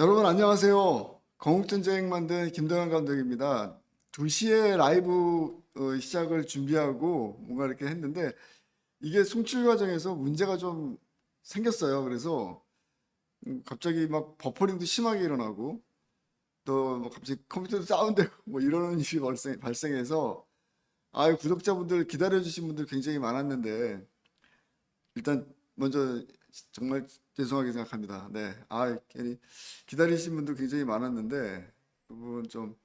여러분 안녕하세요. 건국전쟁 만든 김동현 감독입니다. 2시에 라이브 시작을 준비하고 뭔가 이렇게 했는데 이게 송출 과정에서 문제가 좀 생겼어요. 그래서 갑자기 막 버퍼링도 심하게 일어나고 또 뭐 갑자기 컴퓨터도 다운되고 뭐 이러는 일이 발생해서 구독자분들 기다려주신 분들 굉장히 많았는데 일단 먼저 정말 죄송하게 생각합니다. 네. 괜히 기다리신 분들 굉장히 많았는데 그 부분 좀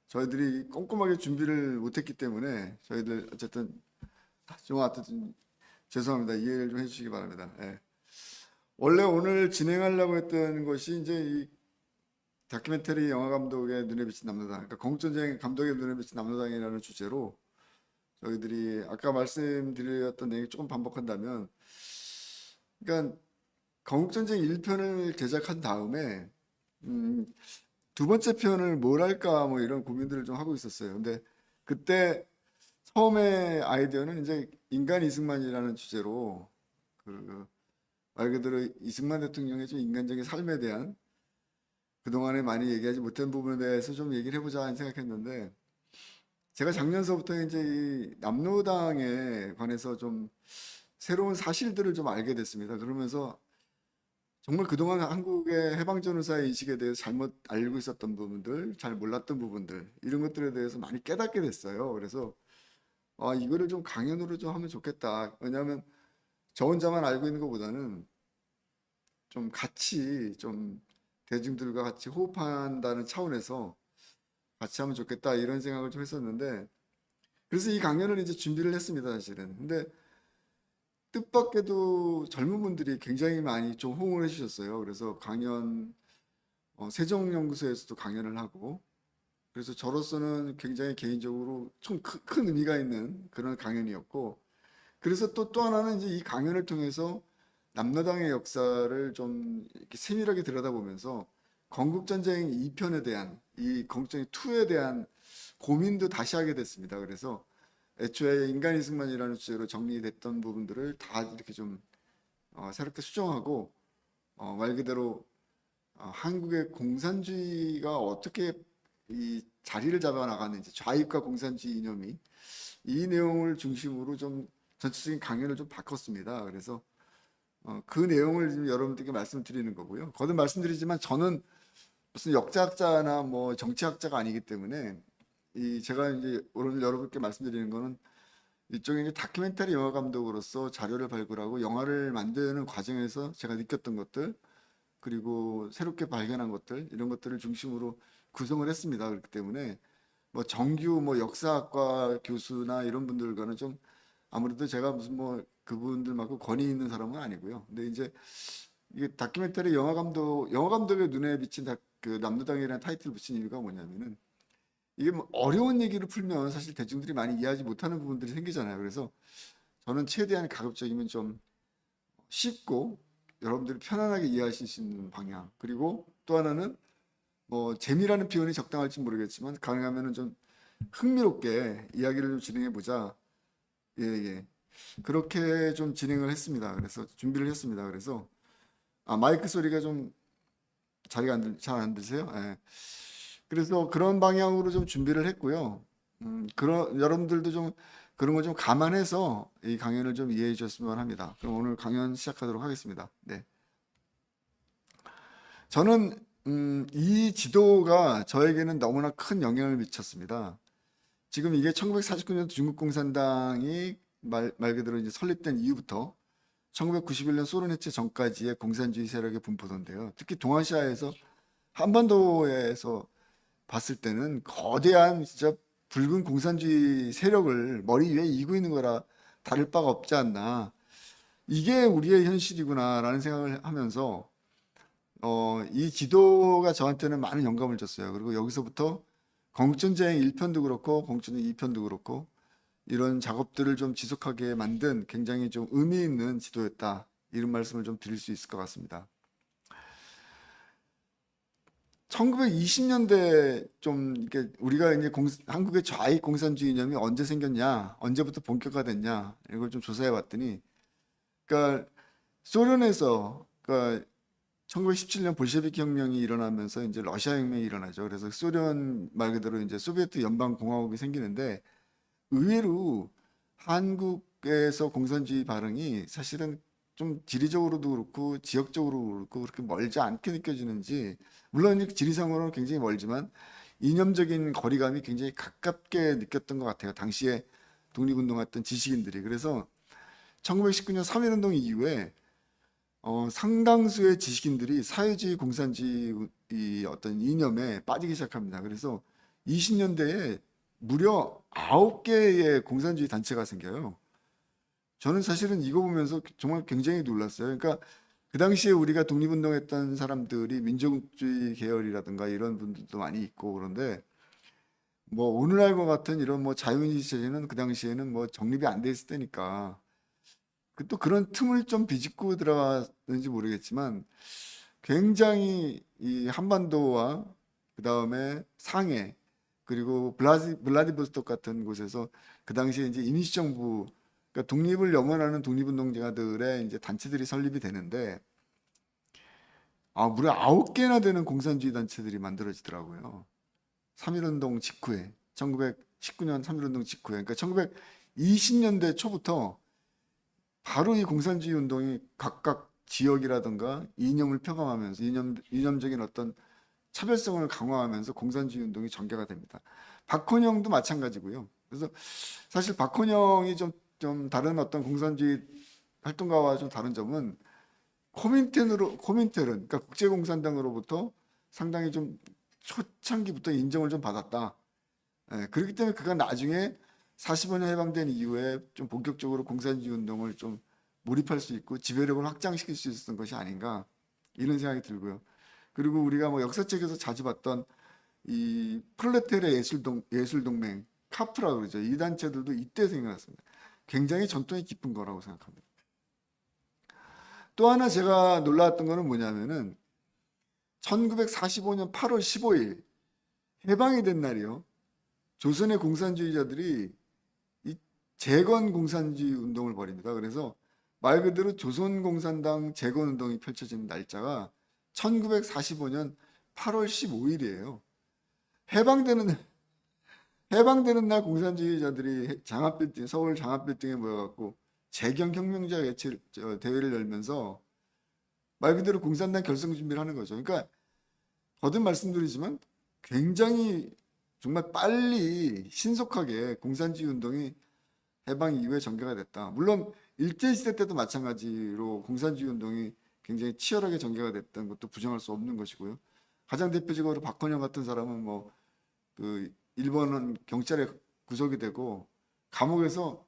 저희들이 꼼꼼하게 준비를 못했기 때문에 저희들 어쨌든 좀 하여튼 죄송합니다. 이해를 좀 해주시기 바랍니다. 예. 원래 오늘 진행하려고 했던 것이 이제 이 다큐멘터리 영화 감독의 눈에 비친 남로당, 그러니까 건국전쟁 감독의 눈에 비친 남로당이라는 주제로 저희들이 아까 말씀드렸던 내용 조금 반복한다면, 그러니까 건국전쟁 1편을 제작한 다음에 음, 두 번째 편을 뭘 할까 뭐 이런 고민들을 좀 하고 있었어요. 근데 그때 처음에 아이디어는 이제 인간 이승만이라는 주제로 말 그대로 이승만 대통령의 좀 인간적인 삶에 대한 그동안에 많이 얘기하지 못한 부분에 대해서 좀 얘기를 해보자 생각했는데 제가 작년서부터 이제 이 남로당에 관해서 좀 새로운 사실들을 좀 알게 됐습니다. 그러면서 정말 그동안 한국의 해방전후사의 인식에 대해서 잘못 알고 있었던 부분들, 잘 몰랐던 부분들, 이런 것들에 대해서 많이 깨닫게 됐어요. 그래서 이거를 좀 강연으로 좀 하면 좋겠다. 왜냐하면 저 혼자만 알고 있는 것보다는 좀 같이 좀 대중들과 같이 호흡한다는 차원에서 같이 하면 좋겠다 이런 생각을 좀 했었는데 그래서 이 강연을 이제 준비를 했습니다, 사실은. 근데 뜻밖에도 젊은 분들이 굉장히 많이 좀 호응을 해주셨어요. 그래서 강연 세종연구소에서도 강연을 하고 그래서 저로서는 굉장히 개인적으로 좀 큰 의미가 있는 그런 강연이었고 그래서 또 하나는 이제 이 강연을 통해서 남로당의 역사를 좀 이렇게 세밀하게 들여다보면서 건국전쟁 2편에 대한 이 건국전쟁 2에 대한 고민도 다시 하게 됐습니다. 그래서 애초에 인간 이승만이라는 주제로 정리됐던 부분들을 다 이렇게 좀 새롭게 수정하고 말 그대로 한국의 공산주의가 어떻게 이 자리를 잡아 나갔는지 좌익과 공산주의 이념이 이 내용을 중심으로 좀 전체적인 강연을 좀 바꿨습니다. 그래서 그 내용을 지금 여러분들께 말씀드리는 거고요. 거듭 말씀드리지만 저는 무슨 역사학자나 뭐 정치학자가 아니기 때문에 이 제가 이제 오늘 여러분께 말씀드리는 거는 일종의 이제 다큐멘터리 영화 감독으로서 자료를 발굴하고 영화를 만드는 과정에서 제가 느꼈던 것들 그리고 새롭게 발견한 것들 이런 것들을 중심으로 구성을 했습니다. 그렇기 때문에 뭐 정규 뭐 역사학과 교수나 이런 분들과는 좀 아무래도 제가 무슨 뭐 그분들만큼 권위 있는 사람은 아니고요. 근데 이제 이게 다큐멘터리 영화 감독의 눈에 비친 그 남로당이라는 타이틀을 붙인 이유가 뭐냐면은 이게 뭐 어려운 얘기를 풀면 사실 대중들이 많이 이해하지 못하는 부분들이 생기잖아요. 그래서 저는 최대한 가급적이면 좀 쉽고 여러분들이 편안하게 이해하실 수 있는 방향. 그리고 또 하나는 뭐 재미라는 표현이 적당할지 모르겠지만 가능하면은 좀 흥미롭게 이야기를 좀 진행해 보자. 예, 예. 그렇게 좀 진행을 했습니다. 그래서 준비를 했습니다. 그래서 마이크 소리가 좀 자리가 잘 안 들세요? 예. 그래서 그런 방향으로 좀 준비를 했고요. 그런 여러분들도 좀 그런 거 좀 감안해서 이 강연을 좀 이해해 주셨으면 합니다. 그럼 오늘 강연 시작하도록 하겠습니다. 네. 저는 이 지도가 저에게는 너무나 큰 영향을 미쳤습니다. 지금 이게 1949년 중국 공산당이 말 그대로 이제 설립된 이후부터 1991년 소련 해체 전까지의 공산주의 세력의 분포도인데요. 특히 동아시아에서 한반도에서 봤을 때는 거대한 진짜 붉은 공산주의 세력을 머리 위에 이고 있는 거라 다를 바가 없지 않나. 이게 우리의 현실이구나라는 생각을 하면서 이 지도가 저한테는 많은 영감을 줬어요. 그리고 여기서부터 건국전쟁 1편도 그렇고 건국전쟁 2편도 그렇고 이런 작업들을 좀 지속하게 만든 굉장히 좀 의미 있는 지도였다. 이런 말씀을 좀 드릴 수 있을 것 같습니다. 1920년대 좀 이렇게 우리가 이제 한국의 좌익 공산주의 이념이 언제 생겼냐, 언제부터 본격화됐냐 이걸 좀 조사해 봤더니, 그러니까 소련에서 그러니까 1917년 볼셰비키 혁명이 일어나면서 이제 러시아 혁명이 일어나죠. 그래서 소련 말 그대로 이제 소비에트 연방 공화국이 생기는데 의외로 한국에서 공산주의 발흥이 사실은 좀 지리적으로도 그렇고 지역적으로 그렇고 그렇게 멀지 않게 느껴지는지, 물론 지리상으로는 굉장히 멀지만 이념적인 거리감이 굉장히 가깝게 느꼈던 것 같아요. 당시에 독립운동했던 지식인들이. 그래서 1919년 3.1운동 이후에 상당수의 지식인들이 사회주의 공산주의 이 어떤 이념에 빠지기 시작합니다. 그래서 20년대에 무려 9개의 공산주의 단체가 생겨요. 저는 사실은 이거 보면서 정말 굉장히 놀랐어요. 그러니까 그 당시에 우리가 독립운동했던 사람들이 민족주의 계열이라든가 이런 분들도 많이 있고, 그런데 뭐 오늘날과 같은 이런 뭐 자유민주주의 체제는 그 당시에는 뭐 정립이 안 돼 있을 때니까 또 그런 틈을 좀 비집고 들어갔는지 모르겠지만 굉장히 이 한반도와 그 다음에 상해 그리고 블라디보스톡 같은 곳에서 그 당시에 이제 임시정부, 그러니까 독립을 염원하는 독립운동자들의 이제 단체들이 설립이 되는데 무려 9개나 되는 공산주의 단체들이 만들어지더라고요. 3.1운동 직후에, 1919년 3.1운동 직후에, 그러니까 1920년대 초부터 바로 이 공산주의 운동이 각각 지역이라든가 이념을 표방하면서 이념적인 어떤 차별성을 강화하면서 공산주의 운동이 전개가 됩니다. 박헌영도 마찬가지고요. 그래서 사실 박헌영이 좀 다른 어떤 공산주의 활동가와 좀 다른 점은 코민테른, 그러니까 국제공산당으로부터 상당히 좀 초창기부터 인정을 좀 받았다. 그렇기 때문에 그가 나중에 45년 해방된 이후에 좀 본격적으로 공산주의 운동을 좀 몰입할 수 있고 지배력을 확장시킬 수 있었던 것이 아닌가, 이런 생각이 들고요. 그리고 우리가 뭐 역사책에서 자주 봤던 이 프롤레타리아 예술동맹 카프라 그러죠. 이 단체들도 이때 생겨났습니다. 굉장히 전통이 깊은 거라고 생각합니다. 또 하나 제가 놀라웠던 거는 뭐냐면은 1945년 8월 15일 해방이 된 날이요. 조선의 공산주의자들이 이 재건 공산주의 운동을 벌입니다. 그래서 말 그대로 조선공산당 재건 운동이 펼쳐지는 날짜가 1945년 8월 15일이에요. 해방되는 해방되는 날 공산주의자들이 서울 장합빌딩에 모여갖고 재경혁명자 대회를 열면서 말 그대로 공산당 결성 준비를 하는 거죠. 그러니까 거듭 말씀드리지만 굉장히 정말 빨리 신속하게 공산주의 운동이 해방 이후에 전개가 됐다. 물론 일제시대 때도 마찬가지로 공산주의 운동이 굉장히 치열하게 전개가 됐다는 것도 부정할 수 없는 것이고요. 가장 대표적으로 박헌영 같은 사람은 뭐 그 일본은 경찰에 구속이 되고 감옥에서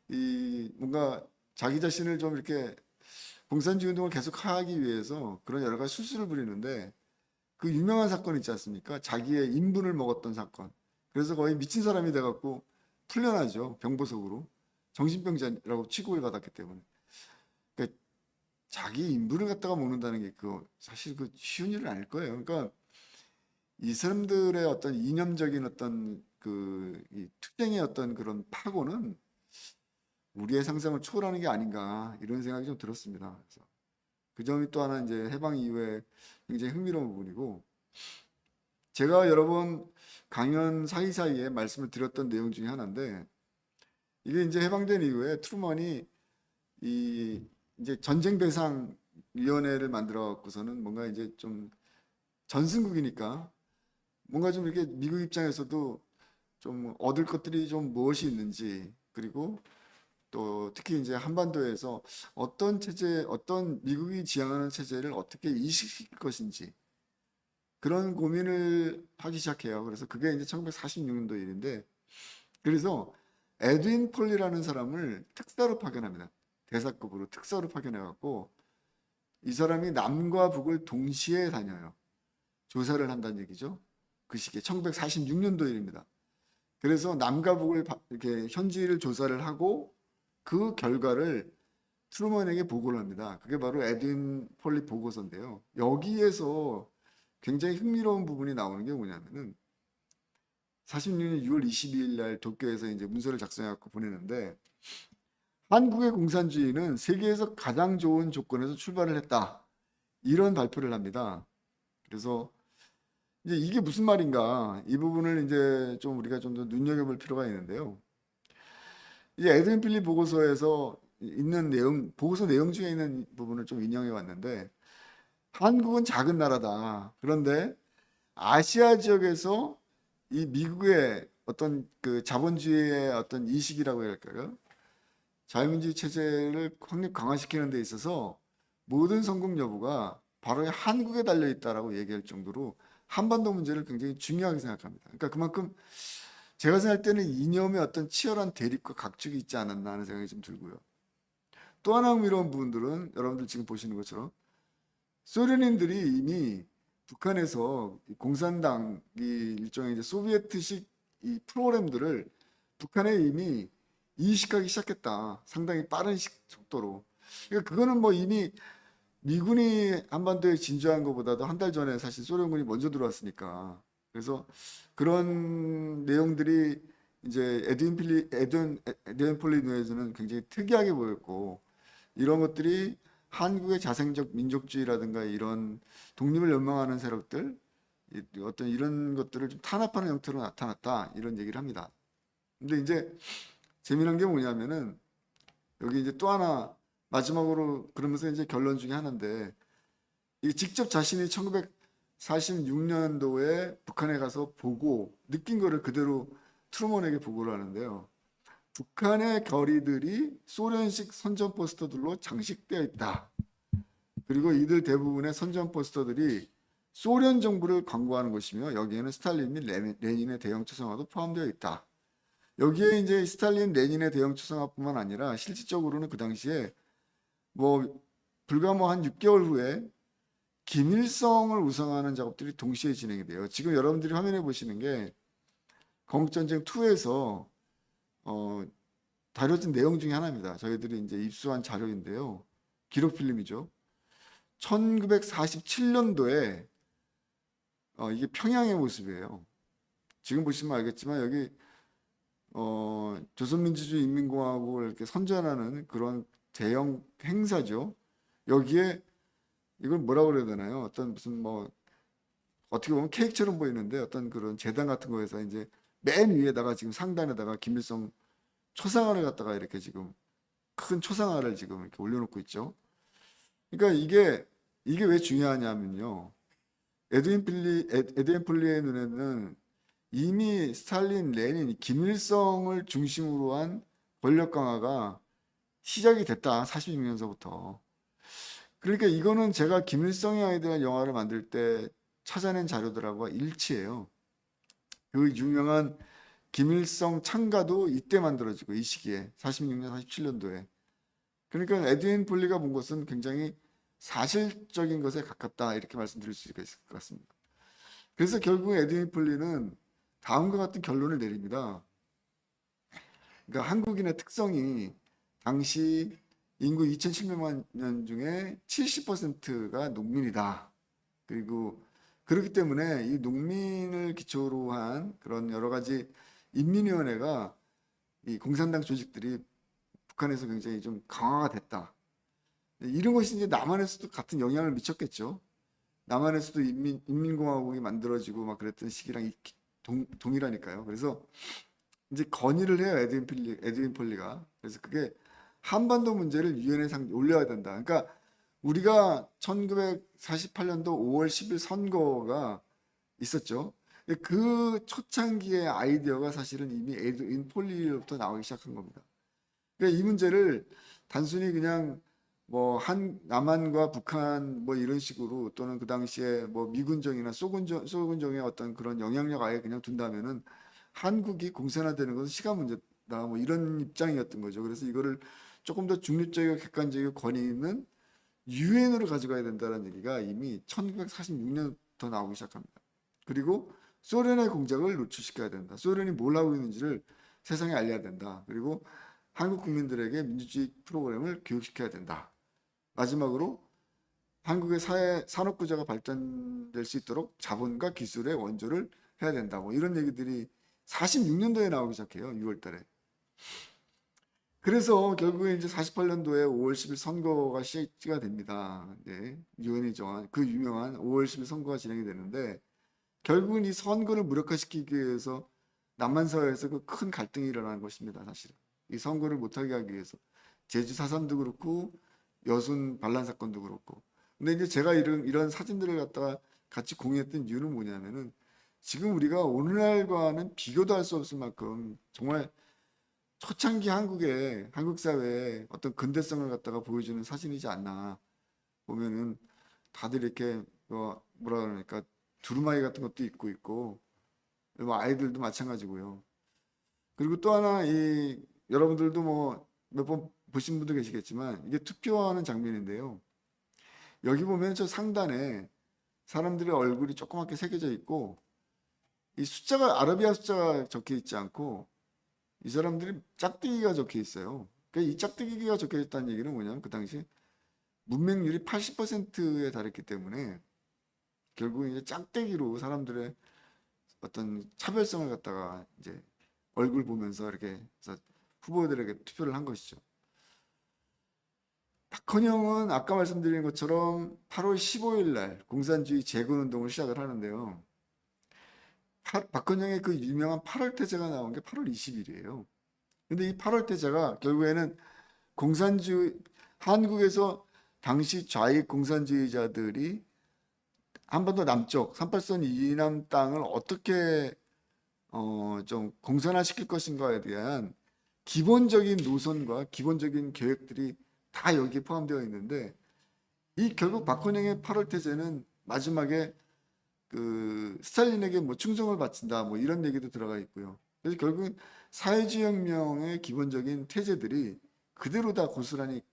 이 뭔가 자기 자신을 좀 이렇게 공산주의 운동을 계속 하기 위해서 그런 여러 가지 수술을 부리는데, 그 유명한 사건 있지 않습니까? 자기의 인분을 먹었던 사건. 그래서 거의 미친 사람이 돼갖고 풀려나죠. 병보석으로. 정신병자라고 취급을 받았기 때문에. 그러니까 자기 인분을 갖다가 먹는다는 게 그거 사실 그 쉬운 일은 아닐 거예요. 그러니까 이 사람들의 어떤 이념적인 어떤 이 투쟁의 어떤 그런 파고는 우리의 상상을 초월하는 게 아닌가, 이런 생각이 좀 들었습니다. 그래서 그 점이 또 하나 이제 해방 이후에 굉장히 흥미로운 부분이고, 제가 여러 번 강연 사이사이에 말씀을 드렸던 내용 중에 하나인데, 이게 이제 해방된 이후에 트루먼이 이 이제 전쟁 배상 위원회를 만들어 갖고서는 뭔가 이제 좀 전승국이니까 뭔가 좀 이렇게 미국 입장에서도 좀 얻을 것들이 좀 무엇이 있는지, 그리고 또 특히 이제 한반도에서 어떤 미국이 지향하는 체제를 어떻게 이식시킬 것인지 그런 고민을 하기 시작해요. 그래서 그게 이제 1946년도 일인데, 그래서 에드윈 폴리라는 사람을 특사로 파견합니다. 대사급으로 특사로 파견해갖고 이 사람이 남과 북을 동시에 다녀요. 조사를 한다는 얘기죠. 그 시기에 1946년도 일입니다. 그래서 남과 북을 이렇게 현지를 조사를 하고 그 결과를 트루먼에게 보고를 합니다. 그게 바로 에드윈 폴리 보고서인데요. 여기에서 굉장히 흥미로운 부분이 나오는 게 뭐냐면은 46년 6월 22일 날 도쿄에서 이제 문서를 작성해 갖고 보내는데, 한국의 공산주의는 세계에서 가장 좋은 조건에서 출발을 했다. 이런 발표를 합니다. 그래서 이제 이게 무슨 말인가 이 부분을 이제 좀 우리가 좀 더 눈여겨볼 필요가 있는데요. 이제 에드윈 필리 보고서에서 있는 내용, 보고서 내용 중에 있는 부분을 좀 인용해 왔는데 한국은 작은 나라다. 그런데 아시아 지역에서 이 미국의 어떤 그 자본주의의 어떤 이식이라고 해야 할까요? 자유민주주의 체제를 확립 강화시키는 데 있어서 모든 성공 여부가 바로 한국에 달려 있다라고 얘기할 정도로 한반도 문제를 굉장히 중요하게 생각합니다. 그러니까 그만큼 제가 생각할 때는 이념의 어떤 치열한 대립과 각축이 있지 않았나 하는 생각이 좀 들고요. 또 하나 흥미로운 부분들은 여러분들 지금 보시는 것처럼 소련인들이 이미 북한에서 공산당 이 일종의 이제 소비에트식 이 프로그램들을 북한에 이미 이식하기 시작했다. 상당히 빠른 속도로. 그러니까 그거는 뭐 이미 미군이 한반도에 진주한 것보다도 한 달 전에 사실 소련군이 먼저 들어왔으니까. 그래서 그런 내용들이 이제 에드윈 폴리 눈에서는 굉장히 특이하게 보였고 이런 것들이 한국의 자생적 민족주의라든가 이런 독립을 연망하는 세력들 어떤 이런 것들을 좀 탄압하는 형태로 나타났다 이런 얘기를 합니다. 근데 이제 재미난 게 뭐냐면은 여기 이제 또 하나 마지막으로 그러면서 이제 결론 중에 하나인데 이 직접 자신이 1946년도에 북한에 가서 보고 느낀 거를 그대로 트루먼에게 보고를 하는데요. 북한의 결의들이 소련식 선전 포스터들로 장식되어 있다. 그리고 이들 대부분의 선전 포스터들이 소련 정부를 광고하는 것이며 여기에는 스탈린 및 레닌의 대형 초상화도 포함되어 있다. 여기에 이제 스탈린, 레닌의 대형 초상화뿐만 아니라 실질적으로는 그 당시에 뭐 불과 뭐 한 6개월 후에 김일성을 우상하는 작업들이 동시에 진행이 돼요. 지금 여러분들이 화면에 보시는 게 건국전쟁 2에서 다뤄진 내용 중에 하나입니다. 저희들이 이제 입수한 자료인데요. 기록 필름이죠. 1947년도에 이게 평양의 모습이에요. 지금 보시면 알겠지만 여기 조선민주주의 인민공화국을 이렇게 선전하는 그런 대형 행사죠. 여기에 이걸 뭐라고 그래야 되나요? 어떤 무슨 뭐 어떻게 보면 케이크처럼 보이는데 어떤 그런 재단 같은 거에서 이제 맨 위에다가 지금 상단에다가 김일성 초상화를 갖다가 이렇게 지금 큰 초상화를 지금 이렇게 올려놓고 있죠. 그러니까 이게 왜 중요하냐면요. 에드윈 폴리의 눈에는 이미 스탈린, 레닌, 김일성을 중심으로 한 권력 강화가 시작이 됐다. 46년서부터. 그러니까 이거는 제가 김일성의 아이들의 영화를 만들 때 찾아낸 자료들하고 일치해요. 그 유명한 김일성 창가도 이때 만들어지고 이 시기에 46년, 47년도에. 그러니까 에드윈 폴리가 본 것은 굉장히 사실적인 것에 가깝다 이렇게 말씀드릴 수 있을 것 같습니다. 그래서 결국 에드윈 폴리는 다음과 같은 결론을 내립니다. 그러니까 한국인의 특성이 당시 인구 2,700만 년 중에 70%가 농민이다. 그리고 그렇기 때문에 이 농민을 기초로 한 그런 여러 가지 인민위원회가 이 공산당 조직들이 북한에서 굉장히 좀 강화가 됐다. 이런 것이 이제 남한에서도 같은 영향을 미쳤겠죠. 남한에서도 인민공화국이 만들어지고 막 그랬던 시기랑 동일하니까요. 그래서 이제 건의를 해요. 에드윈 폴리가. 그래서 그게 한반도 문제를 유엔에 올려야 된다. 그러니까 우리가 1948년도 5월 10일 선거가 있었죠. 그 초창기의 아이디어가 사실은 이미 에드윈 폴리로부터 나오기 시작한 겁니다. 그러니까 이 문제를 단순히 그냥 뭐 남한과 북한 뭐 이런 식으로 또는 그 당시에 뭐 미군정이나 소군정의 어떤 그런 영향력 아예 그냥 둔다면은 한국이 공산화되는 것은 시간 문제다 뭐 이런 입장이었던 거죠. 그래서 이거를 조금 더 중립적이고 객관적이고 권위 있는 유엔으로 가져가야 된다는 얘기가 이미 1946년부터 나오기 시작합니다. 그리고 소련의 공작을 노출시켜야 된다. 소련이 뭘 하고 있는지를 세상에 알려야 된다. 그리고 한국 국민들에게 민주주의 프로그램을 교육시켜야 된다. 마지막으로 한국의 산업 구조가 발전될 수 있도록 자본과 기술의 원조를 해야 된다. 뭐 이런 얘기들이 46년도에 나오기 시작해요. 6월 달에. 그래서 결국에 이제 48년도에 5월 10일 선거가 시작이 됩니다. 네, 유엔이 정한 그 유명한 5월 10일 선거가 진행이 되는데 결국은 이 선거를 무력화시키기 위해서 남한 사회에서 그 큰 갈등이 일어나는 것입니다. 사실은 이 선거를 못하게 하기 위해서 제주 4.3도 그렇고 여순 반란 사건도 그렇고. 근데 이제 제가 이런 사진들을 갖다가 같이 공유했던 이유는 뭐냐면은 지금 우리가 오늘날과는 비교도 할 수 없을 만큼 정말 초창기 한국 사회의 어떤 근대성을 갖다가 보여주는 사진이지 않나. 보면은 다들 이렇게 뭐라 그러니까 두루마기 같은 것도 입고 있고 뭐 아이들도 마찬가지고요. 그리고 또 하나 이 여러분들도 뭐 몇 번 보신 분도 계시겠지만 이게 투표하는 장면인데요. 여기 보면 저 상단에 사람들의 얼굴이 조그맣게 새겨져 있고 이 숫자가 아라비아 숫자가 적혀 있지 않고 이 사람들이 짝대기가 적혀 있어요. 그러니까 이 짝대기가 적혀 있다는 얘기는 뭐냐면 그 당시 문맹률이 80%에 달했기 때문에 결국 이제 짝대기로 사람들의 어떤 차별성을 갖다가 이제 얼굴 보면서 이렇게 해서 후보들에게 투표를 한 것이죠. 박헌영은 아까 말씀드린 것처럼 8월 15일 날 공산주의 재건 운동을 시작을 하는데요. 박헌영의 그 유명한 8월 태제가 나온 게 8월 20일이에요. 근데 이 8월 태제가 결국에는 공산주의 한국에서 당시 좌익 공산주의자들이 한반도 남쪽 38선 이남 땅을 어떻게 좀 공산화시킬 것인가에 대한 기본적인 노선과 기본적인 계획들이 다 여기에 포함되어 있는데 이 결국 박헌영의 8월 태제는 마지막에 그 스탈린에게 뭐 충성을 바친다 뭐 이런 얘기도 들어가 있고요. 그래서 결국 사회주의 혁명의 기본적인 태제들이 그대로 다 고스란히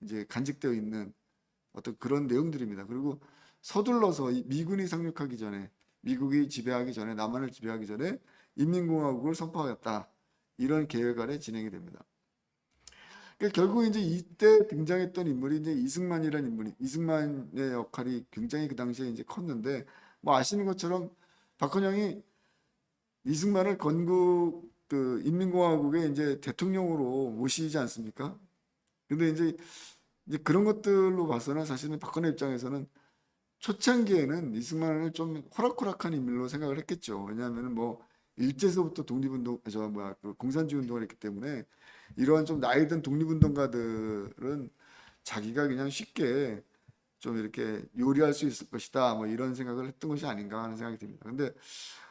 이제 간직되어 있는 어떤 그런 내용들입니다. 그리고 서둘러서 미군이 상륙하기 전에 미국이 지배하기 전에 남한을 지배하기 전에 인민공화국을 선포하겠다 이런 계획 아래 진행이 됩니다. 그러니까 결국 이제 이때 등장했던 인물이 이제 이승만이라는 인물이 이승만의 역할이 굉장히 그 당시에 이제 컸는데 뭐 아시는 것처럼 박헌영이 이승만을 건국 그 인민공화국의 이제 대통령으로 모시지 않습니까? 근데 이제 그런 것들로 봐서는 사실은 박헌영 입장에서는 초창기에는 이승만을 좀 호락호락한 인물로 생각을 했겠죠. 왜냐하면 뭐 일제에서부터 독립운동, 저 뭐야 그 공산주의 운동을 했기 때문에 이러한 좀 나이 든 독립운동가들은 자기가 그냥 쉽게 좀 이렇게 요리할 수 있을 것이다. 뭐 이런 생각을 했던 것이 아닌가 하는 생각이 듭니다. 근데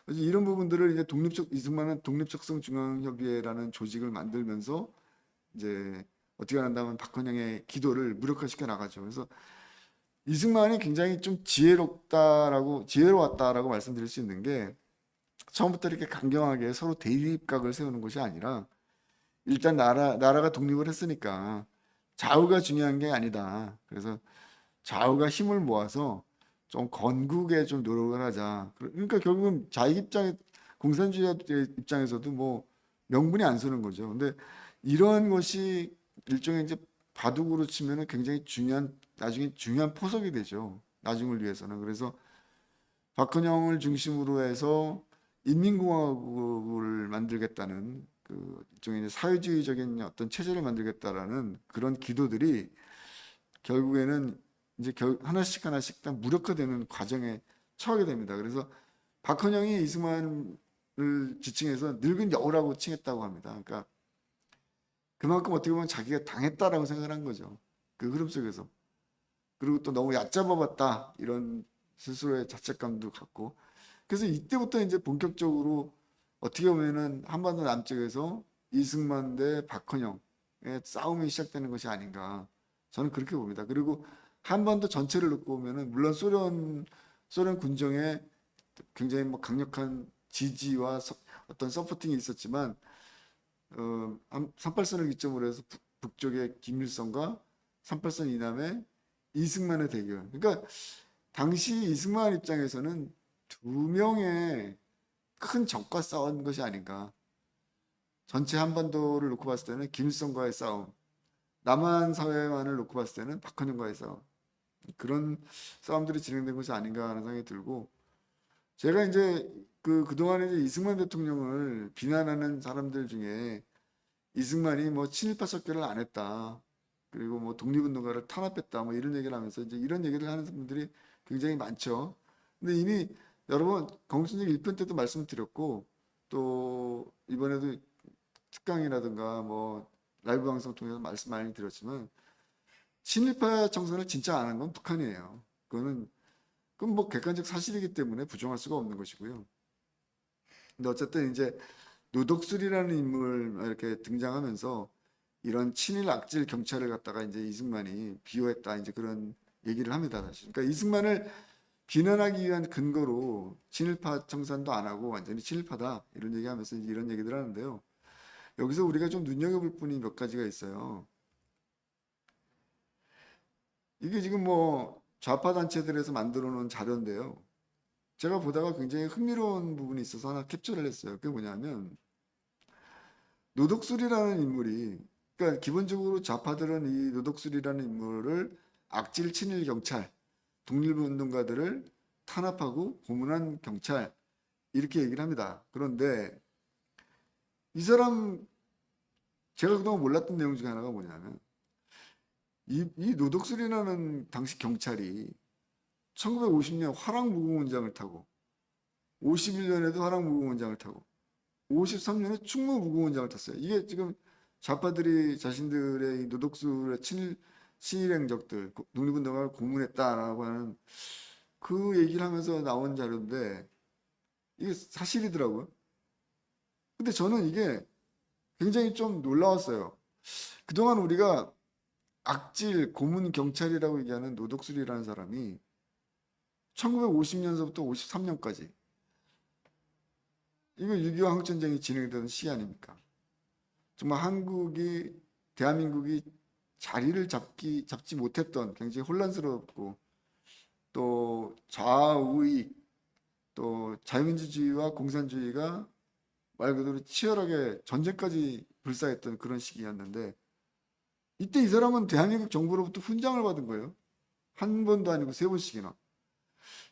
이런 부분들을 이제 이승만은 독립적성중앙협의회라는 조직을 만들면서 이제 어떻게 한다면 박헌영의 기도를 무력화시켜 나가죠. 그래서 이승만이 굉장히 좀 지혜로웠다라고 말씀드릴 수 있는 게 처음부터 이렇게 강경하게 서로 대립각을 세우는 것이 아니라 일단 나라가 독립을 했으니까 좌우가 중요한 게 아니다. 그래서 좌우가 힘을 모아서 좀 건국에 좀 노력을 하자. 그러니까 결국은 자익 입장에 공산주의 입장에서도 뭐 명분이 안 서는 거죠. 근데 이런 것이 일종의 이제 바둑으로 치면은 굉장히 나중에 중요한 포석이 되죠. 나중을 위해서는. 그래서 박헌영을 중심으로 해서 인민공화국을 만들겠다는 그 일종의 이제 사회주의적인 어떤 체제를 만들겠다라는 그런 기도들이 결국에는 이제 하나씩 하나씩 다 무력화되는 과정에 처하게 됩니다. 그래서 박헌영이 이승만을 지칭해서 늙은 여우라고 칭했다고 합니다. 그러니까 그만큼 어떻게 보면 자기가 당했다라고 생각을 한 거죠. 그 흐름 속에서. 그리고 또 너무 얕잡아봤다 이런 스스로의 자책감도 갖고. 그래서 이때부터 이제 본격적으로 어떻게 보면은 한반도 남쪽에서 이승만 대 박헌영의 싸움이 시작되는 것이 아닌가. 저는 그렇게 봅니다. 그리고 한반도 전체를 놓고 보면은 물론 소련 군정의 굉장히 뭐 강력한 지지와 어떤 서포팅이 있었지만 38선을 기점으로 해서 북쪽의 김일성과 38선 이남의 이승만의 대결. 그러니까 당시 이승만 입장에서는 두 명의 큰 적과 싸운 것이 아닌가. 전체 한반도를 놓고 봤을 때는 김일성과의 싸움, 남한 사회만을 놓고 봤을 때는 박헌영과의 싸움. 그런 싸움들이 진행된 것이 아닌가 하는 생각이 들고 제가 이제 그동안에 이제 이승만 대통령을 비난하는 사람들 중에 이승만이 뭐 친일파 척결을 안 했다. 그리고 뭐 독립운동가를 탄압했다. 뭐 이런 얘기를 하면서 이제 이런 얘기를 하는 분들이 굉장히 많죠. 근데 이미 여러 번 공신력 1편 때도 말씀드렸고 또 이번에도 특강이라든가 뭐 라이브 방송 통해서 말씀 많이 드렸지만 친일파 청산을 진짜 안 한 건 북한이에요. 그건 뭐 객관적 사실이기 때문에 부정할 수가 없는 것이고요. 근데 어쨌든 이제 노덕술이라는 인물 이렇게 등장하면서 이런 친일 악질 경찰을 갖다가 이제 이승만이 비호했다 이제 그런 얘기를 합니다. 사실. 그러니까 이승만을 비난하기 위한 근거로 친일파 청산도 안 하고 완전히 친일파다 이런 얘기하면서 이런 얘기들 하는데요. 여기서 우리가 좀 눈여겨볼 분이 몇 가지가 있어요. 이게 지금 뭐 좌파 단체들에서 만들어 놓은 자료인데요. 제가 보다가 굉장히 흥미로운 부분이 있어서 하나 캡처를 했어요. 그게 뭐냐면 노덕술이라는 인물이 그러니까 기본적으로 좌파들은 이 노덕술이라는 인물을 악질 친일 경찰, 독립운동가들을 탄압하고 고문한 경찰 이렇게 얘기를 합니다. 그런데 이 사람 제가 그동안 몰랐던 내용 중에 하나가 뭐냐면 이 노덕술이라는 당시 경찰이 1950년 화랑무공원장을 타고 51년에도 화랑무공원장을 타고 53년에 충무무공원장을 탔어요. 이게 지금 좌파들이 자신들의 이 노덕술의 친일 행적들, 독립운동가를 고문했다라고 하는 그 얘기를 하면서 나온 자료인데 이게 사실이더라고요. 근데 저는 이게 굉장히 좀 놀라웠어요. 그동안 우리가 악질 고문 경찰이라고 얘기하는 노덕술이라는 사람이 1950년서부터 53년까지 이거 6.25 한국전쟁이 진행되던 시기 아닙니까? 정말 대한민국이 자리를 잡지 못했던 굉장히 혼란스럽고 또 좌우익 또 자유민주주의와 공산주의가 말 그대로 치열하게 전쟁까지 불사했던 그런 시기였는데 이때 이 사람은 대한민국 정부로부터 훈장을 받은 거예요. 한 번도 아니고 세 번씩이나.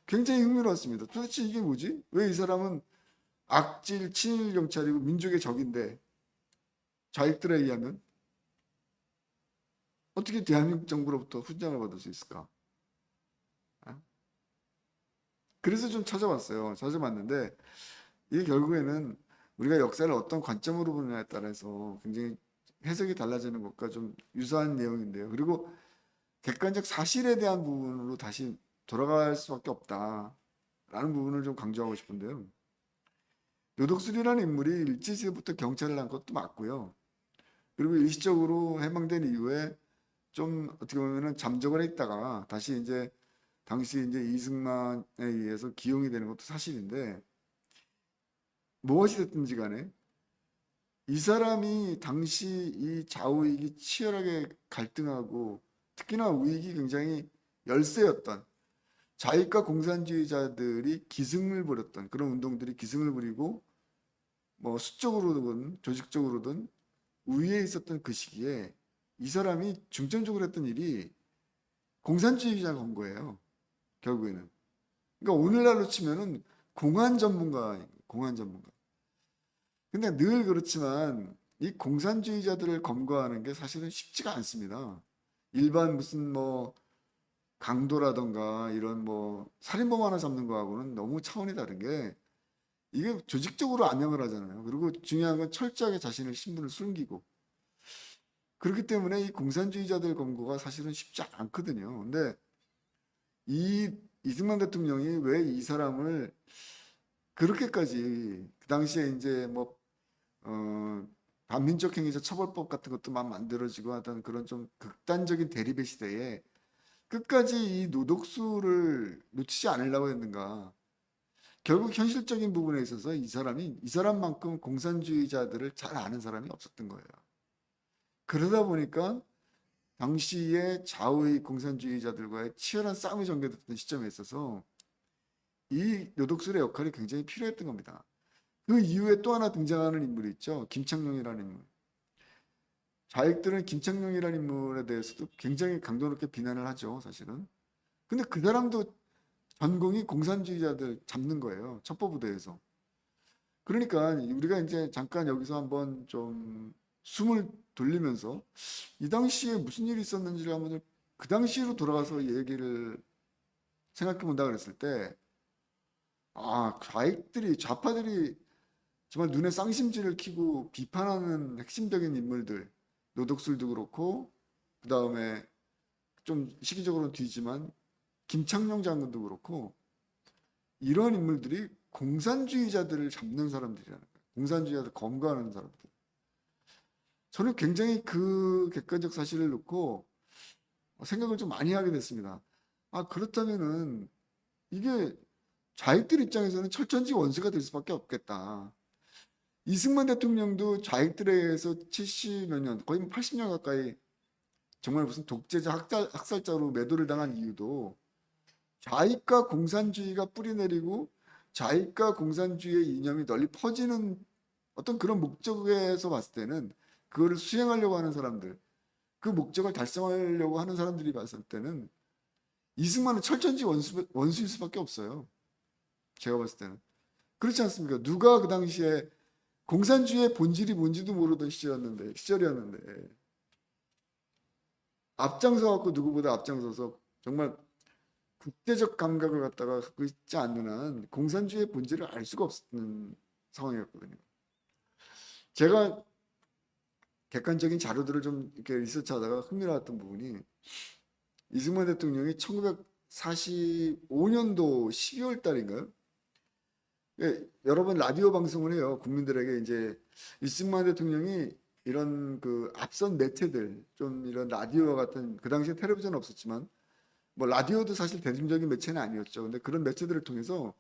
굉장히 흥미로웠습니다. 도대체 이게 뭐지? 왜 이 사람은 악질 친일 경찰이고 민족의 적인데 좌익들에 의하면 어떻게 대한민국 정부로부터 훈장을 받을 수 있을까? 아? 그래서 좀 찾아봤어요. 찾아봤는데 이게 결국에는 우리가 역사를 어떤 관점으로 보느냐에 따라서 굉장히 해석이 달라지는 것과 좀 유사한 내용인데요. 그리고 객관적 사실에 대한 부분으로 다시 돌아갈 수밖에 없다라는 부분을 좀 강조하고 싶은데요. 노덕술이라는 인물이 일제시대부터 경찰을 한 것도 맞고요. 그리고 일시적으로 해방된 이후에 좀 어떻게 보면은 잠적을 했다가 다시 이제 당시 이제 이승만에 의해서 기용이 되는 것도 사실인데 무엇이 됐든지 간에 이 사람이 당시 이 좌우익이 치열하게 갈등하고 특히나 우익이 굉장히 열세였던 좌익과 공산주의자들이 기승을 부렸던 그런 운동들이 기승을 부리고 뭐 수적으로든 조직적으로든 우위에 있었던 그 시기에 이 사람이 중점적으로 했던 일이 공산주의자 건 거예요. 결국에는. 그러니까 오늘날로 치면은 공안 전문가, 공안 전문가. 근데 늘 그렇지만 이 공산주의자들을 검거하는 게 사실은 쉽지가 않습니다. 일반 무슨 뭐 강도라던가 이런 뭐 살인범 하나 잡는 거하고는 너무 차원이 다른 게 이게 조직적으로 암행을 하잖아요. 그리고 중요한 건 철저하게 자신의 신분을 숨기고 그렇기 때문에 이 공산주의자들 검거가 사실은 쉽지 않거든요. 근데 이 이승만 대통령이 왜 이 사람을 그렇게까지 그 당시에 이제 뭐 반민족 행위자 처벌법 같은 것도 막 만들어지고 하던 그런 좀 극단적인 대립의 시대에 끝까지 이 노덕수를 놓치지 않으려고 했는가. 결국 현실적인 부분에 있어서 이 사람만큼 공산주의자들을 잘 아는 사람이 없었던 거예요. 그러다 보니까 당시에 좌우의 공산주의자들과의 치열한 싸움이 전개됐던 시점에 있어서 이 노덕술의 역할이 굉장히 필요했던 겁니다. 그 이후에 또 하나 등장하는 인물이 있죠. 김창룡이라는 인물. 좌익들은 김창룡이라는 인물에 대해서도 굉장히 강도 높게 비난을 하죠, 사실은. 근데 그 사람도 전공이 공산주의자들 잡는 거예요. 첩보부대에서. 그러니까 우리가 이제 잠깐 여기서 한번 좀 숨을 돌리면서 이 당시에 무슨 일이 있었는지를 한번 그 당시로 돌아가서 얘기를 생각해 본다 그랬을 때, 좌파들이 정말 눈에 쌍심지를 키고 비판하는 핵심적인 인물들, 노덕술도 그렇고, 그 다음에 좀 시기적으로는 뒤지만 김창룡 장군도 그렇고, 이런 인물들이 공산주의자들을 잡는 사람들이라는 거예요. 공산주의자들 검거하는 사람들. 저는 굉장히 그 객관적 사실을 놓고 생각을 좀 많이 하게 됐습니다. 그렇다면은 이게 좌익들 입장에서는 철천지 원수가 될 수밖에 없겠다. 이승만 대통령도 좌익들에 의해서 70몇 년, 거의 80년 가까이 정말 무슨 독재자 학살자로 매도를 당한 이유도 좌익과 공산주의가 뿌리내리고 좌익과 공산주의의 이념이 널리 퍼지는 어떤 그런 목적에서 봤을 때는 그거를 수행하려고 하는 사람들, 그 목적을 달성하려고 하는 사람들이 봤을 때는 이승만은 철천지 원수일 수밖에 없어요. 제가 봤을 때는. 그렇지 않습니까? 누가 그 당시에 공산주의의 본질이 뭔지도 모르던 시절이었는데 앞장서 갖고 누구보다 앞장서서 정말 국제적 감각을 갖다가 갖고 있지 않는 한 공산주의의 본질을 알 수가 없는 상황이었거든요. 제가 객관적인 자료들을 좀 이렇게 리서치하다가 흥미로웠던 부분이 이승만 대통령이 1945년도 12월 달인가요? 예, 여러 번 라디오 방송을 해요. 국민들에게 이제 이승만 대통령이 이런 그 앞선 매체들, 좀 이런 라디오와 같은, 그 당시에 텔레비전은 없었지만 뭐 라디오도 사실 대중적인 매체는 아니었죠. 근데 그런 매체들을 통해서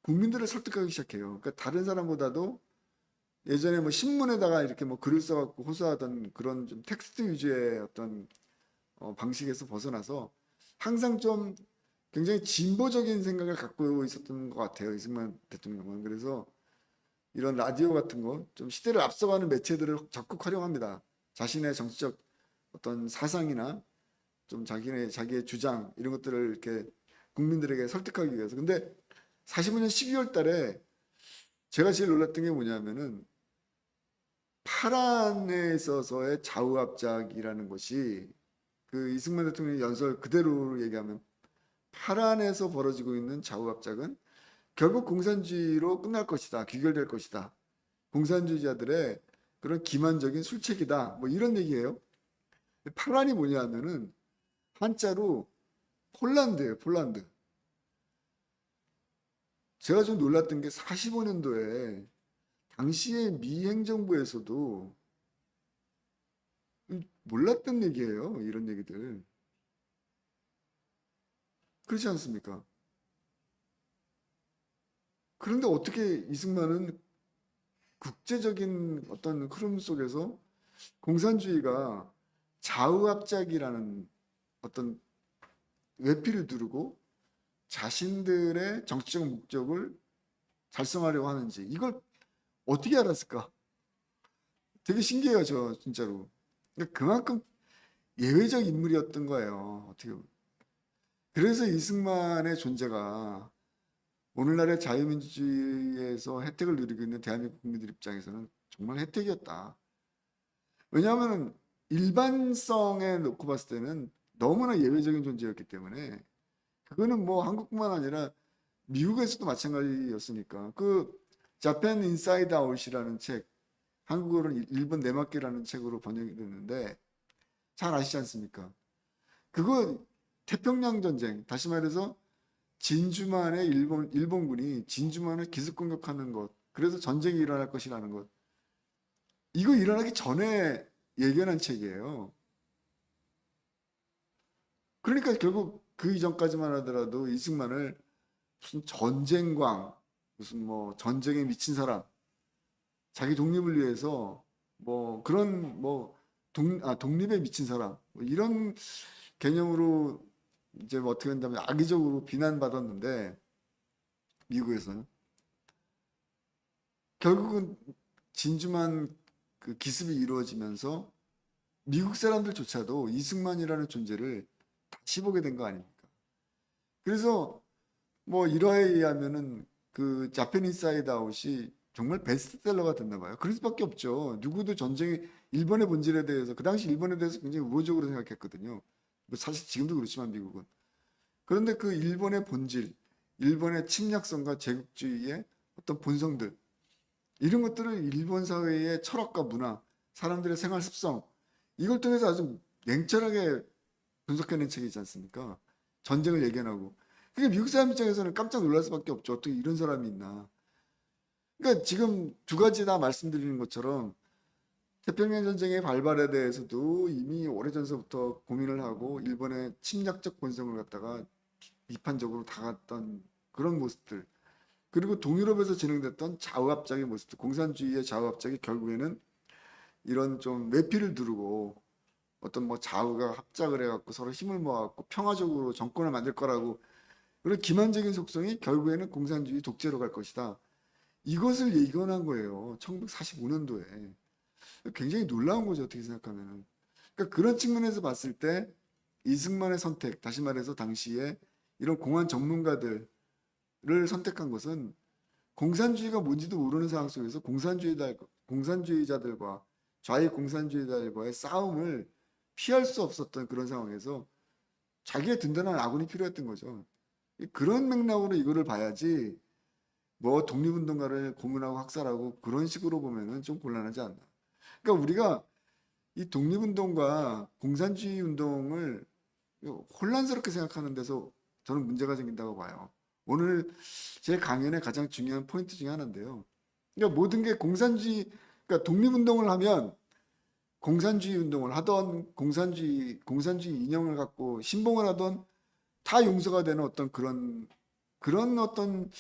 국민들을 설득하기 시작해요. 그러니까 다른 사람보다도 예전에 뭐 신문에다가 이렇게 뭐 글을 써갖고 호소하던 그런 좀 텍스트 위주의 어떤 방식에서 벗어나서 항상 좀 굉장히 진보적인 생각을 갖고 있었던 것 같아요. 이승만 대통령은. 그래서 이런 라디오 같은 거, 좀 시대를 앞서가는 매체들을 적극 활용합니다. 자신의 정치적 어떤 사상이나 좀 자기의 주장 이런 것들을 이렇게 국민들에게 설득하기 위해서. 근데 45년 12월 달에 제가 제일 놀랐던 게 뭐냐면은 파란에 있어서의 좌우합작이라는 것이, 그 이승만 대통령의 연설 그대로 얘기하면 파란에서 벌어지고 있는 좌우합작은 결국 공산주의로 끝날 것이다. 귀결될 것이다. 공산주의자들의 그런 기만적인 술책이다. 뭐 이런 얘기예요. 파란이 뭐냐면은 한자로 폴란드예요. 폴란드. 제가 좀 놀랐던 게 45년도에 당시의 미 행정부에서도 몰랐던 얘기예요. 이런 얘기들. 그렇지 않습니까? 그런데 어떻게 이승만은 국제적인 어떤 흐름 속에서 공산주의가 좌우합작이라는 어떤 외피를 두르고 자신들의 정치적 목적을 달성하려고 하는지, 이걸 어떻게 알았을까? 되게 신기해요, 저 진짜로. 그러니까 그만큼 예외적 인물이었던 거예요, 어떻게 보면. 그래서 이승만의 존재가 오늘날의 자유민주주의에서 혜택을 누리고 있는 대한민국 국민들 입장에서는 정말 혜택이었다. 왜냐하면 일반성에 놓고 봤을 때는 너무나 예외적인 존재였기 때문에, 그거는 뭐 한국뿐만 아니라 미국에서도 마찬가지였으니까. 그 자펜 인사이드 아웃이라는 책, 한국어로는 일본 내막계라는 책으로 번역이 됐는데 잘 아시지 않습니까? 그거 태평양 전쟁, 다시 말해서 진주만의 일본군이 진주만을 기습 공격하는 것, 그래서 전쟁이 일어날 것이라는 것, 이거 일어나기 전에 예견한 책이에요. 그러니까 결국 그 이전까지만 하더라도 이승만을 무슨 전쟁광, 무슨 뭐 전쟁에 미친 사람, 자기 독립을 위해서 뭐 그런 뭐 독립에 미친 사람, 뭐 이런 개념으로 이제 뭐 어떻게 한다면 악의적으로 비난받았는데, 미국에서는 결국은 진주만 그 기습이 이루어지면서 미국 사람들조차도 이승만이라는 존재를 다시 보게 된 거 아닙니까? 그래서 뭐 일화에 의하면은 그 자펜 인사이드 아웃이 정말 베스트셀러가 됐나 봐요. 그럴 수밖에 없죠. 누구도 일본의 본질에 대해서 그 당시 일본에 대해서 굉장히 우호적으로 생각했거든요. 뭐 사실 지금도 그렇지만 미국은. 그런데 그 일본의 본질, 일본의 침략성과 제국주의의 어떤 본성들 이런 것들을 일본 사회의 철학과 문화, 사람들의 생활 습성 이걸 통해서 아주 냉철하게 분석해낸 책이지 않습니까? 전쟁을 예견하고. 그게 미국 사람 입장에서는 깜짝 놀랄 수밖에 없죠. 어떻게 이런 사람이 있나. 그러니까 지금 두 가지 다 말씀드리는 것처럼 태평양 전쟁의 발발에 대해서도 이미 오래전서부터 고민을 하고 일본의 침략적 본성을 갖다가 비판적으로 다갔던 그런 모습들. 그리고 동유럽에서 진행됐던 좌우합작의 모습들. 공산주의의 좌우합작이 결국에는 이런 좀 외피를 두르고 어떤 뭐 좌우가 합작을 해갖고 서로 힘을 모아갖고 평화적으로 정권을 만들 거라고 그런 기만적인 속성이 결국에는 공산주의 독재로 갈 것이다. 이것을 예견한 거예요. 1945년도에. 굉장히 놀라운 거죠. 어떻게 생각하면은. 그러니까 그런 측면에서 봤을 때 이승만의 선택, 다시 말해서 당시에 이런 공안 전문가들을 선택한 것은 공산주의가 뭔지도 모르는 상황 속에서 공산주의자들과 좌익 공산주의자들과의 싸움을 피할 수 없었던 그런 상황에서 자기의 든든한 아군이 필요했던 거죠. 그런 맥락으로 이거를 봐야지 뭐 독립운동가를 고문하고 학살하고 그런 식으로 보면은 좀 곤란하지 않나. 그러니까 우리가 이 독립운동과 공산주의 운동을 혼란스럽게 생각하는 데서 저는 문제가 생긴다고 봐요. 오늘 제 강연의 가장 중요한 포인트 중에 하나인데요. 그러니까 모든 게 그러니까 독립운동을 하면 공산주의 운동을 하던 공산주의 이념을 갖고 신봉을 하던 다 용서가 되는 어떤 그런 어떤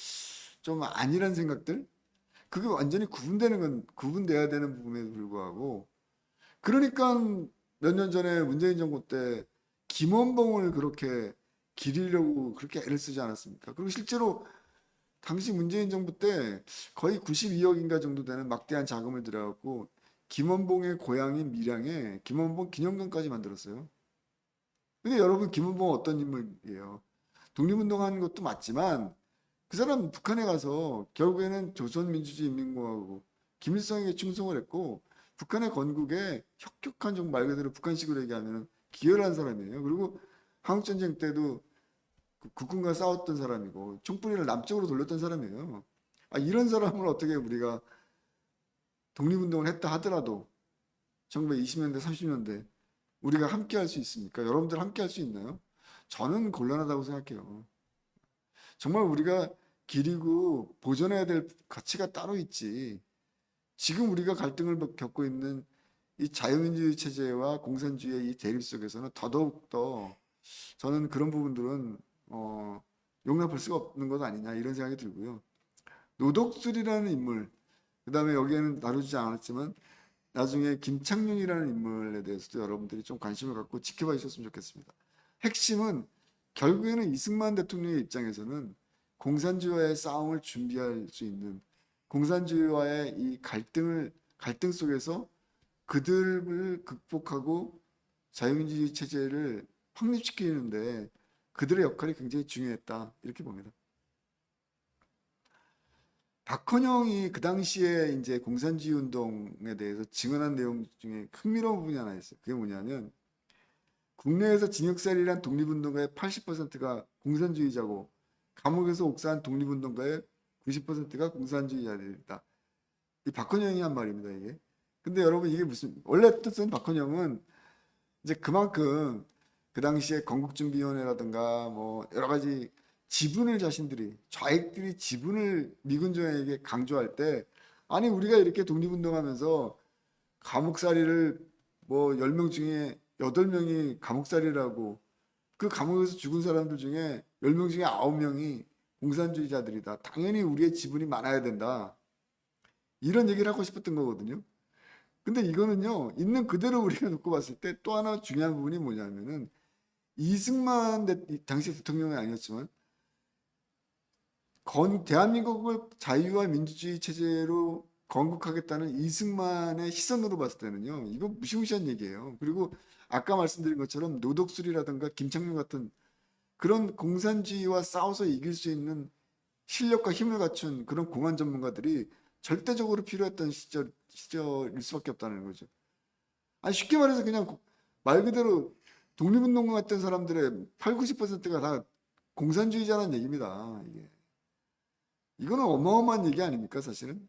좀 아니란 생각들 그게 완전히 구분돼야 되는 부분에도 불구하고 그러니까 몇 년 전에 문재인 정부 때 김원봉을 그렇게 기리려고 그렇게 애를 쓰지 않았습니까? 그리고 실제로 당시 문재인 정부 때 거의 92억인가 정도 되는 막대한 자금을 들여갖고 김원봉의 고향인 밀양에 김원봉 기념관까지 만들었어요. 근데 여러분 김원봉은 어떤 인물이에요? 독립운동한 것도 맞지만 그 사람 북한에 가서 결국에는 조선민주주의인민공화국 김일성에게 충성을 했고 북한의 건국에 혁혁한 좀 말 그대로 북한식으로 얘기하면 기여를 한 사람이에요. 그리고 한국전쟁 때도 국군과 싸웠던 사람이고 총뿌리를 남쪽으로 돌렸던 사람이에요. 이런 사람을 어떻게 우리가 독립운동을 했다 하더라도 1920년대, 30년대 우리가 함께 할 수 있습니까? 여러분들 함께 할 수 있나요? 저는 곤란하다고 생각해요. 정말 우리가 기리고 보존해야 될 가치가 따로 있지. 지금 우리가 갈등을 겪고 있는 이 자유민주주의 체제와 공산주의의 이 대립 속에서는 더더욱 더 저는 그런 부분들은 용납할 수가 없는 것 아니냐 이런 생각이 들고요. 노덕술이라는 인물, 그다음에 여기에는 다루지 않았지만 나중에 김창룡이라는 인물에 대해서도 여러분들이 좀 관심을 갖고 지켜봐 주셨으면 좋겠습니다. 핵심은 결국에는 이승만 대통령의 입장에서는 공산주의와의 싸움을 준비할 수 있는 공산주의와의 이 갈등 속에서 그들을 극복하고 자유민주주의 체제를 확립시키는데 그들의 역할이 굉장히 중요했다 이렇게 봅니다. 박헌영이 그 당시에 이제 공산주의 운동에 대해서 증언한 내용 중에 흥미로운 부분이 하나 있어요. 그게 뭐냐면 국내에서 징역살이란 독립운동가의 80%가 공산주의자고 감옥에서 옥사한 독립운동가의 90%가 공산주의자들이다. 이 박헌영이 한 말입니다, 이게. 근데 여러분 이게 원래 뜻은 박헌영은 이제 그만큼 그 당시에 건국준비위원회라든가 뭐 여러 가지 좌익들이 지분을 미군정에게 강조할 때 아니 우리가 이렇게 독립운동하면서 감옥살이를 뭐 10명 중에 8명이 감옥살이라고 그 감옥에서 죽은 사람들 중에 10명 중에 9명이 공산주의자들이다. 당연히 우리의 지분이 많아야 된다. 이런 얘기를 하고 싶었던 거거든요. 근데 이거는요, 있는 그대로 우리가 놓고 봤을 때 또 하나 중요한 부분이 뭐냐면은 이승만 당시 대통령은 아니었지만 대한민국을 자유와 민주주의 체제로 건국하겠다는 이승만의 시선으로 봤을 때는요, 이거 무시무시한 얘기예요. 그리고 아까 말씀드린 것처럼 노덕술이라든가 김창룡 같은 그런 공산주의와 싸워서 이길 수 있는 실력과 힘을 갖춘 그런 공안 전문가들이 절대적으로 필요했던 시절일 수밖에 없다는 거죠. 아니 쉽게 말해서 그냥 말 그대로 독립운동가 했던 사람들의 8, 90%가 다 공산주의자라는 얘기입니다. 이거는 어마어마한 얘기 아닙니까, 사실은?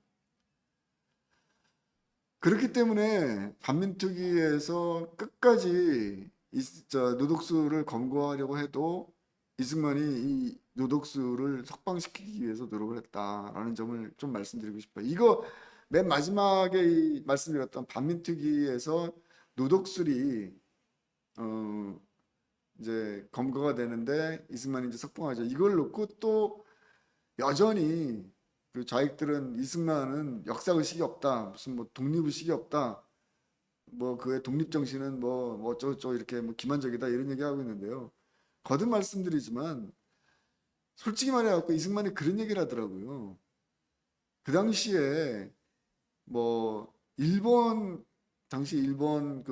그렇기 때문에 반민특위에서 끝까지 노독수를 검거하려고 해도 이승만이 이 노독수를 석방시키기 위해서 노력을 했다라는 점을 좀 말씀드리고 싶어요. 이거 맨 마지막에 말씀드렸던 반민특위에서 노독술이 이제 검거가 되는데 이승만이 이제 석방하죠. 이걸 놓고 또 여전히 그 좌익들은 이승만은 역사의식이 없다, 무슨 뭐 독립의식이 없다, 뭐 그의 독립정신은 뭐 어쩌고저쩌고 이렇게 뭐 기만적이다 이런 얘기하고 있는데요. 거듭 말씀드리지만 솔직히 말해갖고 이승만이 그런 얘기를 하더라고요. 그 당시에 뭐 일본 당시 일본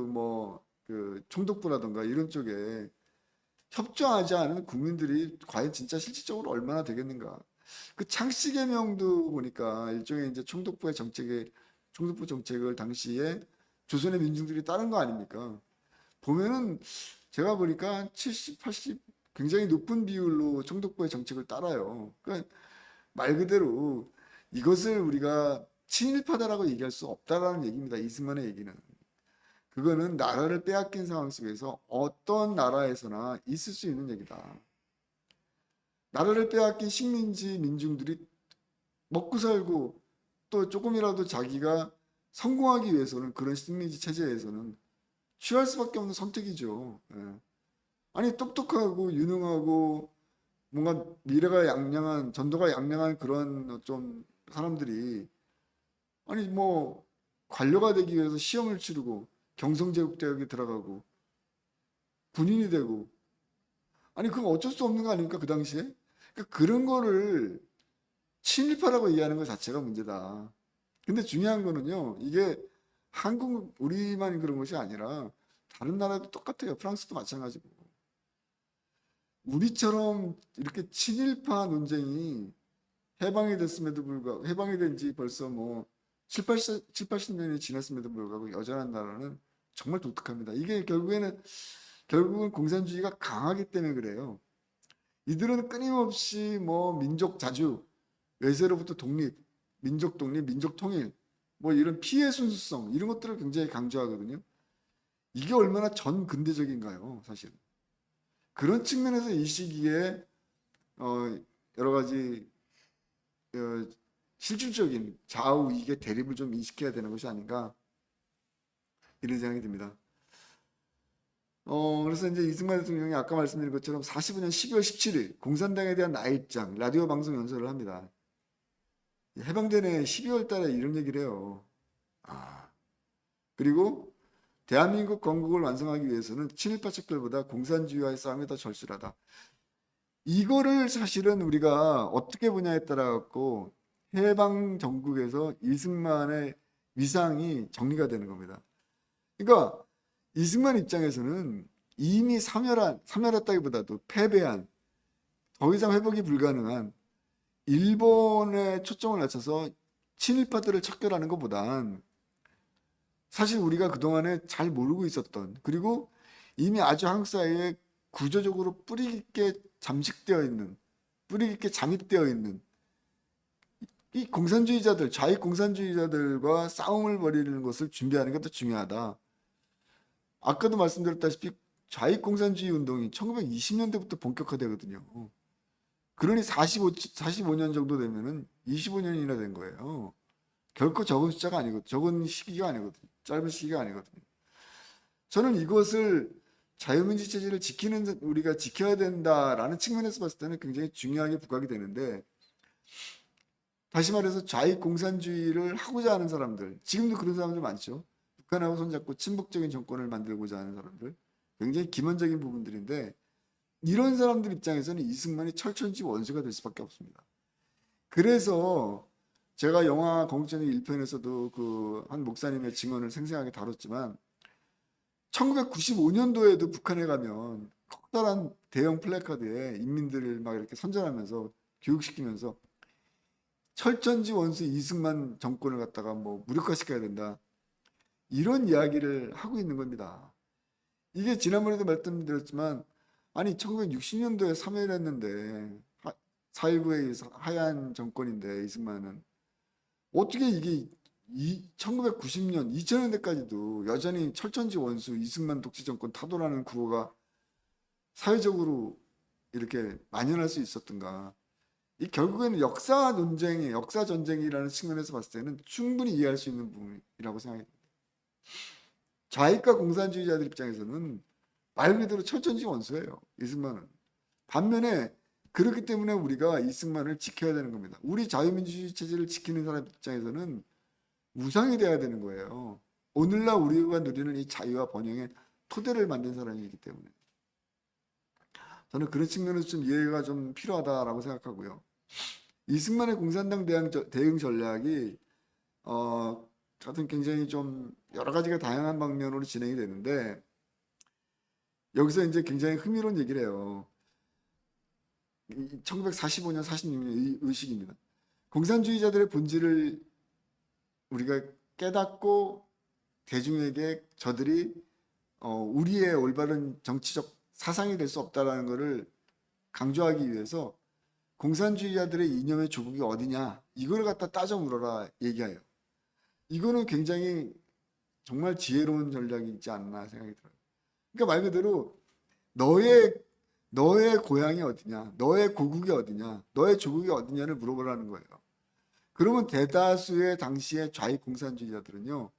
그 총독부라던가 이런 쪽에 협조하지 않은 국민들이 과연 진짜 실질적으로 얼마나 되겠는가. 그 창씨 개명도 보니까 일종의 이제 총독부 정책을 당시에 조선의 민중들이 따른 거 아닙니까? 보면은 제가 보니까 70, 80 굉장히 높은 비율로 총독부의 정책을 따라요. 그러니까 말 그대로 이것을 우리가 친일파다라고 얘기할 수 없다라는 얘기입니다. 이승만의 얘기는. 그거는 나라를 빼앗긴 상황 속에서 어떤 나라에서나 있을 수 있는 얘기다. 나라를 빼앗긴 식민지 민중들이 먹고 살고 또 조금이라도 자기가 성공하기 위해서는 그런 식민지 체제에서는 취할 수밖에 없는 선택이죠. 예. 아니 똑똑하고 유능하고 뭔가 미래가 양양한 전도가 양양한 그런 좀 사람들이 아니 뭐 관료가 되기 위해서 시험을 치르고 경성제국대학에 들어가고 군인이 되고 아니 그건 어쩔 수 없는 거 아닙니까 그 당시에? 그러니까 그런 거를 친일파라고 이해하는 것 자체가 문제다. 근데 중요한 거는요, 이게 우리만 그런 것이 아니라 다른 나라도 똑같아요. 프랑스도 마찬가지고. 우리처럼 이렇게 친일파 논쟁이 해방이 됐음에도 불구하고, 해방이 된 지 벌써 뭐 7, 80년이 지났음에도 불구하고 여전한 나라는 정말 독특합니다. 이게 결국은 공산주의가 강하기 때문에 그래요. 이들은 끊임없이 뭐 민족 자주, 외세로부터 독립, 민족 독립, 민족 통일, 뭐 이런 피해 순수성 이런 것들을 굉장히 강조하거든요. 이게 얼마나 전 근대적인가요, 사실. 그런 측면에서 이 시기에 여러 가지 실질적인 좌우 이익의 대립을 좀 인식해야 되는 것이 아닌가 이런 생각이 듭니다. 그래서 이제 이승만 대통령이 아까 말씀드린 것처럼 45년 12월 17일 공산당에 대한 나일장 라디오 방송 연설을 합니다. 해방된 해 12월 달에 이런 얘기를 해요. 그리고 대한민국 건국을 완성하기 위해서는 친일파 척들보다 공산주의와의 싸움이 더 절실하다. 이거를 사실은 우리가 어떻게 보냐에 따라 갖고 해방 전국에서 이승만의 위상이 정리가 되는 겁니다. 그러니까 이승만 입장에서는 이미 사멸했다기보다도 패배한, 더 이상 회복이 불가능한 일본에 초점을 맞춰서 친일파들을 척결하는 것보단 사실 우리가 그동안에 잘 모르고 있었던, 그리고 이미 아주 한국 사회에 구조적으로 뿌리 깊게 잠식되어 있는, 뿌리 깊게 잠입되어 있는 이 공산주의자들, 좌익 공산주의자들과 싸움을 벌이는 것을 준비하는 게 더 중요하다. 아까도 말씀드렸다시피 좌익 공산주의 운동이 1920년대부터 본격화되거든요. 그러니 45년 정도 되면은 25년이나 된 거예요. 결코 적은 숫자가 아니거든요. 적은 시기가 아니거든요. 짧은 시기가 아니거든요. 저는 이것을 자유민주 체제를 우리가 지켜야 된다라는 측면에서 봤을 때는 굉장히 중요하게 부각이 되는데, 다시 말해서 좌익 공산주의를 하고자 하는 사람들, 지금도 그런 사람들 많죠. 북한하고 손잡고 친북적인 정권을 만들고자 하는 사람들, 굉장히 기만적인 부분들인데, 이런 사람들 입장에서는 이승만이 철천지 원수가 될 수밖에 없습니다. 그래서 제가 영화 건국전쟁 1편에서도 그 한 목사님의 증언을 생생하게 다뤘지만 1995년도에도 북한에 가면 커다란 대형 플래카드에 인민들을 막 이렇게 선전하면서 교육시키면서 철전지 원수 이승만 정권을 갖다가 뭐 무력화시켜야 된다. 이런 이야기를 하고 있는 겁니다. 이게 지난번에도 말씀드렸지만 아니 1960년도에 참여를 했는데 4.19의 하야한 정권인데 이승만은 어떻게 이게 1990년, 2000년대까지도 여전히 철천지 원수 이승만 독재 정권 타도라는 구호가 사회적으로 이렇게 만연할 수 있었던가. 이 결국에는 역사 논쟁이, 역사 전쟁이라는 측면에서 봤을 때는 충분히 이해할 수 있는 부분이라고 생각합니다. 좌익과 공산주의자들 입장에서는 말 그대로 철천지 원수예요. 이승만은. 반면에 그렇기 때문에 우리가 이승만을 지켜야 되는 겁니다. 우리 자유민주주의 체제를 지키는 사람 입장에서는 우상이 돼야 되는 거예요. 오늘날 우리가 누리는 이 자유와 번영의 토대를 만든 사람이기 때문에. 저는 그런 측면에서 좀 이해가 좀 필요하다라고 생각하고요. 이승만의 공산당 대응 전략이 하여튼 굉장히 좀 여러 가지가 다양한 방면으로 진행이 되는데 여기서 이제 굉장히 흥미로운 얘기를 해요. 1945년, 46년 의식입니다. 공산주의자들의 본질을 우리가 깨닫고 대중에게 저들이 우리의 올바른 정치적 사상이 될 수 없다라는 것을 강조하기 위해서 공산주의자들의 이념의 조국이 어디냐 이걸 갖다 따져 물어라 얘기해요. 이거는 굉장히 정말 지혜로운 전략이 있지 않나 생각이 들어요. 그러니까 말 그대로 너의 고향이 어디냐, 너의 고국이 어디냐, 너의 조국이 어디냐를 물어보라는 거예요. 그러면 대다수의 당시의 좌익 공산주의자들은요,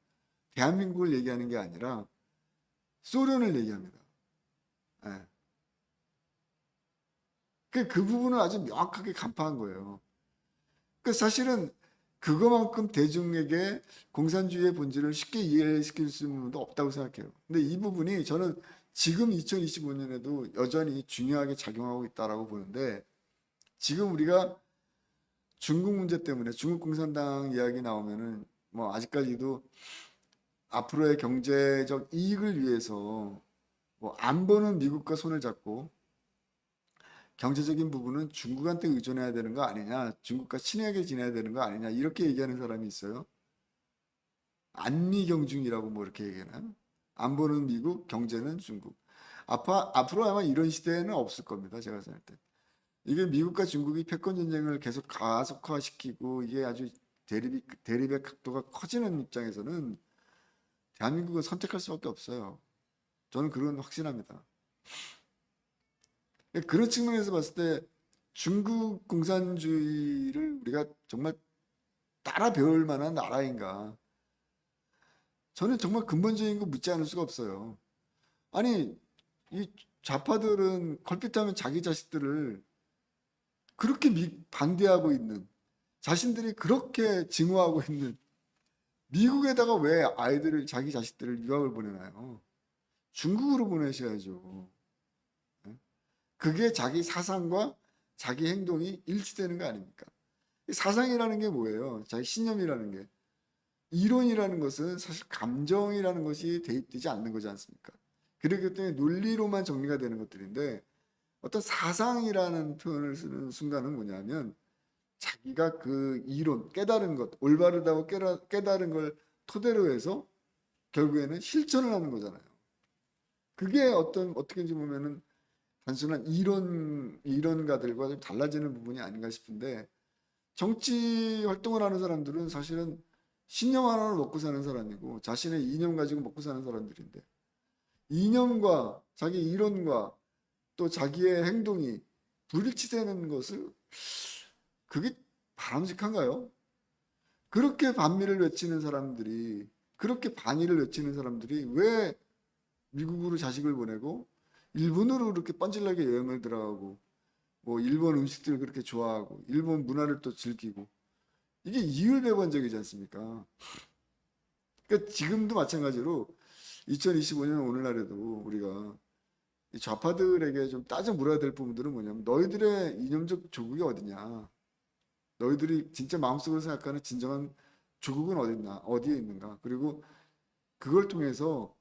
대한민국을 얘기하는 게 아니라 소련을 얘기합니다. 네. 그 부분을 아주 명확하게 간파한 거예요. 그 사실은 그거만큼 대중에게 공산주의의 본질을 쉽게 이해시킬 수 있는 부분도 없다고 생각해요. 근데 이 부분이 저는 지금 2025년에도 여전히 중요하게 작용하고 있다라고 보는데 지금 우리가 중국 문제 때문에 중국 공산당 이야기 나오면은 뭐 아직까지도 앞으로의 경제적 이익을 위해서 뭐 안보는 미국과 손을 잡고 경제적인 부분은 중국한테 의존해야 되는 거 아니냐, 중국과 친하게 지내야 되는 거 아니냐 이렇게 얘기하는 사람이 있어요. 안미경중이라고 뭐 이렇게 얘기하나요? 안보는 미국, 경제는 중국. 앞으로 아마 이런 시대는 없을 겁니다. 제가 생각할 때. 이게 미국과 중국이 패권 전쟁을 계속 가속화시키고 이게 아주 대립의 각도가 커지는 입장에서는 대한민국은 선택할 수밖에 없어요. 저는 그건 확신합니다. 그런 측면에서 봤을 때 중국 공산주의를 우리가 정말 따라 배울 만한 나라인가? 저는 정말 근본적인 거 묻지 않을 수가 없어요. 아니, 이 좌파들은 걸핏하면 자기 자식들을 그렇게 반대하고 있는, 자신들이 그렇게 증오하고 있는 미국에다가 왜 아이들을, 자기 자식들을 유학을 보내나요? 중국으로 보내셔야죠. 그게 자기 사상과 자기 행동이 일치되는 거 아닙니까? 사상이라는 게 뭐예요? 자기 신념이라는 게. 이론이라는 것은 사실 감정이라는 것이 대입되지 않는 거지 않습니까? 그렇기 때문에 논리로만 정리가 되는 것들인데 어떤 사상이라는 표현을 쓰는 순간은 뭐냐면 자기가 그 이론, 깨달은 것, 올바르다고 깨달은 걸 토대로 해서 결국에는 실천을 하는 거잖아요. 그게 어떻게인지 보면은 단순한 이론가들과 좀 달라지는 부분이 아닌가 싶은데 정치 활동을 하는 사람들은 사실은 신념 하나로 먹고 사는 사람이고 자신의 이념 가지고 먹고 사는 사람들인데 이념과 자기 이론과 또 자기의 행동이 불일치되는 것을 그게 바람직한가요? 그렇게 반미를 외치는 사람들이 그렇게 반의를 외치는 사람들이 왜 미국으로 자식을 보내고 일본으로 그렇게 뻔질나게 여행을 들어가고 뭐 일본 음식들 그렇게 좋아하고 일본 문화를 또 즐기고 이게 이율배반적이지 않습니까? 그러니까 지금도 마찬가지로 2025년 오늘날에도 우리가 이 좌파들에게 좀 따져 물어야 될 부분들은 뭐냐면 너희들의 이념적 조국이 어디냐? 너희들이 진짜 마음속으로 생각하는 진정한 조국은 어딨나? 어디에 있는가? 그리고 그걸 통해서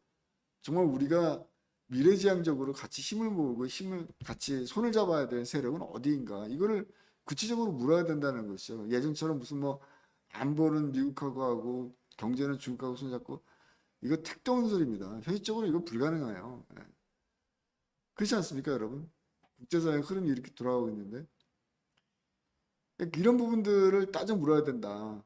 정말 우리가 미래지향적으로 같이 힘을 모으고 힘을 같이 손을 잡아야 되는 세력은 어디인가? 이거를 구체적으로 물어야 된다는 것이죠. 예전처럼 무슨 뭐 안보는 미국하고 하고 경제는 중국하고 손잡고 이거 택도 없는 소리입니다. 현실적으로 이거 불가능해요. 예. 그렇지 않습니까, 여러분? 국제사회 흐름이 이렇게 돌아가고 있는데 이런 부분들을 따져 물어야 된다.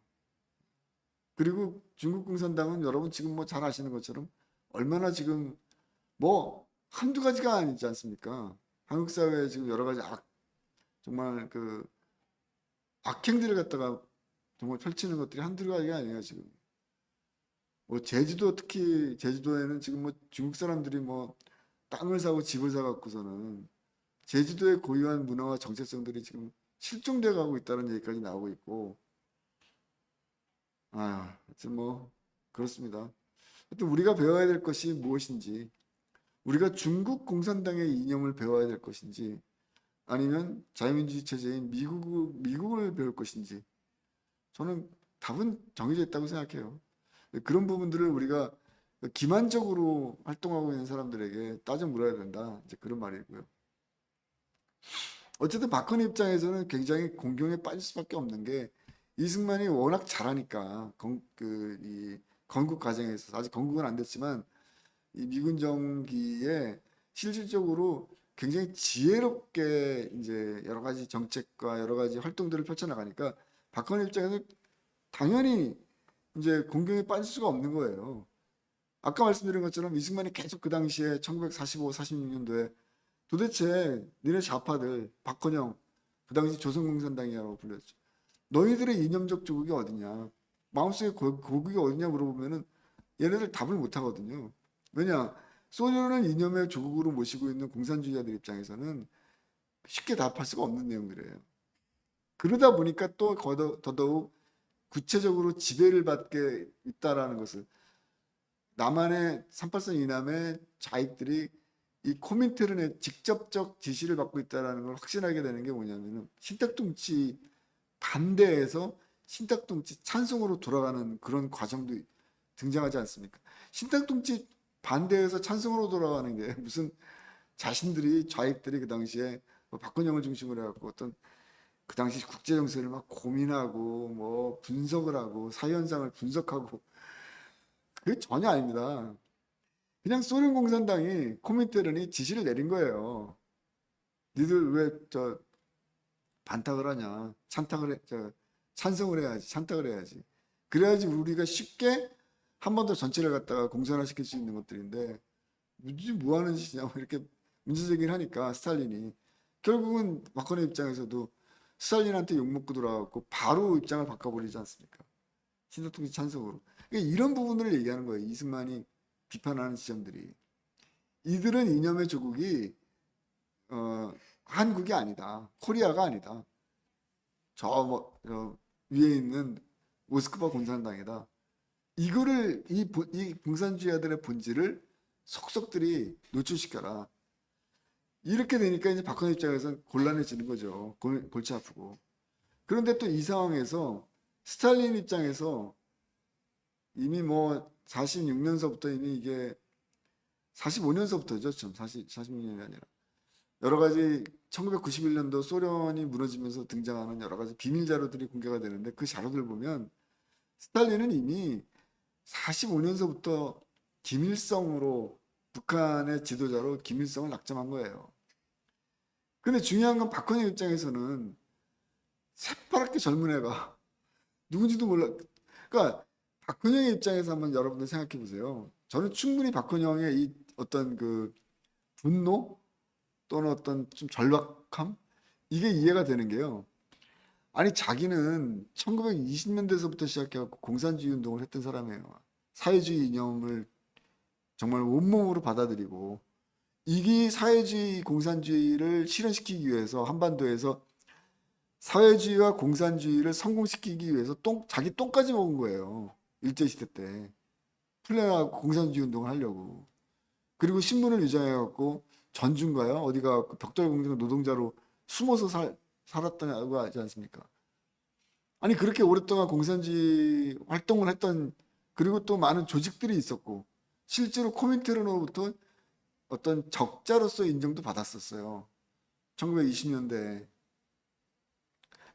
그리고 중국共産党은 여러분 지금 뭐 잘 아시는 것처럼 얼마나 지금 뭐 한두 가지가 아니지 않습니까? 한국 사회에 지금 여러 가지 정말 그 악행들을 갖다가 정말 펼치는 것들이 한두 가지가 아니에요, 지금. 뭐 제주도, 특히 제주도에는 지금 뭐 중국 사람들이 뭐 땅을 사고 집을 사갖고서는 제주도의 고유한 문화와 정체성들이 지금 실종돼 가고 있다는 얘기까지 나오고 있고, 하여튼 뭐 그렇습니다. 하여튼 우리가 배워야 될 것이 무엇인지, 우리가 중국 공산당의 이념을 배워야 될 것인지, 아니면 자유민주주의 체제인 미국을 배울 것인지, 저는 답은 정해져 있다고 생각해요. 그런 부분들을 우리가 기만적으로 활동하고 있는 사람들에게 따져 물어야 된다. 이제 그런 말이고요. 어쨌든 박헌희 입장에서는 굉장히 공경에 빠질 수밖에 없는 게 이승만이 워낙 잘하니까 이 건국 과정에서 아직 건국은 안 됐지만 이 미군 정기에 실질적으로 굉장히 지혜롭게 이제 여러 가지 정책과 여러 가지 활동들을 펼쳐나가니까 박헌희 입장에서 당연히 이제 공경에 빠질 수가 없는 거예요. 아까 말씀드린 것처럼 이승만이 계속 그 당시에 1945, 46년도에 도대체 니네 좌파들 박헌영 그 당시 조선공산당이라고 불렸죠. 너희들의 이념적 조국이 어디냐? 마음속에 고국이 어디냐 물어보면은 얘네들 답을 못 하거든요. 왜냐? 소련을 이념의 조국으로 모시고 있는 공산주의자들 입장에서는 쉽게 답할 수가 없는 내용들이에요. 그러다 보니까 또 더더욱 구체적으로 지배를 받게 있다라는 것을 남한의 383 이남의 좌익들이 이 코민테른의 직접적 지시를 받고 있다는 걸 확신하게 되는 게 뭐냐면은 신탁통치 반대에서 신탁통치 찬성으로 돌아가는 그런 과정도 등장하지 않습니까? 신탁통치 반대에서 찬성으로 돌아가는 게 무슨 자신들이 좌익들이 그 당시에 뭐 박근영을 중심으로 해갖고 어떤 그 당시 국제 정세를 막 고민하고 뭐 분석을 하고 사회 현상을 분석하고 그게 전혀 아닙니다. 그냥 소련 공산당이 코민테른이 지시를 내린 거예요. 니들 왜 저 반탁을 하냐? 찬성을 해야지. 찬탁을 해야지. 그래야지 우리가 쉽게 한 번 더 전체를 갖다가 공산화시킬 수 있는 것들인데 뭐 하는 짓이냐 이렇게 문제 제기를 하니까 스탈린이 결국은 박헌희 입장에서도 스탈린한테 욕먹고 돌아가고 바로 입장을 바꿔버리지 않습니까? 신탁통치 찬성으로. 그러니까 이런 부분들을 얘기하는 거예요. 이승만이 비판하는 지점들이. 이들은 이념의 조국이 한국이 아니다. 코리아가 아니다. 저 위에 있는 모스크바 공산당이다. 이거를 이 공산주의자들의 본질을 속속들이 노출시켜라. 이렇게 되니까 이제 박헌희 입장에서는 곤란해지는 거죠. 골치 아프고. 그런데 또 이 상황에서 스탈린 입장에서 이미 뭐 46년서부터 이미 이게 45년서부터죠. 좀 46년이 아니라 여러 가지 1991년도 소련이 무너지면서 등장하는 여러 가지 비밀 자료들이 공개가 되는데 그 자료들 보면 스탈린은 이미 45년서부터 김일성으로 북한의 지도자로 김일성을 낙점한 거예요. 근데 중요한 건 박헌희 입장에서는 새파랗게 젊은 애가 누군지도 몰라. 그러니까 박헌영의 입장에서 한번 여러분들 생각해 보세요. 저는 충분히 박헌영의 이 어떤 그 분노 또는 어떤 좀 절박함 이게 이해가 되는 게요. 아니 자기는 1920년대에서부터 시작해갖고 공산주의 운동을 했던 사람이에요. 사회주의 이념을 정말 온몸으로 받아들이고 이게 사회주의 공산주의를 실현시키기 위해서 한반도에서 사회주의와 공산주의를 성공시키기 위해서 자기 똥까지 먹은 거예요. 일제시대 때. 풀려나고 공산주의 운동을 하려고. 그리고 신분을 위장해갖고 전주인가요? 어디가 벽돌공장 노동자로 숨어서 살았다고 하지 않습니까? 아니 그렇게 오랫동안 공산주의 활동을 했던 그리고 또 많은 조직들이 있었고 실제로 코민테르노부터 어떤 적자로서 인정도 받았었어요. 1920년대.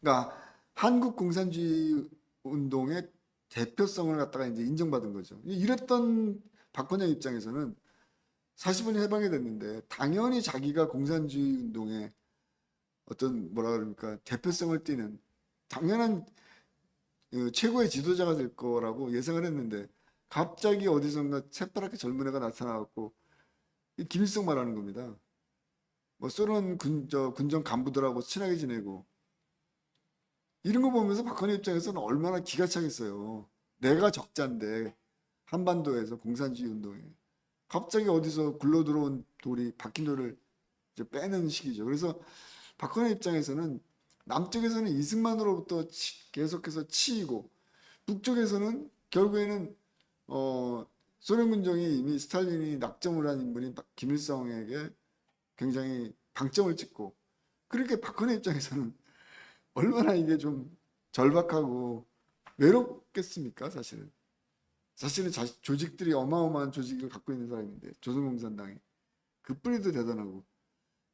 그러니까 한국 공산주의 운동의 대표성을 갖다가 이제 인정받은 거죠. 이랬던 박헌영 입장에서는 45년 해방이 됐는데 당연히 자기가 공산주의 운동의 어떤 뭐라 그럽니까 대표성을 띠는 당연한 최고의 지도자가 될 거라고 예상을 했는데 갑자기 어디선가 새파랗게 젊은 애가 나타나갖고 김일성 말하는 겁니다. 뭐 소련 군정 간부들하고 친하게 지내고 이런 거 보면서 박헌희 입장에서는 얼마나 기가 차겠어요. 내가 적자인데 한반도에서 공산주의 운동에 갑자기 어디서 굴러 들어온 돌이 박힌 돌을 이제 빼는 시기죠. 그래서 박헌희 입장에서는 남쪽에서는 이승만으로부터 계속해서 치이고 북쪽에서는 결국에는 소련 군정이 이미 스탈린이 낙점을 한 인물인 김일성에게 굉장히 방점을 찍고 그렇게 박헌희 입장에서는 얼마나 이게 좀 절박하고 외롭겠습니까, 사실은. 사실은 조직들이 어마어마한 조직을 갖고 있는 사람인데 조선공산당이 그 뿌리도 대단하고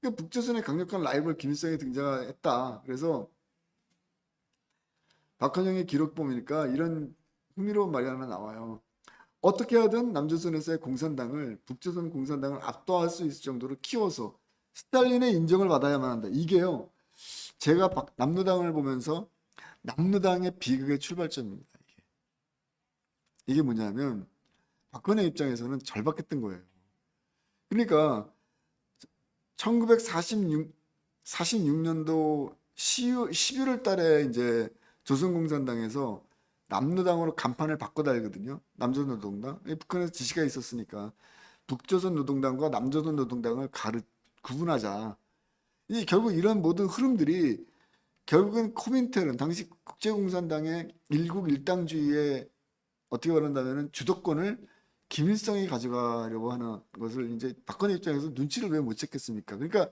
그러니까 북조선의 강력한 라이벌 김일성이 등장했다. 그래서 박헌영의 기록 보니까 이런 흥미로운 말이 하나 나와요. 어떻게 하든 남조선에서의 공산당을 북조선 공산당을 압도할 수 있을 정도로 키워서 스탈린의 인정을 받아야만 한다. 이게요. 제가 남로당을 보면서 남로당의 비극의 출발점입니다. 이게 뭐냐면 박헌혜 입장에서는 절박했던 거예요. 그러니까 1946년도 11월 달에 이제 조선공산당에서 남로당으로 간판을 바꿔 달거든요. 남조선노동당. 북한에서 지시가 있었으니까 북조선 노동당과 남조선 노동당을 구분하자. 이 결국 이런 모든 흐름들이 결국은 코민테른 당시 국제공산당의 일국 일당주의의 어떻게 말한다면은 주도권을 김일성이 가져가려고 하는 것을 이제 박헌희 입장에서 눈치를 왜 못 챘겠습니까? 그러니까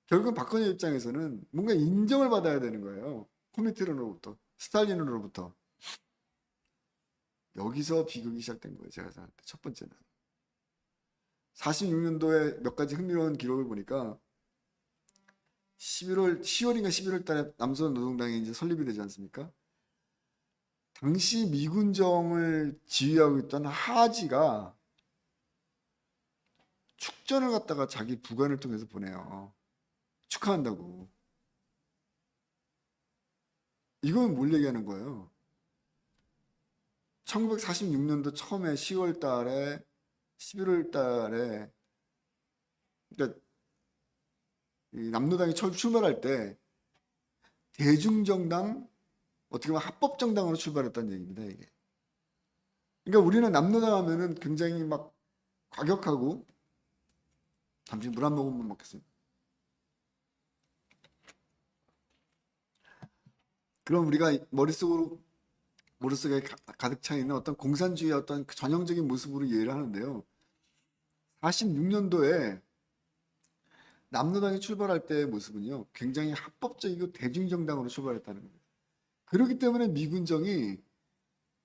결국은 박헌희 입장에서는 뭔가 인정을 받아야 되는 거예요. 코민테른으로부터, 스탈린으로부터. 여기서 비극이 시작된 거예요. 제가 생각할 때 첫 번째는. 46년도에 몇 가지 흥미로운 기록을 보니까 10월인가 11월 달에 남조선 노동당이 이제 설립이 되지 않습니까? 당시 미군정을 지휘하고 있던 하지가 축전을 갖다가 자기 부관을 통해서 보내요. 축하한다고. 이건 뭘 얘기하는 거예요? 1946년도 처음에 10월 달에 11월 달에 그러니까 이 남로당이 출마할 때 대중정당 어떻게 보면 합법정당으로 출발했다는 얘기입니다. 이게. 그러니까 우리는 남로당 하면은 굉장히 막 과격하고 잠시 물 한 모금만 먹겠습니다. 그럼 우리가 머릿속에 가득 차 있는 어떤 공산주의의 어떤 전형적인 모습으로 이해를 하는데요. 46년도에 남로당이 출발할 때의 모습은요. 굉장히 합법적이고 대중정당으로 출발했다는 거예요. 그렇기 때문에 미군정이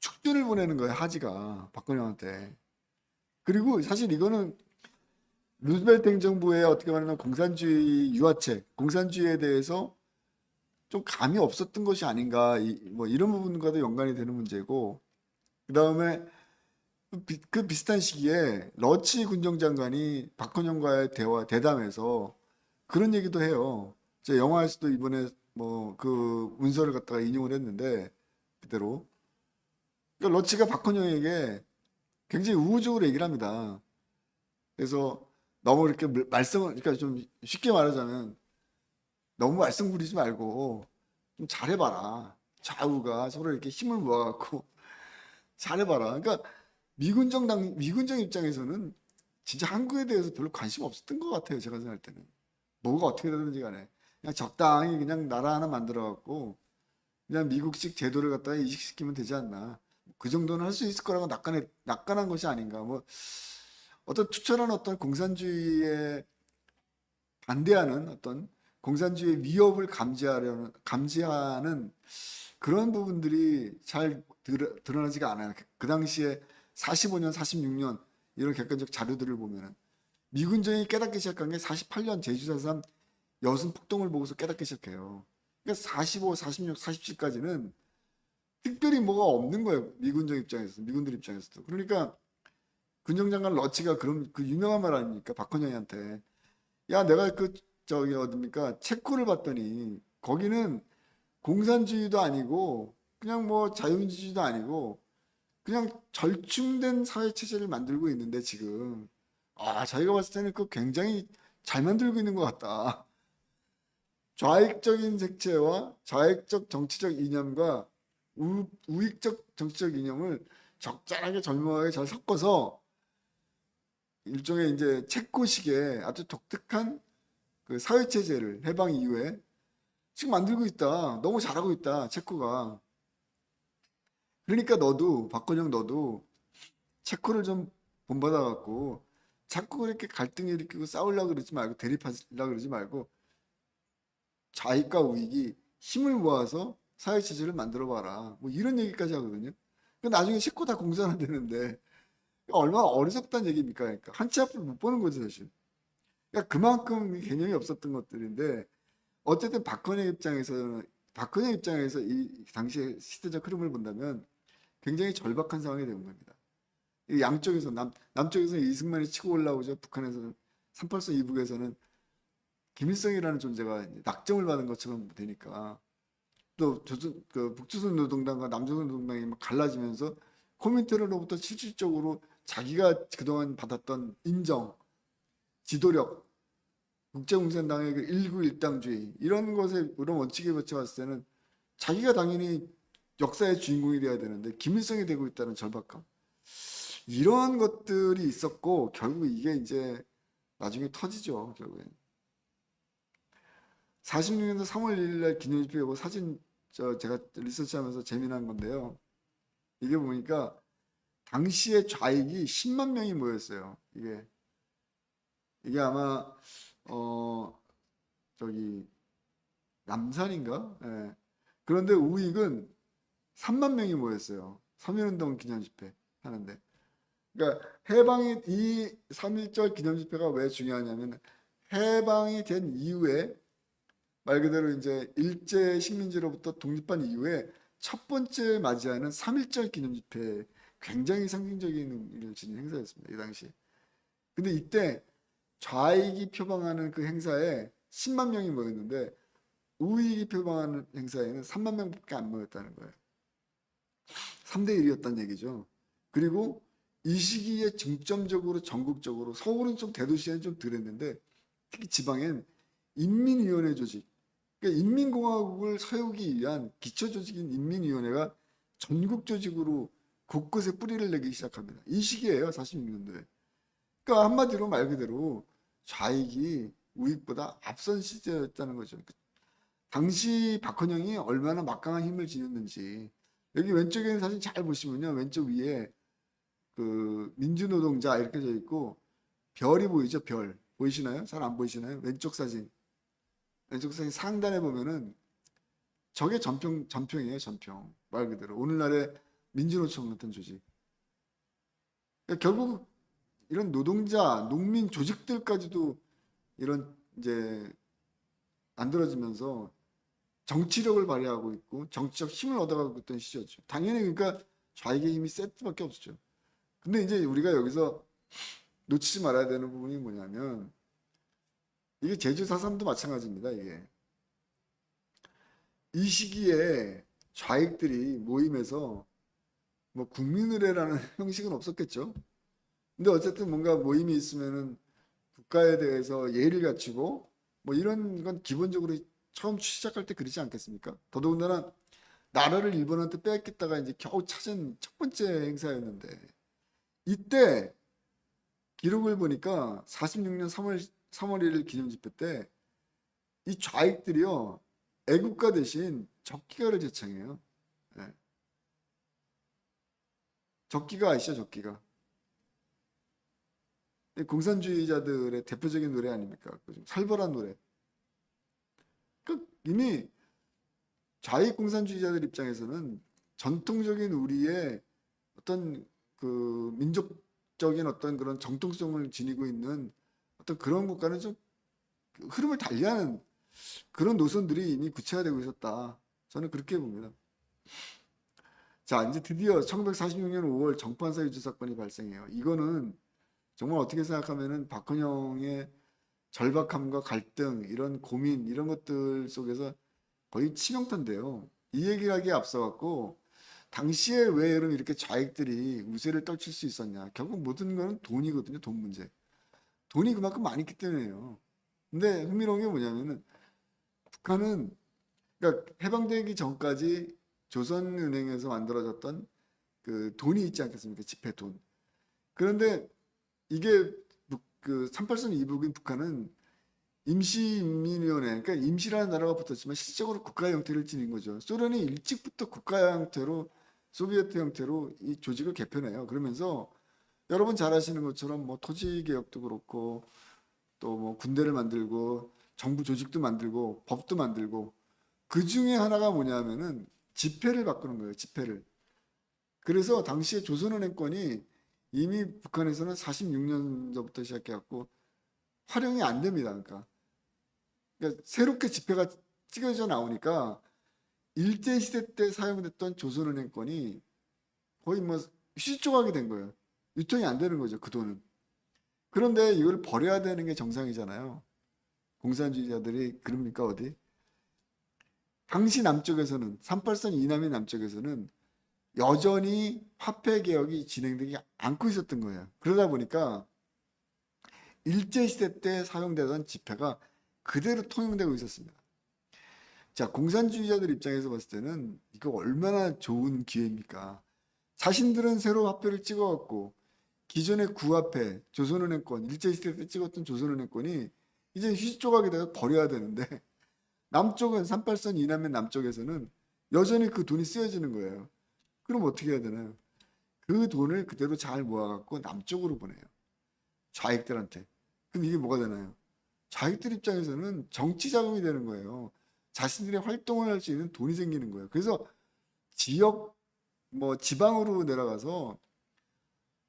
축전을 보내는 거예요. 하지가 박근혜한테. 그리고 사실 이거는 루즈벨트 행정부의 어떻게 말하면 공산주의 유화책, 공산주의에 대해서 좀 감이 없었던 것이 아닌가 뭐 이런 부분과도 연관이 되는 문제고 그 다음에 그 비슷한 시기에 러치 군정장관이 박헌영과의 대담에서 그런 얘기도 해요. 제 영화에서도 이번에 뭐 그 문서를 갖다가 인용을 했는데 그대로 그러니까 러치가 박헌영에게 굉장히 우호적으로 얘기를 합니다. 그래서 너무 이렇게 그러니까 좀 쉽게 말하자면 너무 말썽 부리지 말고 좀 잘해봐라. 좌우가 서로 이렇게 힘을 모아갖고 잘해봐라. 그러니까 미군정 입장에서는 진짜 한국에 대해서 별로 관심 없었던 것 같아요. 제가 생각할 때는. 뭐가 어떻게 되든지 간에. 그냥 적당히 그냥 나라 하나 만들어갖고 그냥 미국식 제도를 갖다가 이식시키면 되지 않나. 그 정도는 할 수 있을 거라고 낙관한 것이 아닌가. 뭐 어떤 투철한 어떤 공산주의에 반대하는 어떤 공산주의의 위협을 감지하는 그런 부분들이 잘 드러나지가 않아요. 그 당시에 45년, 46년 이런 객관적 자료들을 보면은 미군정이 깨닫기 시작한 게 48년 제주 4.3 여순 폭동을 보고서 깨닫기 시작해요. 그러니까 그러니까 45, 46, 47까지는 특별히 뭐가 없는 거예요. 미군정 입장에서, 미군들 입장에서도. 그러니까 군정장관 러치가 그런 그 유명한 말 아닙니까? 박헌영한테. 야, 내가 그 저기 어딥니까? 체코를 봤더니 거기는 공산주의도 아니고 그냥 뭐 자유민주주의도 아니고 그냥 절충된 사회 체제를 만들고 있는데 지금 자기가 봤을 때는 그 굉장히 잘 만들고 있는 것 같다. 좌익적인 색채와 좌익적 정치적 이념과 우익적 정치적 이념을 적절하게 절묘하게 잘 섞어서 일종의 이제 체코식의 아주 독특한 그 사회 체제를 해방 이후에 지금 만들고 있다. 너무 잘하고 있다. 체코가. 그러니까 너도 박건영 너도 체코를 좀 본받아 갖고 자꾸 그렇게 갈등 일으키고 싸우려고 그러지 말고 대립하려고 그러지 말고 좌익과 우익이 힘을 모아서 사회 체제를 만들어 봐라. 뭐 이런 얘기까지 하거든요. 그 나중에 체코 다 공산화되는데 얼마나 어리석다는 얘기입니까? 그러니까 한치 앞을 못 보는 거죠, 사실. 그러니까 그만큼 개념이 없었던 것들인데 어쨌든 박근혜 입장에서 이 당시의 시대적 흐름을 본다면 굉장히 절박한 상황이 된 겁니다. 이 양쪽에서 남쪽에서는 이승만이 치고 올라오죠. 북한에서는 38선 이북에서는 김일성이라는 존재가 낙점을 받은 것처럼 되니까 또 그 북조선 노동당과 남조선 노동당이 막 갈라지면서 코민테르로부터 실질적으로 자기가 그동안 받았던 인정, 지도력, 국제공산당의 그 일구일당주의 이런 것에 이런 원칙에 비춰봤을 때는 자기가 당연히 역사의 주인공이 돼야 되는데 김일성이 되고 있다는 절박감 이런 것들이 있었고 결국 이게 이제 나중에 터지죠. 결국엔 46년도 3월 1일 날 기념집회고 사진 제가 리서치하면서 재미난 건데요. 이게 보니까 당시에 좌익이 10만 명이 모였어요. 이게 아마 어 저기 남산인가? 예. 그런데 우익은 3만 명이 모였어요. 3.1운동 기념집회 하는데. 그러니까 해방이 이 3.1절 기념집회가 왜 중요하냐면 해방이 된 이후에 말 그대로 이제 일제 식민지로부터 독립한 이후에 첫 번째 맞이하는 3.1절 기념집회 굉장히 상징적인 의미를 지닌 행사였습니다. 이 당시에. 근데 이때 좌익이 표방하는 그 행사에 10만 명이 모였는데 우익이 표방하는 행사에는 3만 명밖에 안 모였다는 거예요. 3대 1이었다는 얘기죠. 그리고 이 시기에 중점적으로 전국적으로 서울은 좀 대도시에는 좀 덜했는데 특히 지방엔 인민위원회 조직, 그러니까 인민공화국을 세우기 위한 기초조직인 인민위원회가 전국 조직으로 곳곳에 뿌리를 내기 시작합니다. 이 시기예요, 46년도에. 그러니까 한마디로 말 그대로 좌익이 우익보다 앞선 시대였다는 거죠. 당시 박헌영이 얼마나 막강한 힘을 지녔는지 여기 왼쪽에 있는 사진 잘 보시면요, 왼쪽 위에 그 민주노동자 이렇게 져 있고 별이 보이죠, 별 보이시나요? 잘 안 보이시나요? 왼쪽 사진 상단에 보면은 저게 전평이에요, 전평. 말 그대로 오늘날의 민주노총 같은 조직. 그러니까 결국 이런 노동자, 농민 조직들까지도 이런 이제 만들어지면서 정치력을 발휘하고 있고 정치적 힘을 얻어가고 있던 시절이죠. 당연히 그러니까 좌익의 힘이 세트밖에 없었죠. 근데 이제 우리가 여기서 놓치지 말아야 되는 부분이 뭐냐면 이게 제주 4.3도 마찬가지입니다. 이게 이 시기에 좌익들이 모임에서 뭐 국민의례라는 형식은 없었겠죠. 근데 어쨌든 뭔가 모임이 있으면은 국가에 대해서 예의를 갖추고 뭐 이런 건 기본적으로 처음 시작할 때 그러지 않겠습니까? 더더군다나 나라를 일본한테 빼앗겼다가 이제 겨우 찾은 첫 번째 행사였는데 이때 기록을 보니까 46년 3월 1일 기념집회 때 이 좌익들이요 애국가 대신 적기가를 제창해요. 네. 적기가 아시죠? 적기가 공산주의자들의 대표적인 노래 아닙니까? 좀 살벌한 노래. 그 이미 좌익 공산주의자들 입장에서는 전통적인 우리의 어떤 그 민족적인 어떤 그런 정통성을 지니고 있는 어떤 그런 국가는 좀 흐름을 달리하는 그런 노선들이 이미 구체화되고 있었다. 저는 그렇게 봅니다. 자, 이제 드디어 1946년 5월 정판사 유죄 사건이 발생해요. 이거는 정말 어떻게 생각하면은 박헌영의 절박함과 갈등, 이런 고민, 이런 것들 속에서 거의 치명타인데요. 이 얘기를 하기에 앞서갖고 당시에 왜 여러분 이렇게 좌익들이 우세를 떨칠 수 있었냐? 결국 모든 거는 돈이거든요. 돈 문제. 돈이 그만큼 많이 있기 때문에요. 근데 흥미로운 게 뭐냐면은 북한은, 그러니까 해방되기 전까지 조선은행에서 만들어졌던 그 돈이 있지 않겠습니까? 지폐 돈. 그런데 이게 그 38선 이북인 북한은 임시인민위원회, 그러니까 임시라는 나라가 붙었지만 실질적으로 국가 형태를 지닌 거죠. 소련이 일찍부터 국가 형태로, 소비에트 형태로 이 조직을 개편해요. 그러면서 여러분 잘 아시는 것처럼 뭐 토지 개혁도 그렇고 또 뭐 군대를 만들고 정부 조직도 만들고 법도 만들고, 그 중에 하나가 뭐냐면은 지폐를 바꾸는 거예요. 지폐를. 그래서 당시에 조선은행권이 이미 북한에서는 46년서부터 시작해갖고 활용이 안 됩니다. 그러니까 새롭게 지폐가 찍어져 나오니까 일제시대 때 사용됐던 조선은행권이 거의 뭐 휴지조각이 된 거예요. 유통이 안 되는 거죠, 그 돈은. 그런데 이걸 버려야 되는 게 정상이잖아요. 공산주의자들이 그럽니까, 어디? 당시 남쪽에서는, 38선 이남의 남쪽에서는 여전히 화폐 개혁이 진행되지 않고 있었던 거예요. 그러다 보니까 일제시대 때 사용되던 지폐가 그대로 통용되고 있었습니다. 자, 공산주의자들 입장에서 봤을 때는 이거 얼마나 좋은 기회입니까? 자신들은 새로 화폐를 찍어갖고 기존의 구화폐, 조선은행권, 일제시대 때 찍었던 조선은행권이 이제 휴지조각이 돼서 버려야 되는데 남쪽은 38선 이남의 남쪽에서는 여전히 그 돈이 쓰여지는 거예요. 그럼 어떻게 해야 되나요? 그 돈을 그대로 잘 모아갖고 남쪽으로 보내요. 좌익들한테. 그럼 이게 뭐가 되나요? 좌익들 입장에서는 정치 자금이 되는 거예요. 자신들의 활동을 할 수 있는 돈이 생기는 거예요. 그래서 지역, 뭐 지방으로 내려가서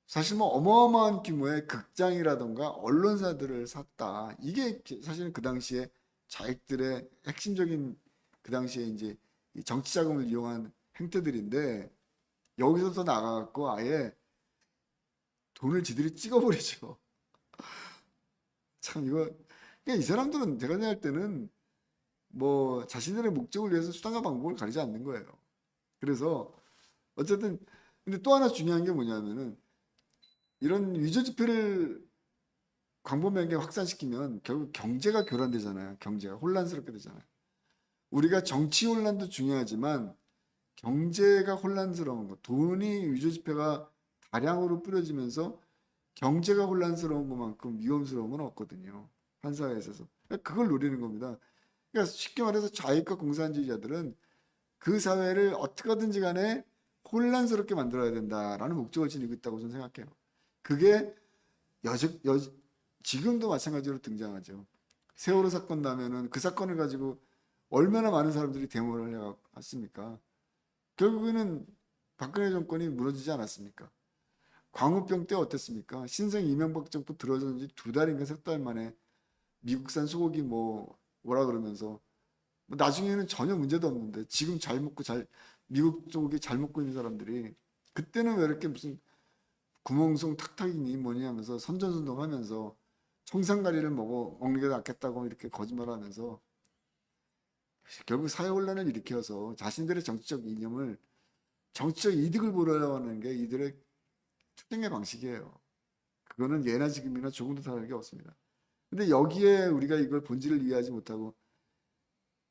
사실 뭐 어마어마한 규모의 극장이라던가 언론사들을 샀다. 이게 사실은 그 당시에 좌익들의 핵심적인, 그 당시에 이제 이 정치 자금을 이용한 행태들인데, 여기서 더 나가갖고 아예 돈을 지들이 찍어버리죠. 참 이거, 그러니까 이 사람들은 제가 생각할 때는 뭐 자신들의 목적을 위해서 수단과 방법을 가리지 않는 거예요. 그래서 어쨌든, 근데 또 하나 중요한 게 뭐냐면은 이런 위조 지폐를 광범위하게 확산시키면 결국 경제가 교란되잖아요. 경제가 혼란스럽게 되잖아요. 우리가 정치 혼란도 중요하지만 경제가 혼란스러운 거, 돈이 위조 지폐가 다량으로 뿌려지면서 경제가 혼란스러운 것만큼 위험스러운 건 없거든요. 한 사회에 있어서. 그걸 노리는 겁니다. 그러니까 쉽게 말해서 좌익과 공산주의자들은 그 사회를 어떻게 하든지 간에 혼란스럽게 만들어야 된다라는 목적을 지니고 있다고 저는 생각해요. 그게 지금도 마찬가지로 등장하죠. 세월호 사건 나면은 그 사건을 가지고 얼마나 많은 사람들이 데모를 해왔습니까? 결국에는 박근혜 정권이 무너지지 않았습니까? 광우병 때 어땠습니까? 신생 이명박 정부 들어선 지 2달인가 3달 만에 미국산 소고기 뭐라 그러면서 뭐 나중에는 전혀 문제도 없는데, 지금 잘 먹고 미국 소고기 잘 먹고 있는 사람들이 그때는 왜 이렇게 무슨 구멍송 탁탁이니 뭐니 하면서 선전선동하면서 청산가리를 먹는 게 낫겠다고 이렇게 거짓말하면서 결국 사회 혼란을 일으켜서 자신들의 정치적 이념을, 정치적 이득을 보려고 하는 게 이들의 특징의 방식이에요. 그거는 예나 지금이나 조금도 다를 게 없습니다. 근데 여기에 우리가 이걸 본질을 이해하지 못하고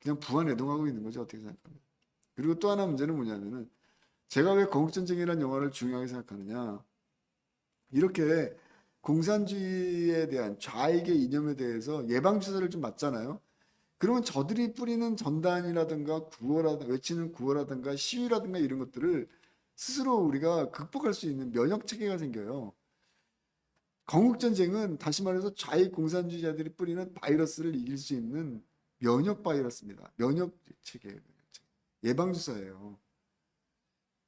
그냥 부안해동하고 있는 거죠. 어떻게 생각합니까? 그리고 또 하나 문제는 뭐냐면은, 제가 왜 거국전쟁이라는 영화를 중요하게 생각하느냐, 이렇게 공산주의에 대한 좌익의 이념에 대해서 예방주사를 좀 맞잖아요. 그러면 저들이 뿌리는 전단이라든가 구호라든가 외치는 구호라든가 시위라든가 이런 것들을 스스로 우리가 극복할 수 있는 면역 체계가 생겨요. 건국전쟁은 다시 말해서 좌익 공산주의자들이 뿌리는 바이러스를 이길 수 있는 면역 바이러스입니다. 면역 체계, 예방주사예요.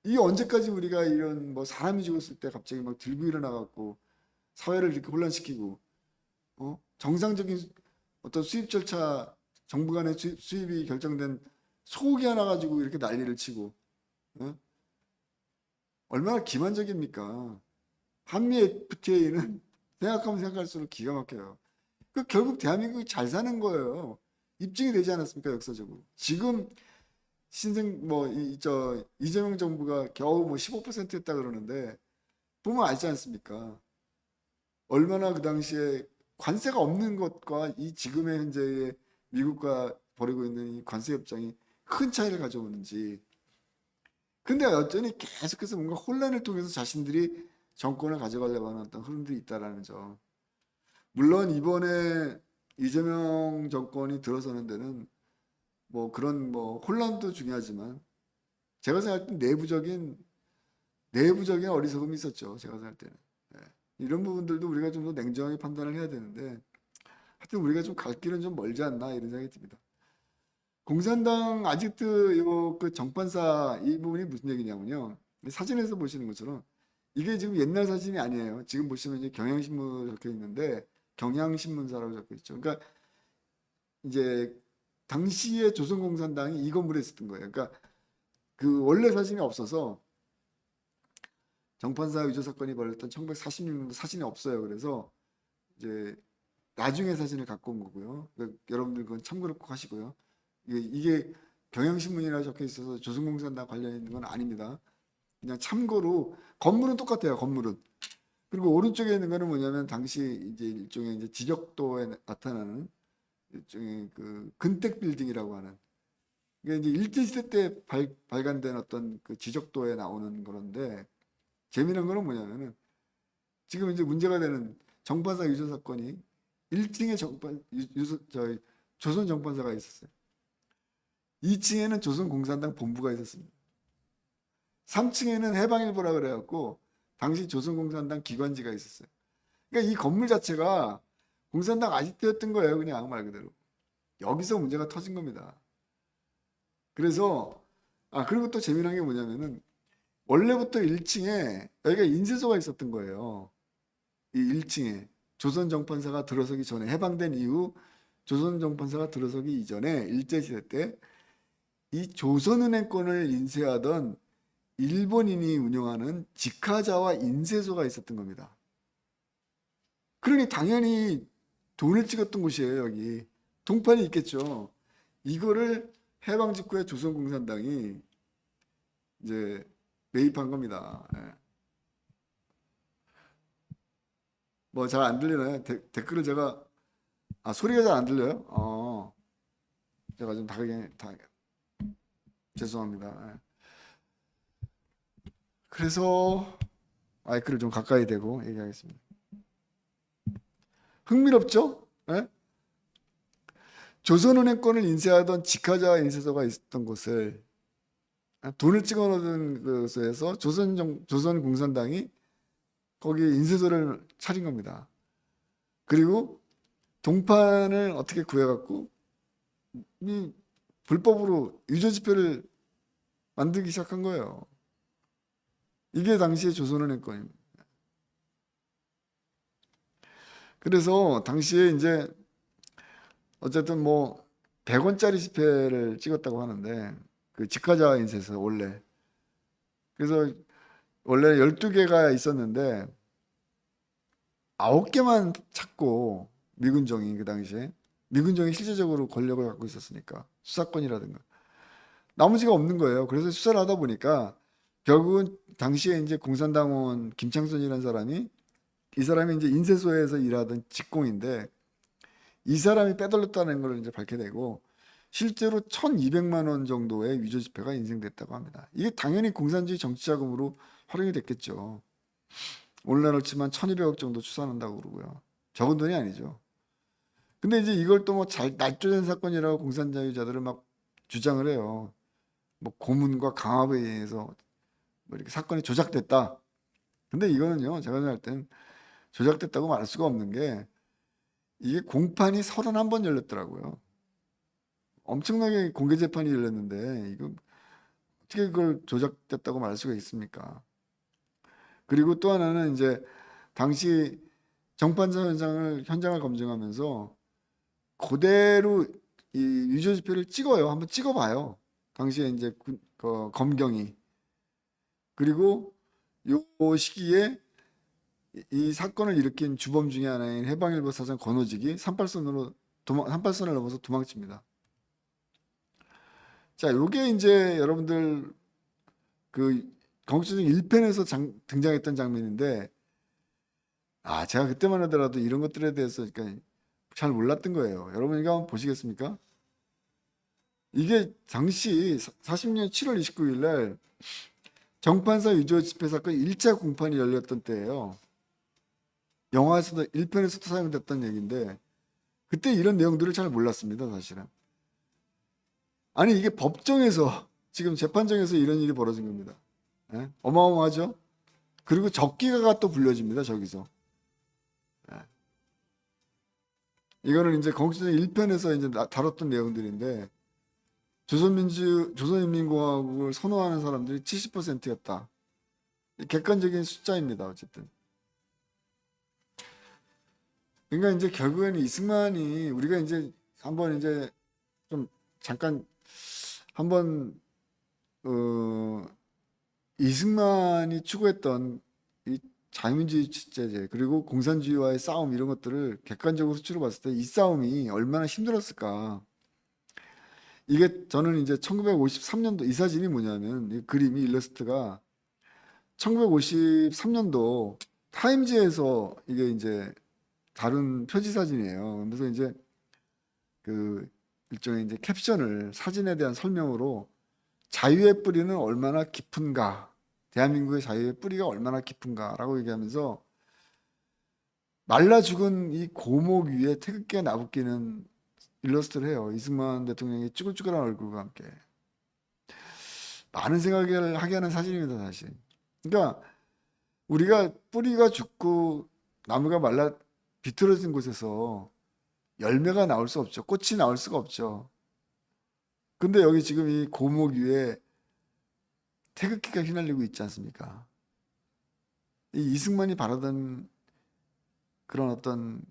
이게 언제까지 우리가 이런 뭐 사람이 죽었을 때 갑자기 막 들고 일어나갖고 사회를 이렇게 혼란시키고 정상적인 어떤 수입 절차, 정부 간의 수입이 결정된 소고기 하나 가지고 이렇게 난리를 치고, 어? 얼마나 기만적입니까? 한미 FTA는 생각하면 생각할수록 기가 막혀요. 그 결국 대한민국이 잘 사는 거예요. 입증이 되지 않았습니까, 역사적으로? 지금 신생 뭐 이재명 정부가 겨우 뭐 15% 했다 그러는데 보면 알지 않습니까? 얼마나 그 당시에 관세가 없는 것과 이 지금의 현재의 미국과 벌이고 있는 이 관세 협정이 큰 차이를 가져오는지. 근데 여전히 계속해서 뭔가 혼란을 통해서 자신들이 정권을 가져가려고 하는 어떤 흐름들이 있다라는 점. 물론 이번에 이재명 정권이 들어서는 데는 뭐 그런 뭐 혼란도 중요하지만 제가 생각할 때 내부적인 어리석음이 있었죠. 제가 생각할 때는. 예. 이런 부분들도 우리가 좀 더 냉정하게 판단을 해야 되는데 하여튼 우리가 좀 갈 길은 좀 멀지 않나 이런 생각이 듭니다. 공산당 아직도 그 정판사 이 부분이 무슨 얘기냐면요. 사진에서 보시는 것처럼 이게 지금 옛날 사진이 아니에요. 지금 보시면 이제 경향신문 적혀 있는데 경향신문사라고 적혀 있죠. 그러니까 이제 당시에 조선공산당이 이 건물에 있었던 거예요. 그러니까 그 원래 사진이 없어서 정판사 위조 사건이 벌어졌던 1946년도 사진이 없어요. 그래서 이제 나중에 사진을 갖고 온 거고요. 그러니까 여러분들 그건 참고를 꼭 하시고요. 이게 경향신문이라 적혀 있어서 조선공산당 관련 있는 건 아닙니다. 그냥 참고로 건물은 똑같아요. 건물은. 그리고 오른쪽에 있는 거는 뭐냐면 당시 이제 일종의 이제 지적도에 나타나는 일종의 그 근택 빌딩이라고 하는 이게 이제 일제시대 때 발간된 어떤 그 지적도에 나오는 그런데 재미난 거는 뭐냐면은 지금 이제 문제가 되는 정판사 유조 사건이 1층에 조선 정판사가 있었어요. 2층에는 조선공산당 본부가 있었습니다. 3층에는 해방일보라 그래갖고 당시 조선공산당 기관지가 있었어요. 그러니까 이 건물 자체가 공산당 아지트였던 거예요. 그냥 말 그대로. 여기서 문제가 터진 겁니다. 그래서 그리고 또 재미난 게 뭐냐면은 원래부터 1층에 여기가 인쇄소가 있었던 거예요. 이 1층에 조선 정판사가 들어서기 전에 해방된 이후 조선 정판사가 들어서기 이전에 일제시대 때 이 조선은행권을 인쇄하던 일본인이 운영하는 직화자와 인쇄소가 있었던 겁니다. 그러니 당연히 돈을 찍었던 곳이에요, 여기. 동판이 있겠죠. 이거를 해방 직후에 조선공산당이 이제 매입한 겁니다. 예. 뭐 잘 안 들리나요? 댓글을 제가 소리가 잘 안 들려요? 제가 좀 다르게 죄송합니다. 예. 그래서 마이크를 좀 가까이 대고 얘기하겠습니다. 흥미롭죠? 예? 조선은행권을 인쇄하던 직화자 인쇄소가 있었던 곳을 돈을 찍어 놓은 곳에서 조선공산당이 거기 인쇄소를 차린 겁니다. 그리고 동판을 어떻게 구해갖고 이 불법으로 유조지폐를 만들기 시작한 거예요. 이게 당시의 조선은행권입니다. 그래서 당시에 이제 어쨌든 뭐 100원짜리 지폐를 찍었다고 하는데 그 직화자 인쇄소 원래 그래서 원래 12개가 있었는데 9개만 찾고 미군정이 그 당시에 미군정이 실제적으로 권력을 갖고 있었으니까 수사권이라든가 나머지가 없는 거예요. 그래서 수사를 하다 보니까 결국은 당시에 이제 공산당원 김창선이라는 사람이 이 사람이 이제 인쇄소에서 일하던 직공인데 이 사람이 빼돌렸다는 걸 이제 밝게 되고 실제로 1,200만 원 정도의 위조 지폐가 인쇄됐다고 합니다. 이게 당연히 공산주의 정치 자금으로 활용이 됐겠죠. 오늘날로 치면 1,200억 정도 추산한다고 그러고요. 적은 돈이 아니죠. 근데 이제 이걸 또 뭐 잘 날조된 사건이라고 공산주의자들은 막 주장을 해요. 뭐 고문과 강압에 의해서 뭐 이렇게 사건이 조작됐다. 근데 이거는요, 제가 생각할 땐 조작됐다고 말할 수가 없는 게 이게 공판이 31번 열렸더라고요. 엄청나게 공개 재판이 열렸는데 이거 어떻게 그걸 조작됐다고 말할 수가 있습니까? 그리고 또 하나는 이제 당시 정판사 현장을 검증하면서 그대로 이 위조 지폐를 찍어요. 한번 찍어봐요. 당시에 이제 검경이. 그리고 요 시기에 이 사건을 일으킨 주범 중에 하나인 해방일보 사장 권오직이 38선을 넘어서 도망칩니다. 자, 요게 이제 여러분들 그 건국전쟁 1편에서 등장했던 장면인데, 제가 그때만 하더라도 이런 것들에 대해서 그러니까 잘 몰랐던 거예요. 여러분 이거 한번 보시겠습니까? 이게 당시 40년 7월 29일 날 정판사 위조 집회 사건 1차 공판이 열렸던 때예요. 영화에서도 1편에서도 사용됐던 얘기인데 그때 이런 내용들을 잘 몰랐습니다, 사실은. 아니 이게 법정에서 지금 재판정에서 이런 일이 벌어진 겁니다. 예? 어마어마하죠? 그리고 적기가가 또 불려집니다, 저기서. 예. 이거는 이제 건국전쟁 1편에서 이제 다뤘던 내용들인데 조선인민공화국을 선호하는 사람들이 70%였다. 객관적인 숫자입니다, 어쨌든. 그러니까 이제 결국에는 이승만이 우리가 이제 한번 이제 좀 잠깐 한번 이승만이 추구했던 이 자유민주주의 체제 그리고 공산주의와의 싸움 이런 것들을 객관적으로 수치로 봤을 때 이 싸움이 얼마나 힘들었을까. 이게 저는 이제 1953년도 이 사진이 뭐냐면 이 그림이 일러스트가 1953년도 타임지에서 이게 이제 다른 표지 사진이에요. 그래서 이제 그 일종의 이제 캡션을 사진에 대한 설명으로 자유의 뿌리는 얼마나 깊은가, 대한민국의 자유의 뿌리가 얼마나 깊은가라고 얘기하면서 말라 죽은 이 고목 위에 태극기가 나부끼는 일러스트를 해요. 이승만 대통령의 쭈글쭈글한 얼굴과 함께. 많은 생각을 하게 하는 사진입니다, 사실. 그러니까 우리가 뿌리가 죽고 나무가 말라 비틀어진 곳에서 열매가 나올 수 없죠. 꽃이 나올 수가 없죠. 근데 여기 지금 이 고목 위에 태극기가 휘날리고 있지 않습니까? 이 이승만이 바라던 그런 어떤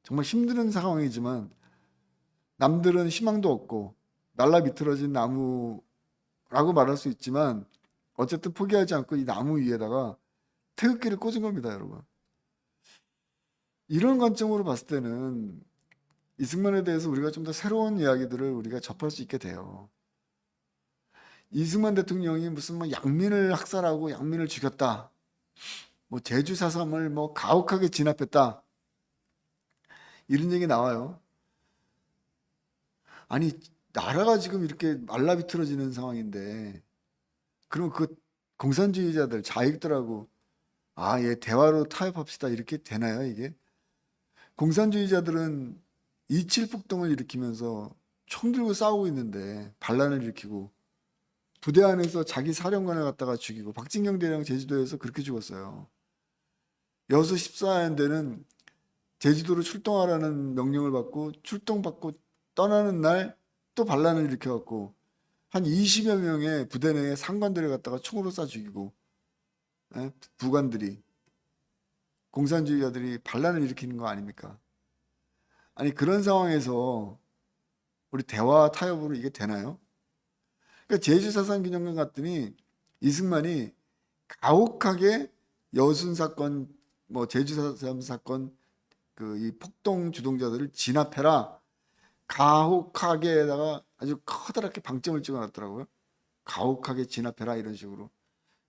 정말 힘든 상황이지만 남들은 희망도 없고 날라 비틀어진 나무라고 말할 수 있지만 어쨌든 포기하지 않고 이 나무 위에다가 태극기를 꽂은 겁니다, 여러분. 이런 관점으로 봤을 때는 이승만에 대해서 우리가 좀 더 새로운 이야기들을 우리가 접할 수 있게 돼요. 이승만 대통령이 무슨 뭐 양민을 학살하고 양민을 죽였다. 뭐 제주 4.3을 뭐 가혹하게 진압했다. 이런 얘기 나와요. 아니 나라가 지금 이렇게 말라비틀어지는 상황인데 그럼 그 공산주의자들 자익들하고 얘 대화로 타협합시다 이렇게 되나요 이게? 공산주의자들은 27 폭동을 일으키면서 총 들고 싸우고 있는데 반란을 일으키고 부대 안에서 자기 사령관을 갖다가 죽이고 박진경 대령 제주도에서 그렇게 죽었어요. 여수 14연대는 제주도로 출동하라는 명령을 받고 출동받고 떠나는 날 또 반란을 일으켜갖고 한 20여 명의 부대 내의 상관들을 갖다가 총으로 쏴 죽이고 부관들이 공산주의자들이 반란을 일으키는 거 아닙니까? 아니 그런 상황에서 우리 대화 타협으로 이게 되나요? 그러니까 제주 4.3 기념관 갔더니 이승만이 가혹하게 여순 사건, 뭐 제주 4.3 사건 그 이 폭동 주동자들을 진압해라. 가혹하게에다가 아주 커다랗게 방점을 찍어놨더라고요. 가혹하게 진압해라 이런 식으로.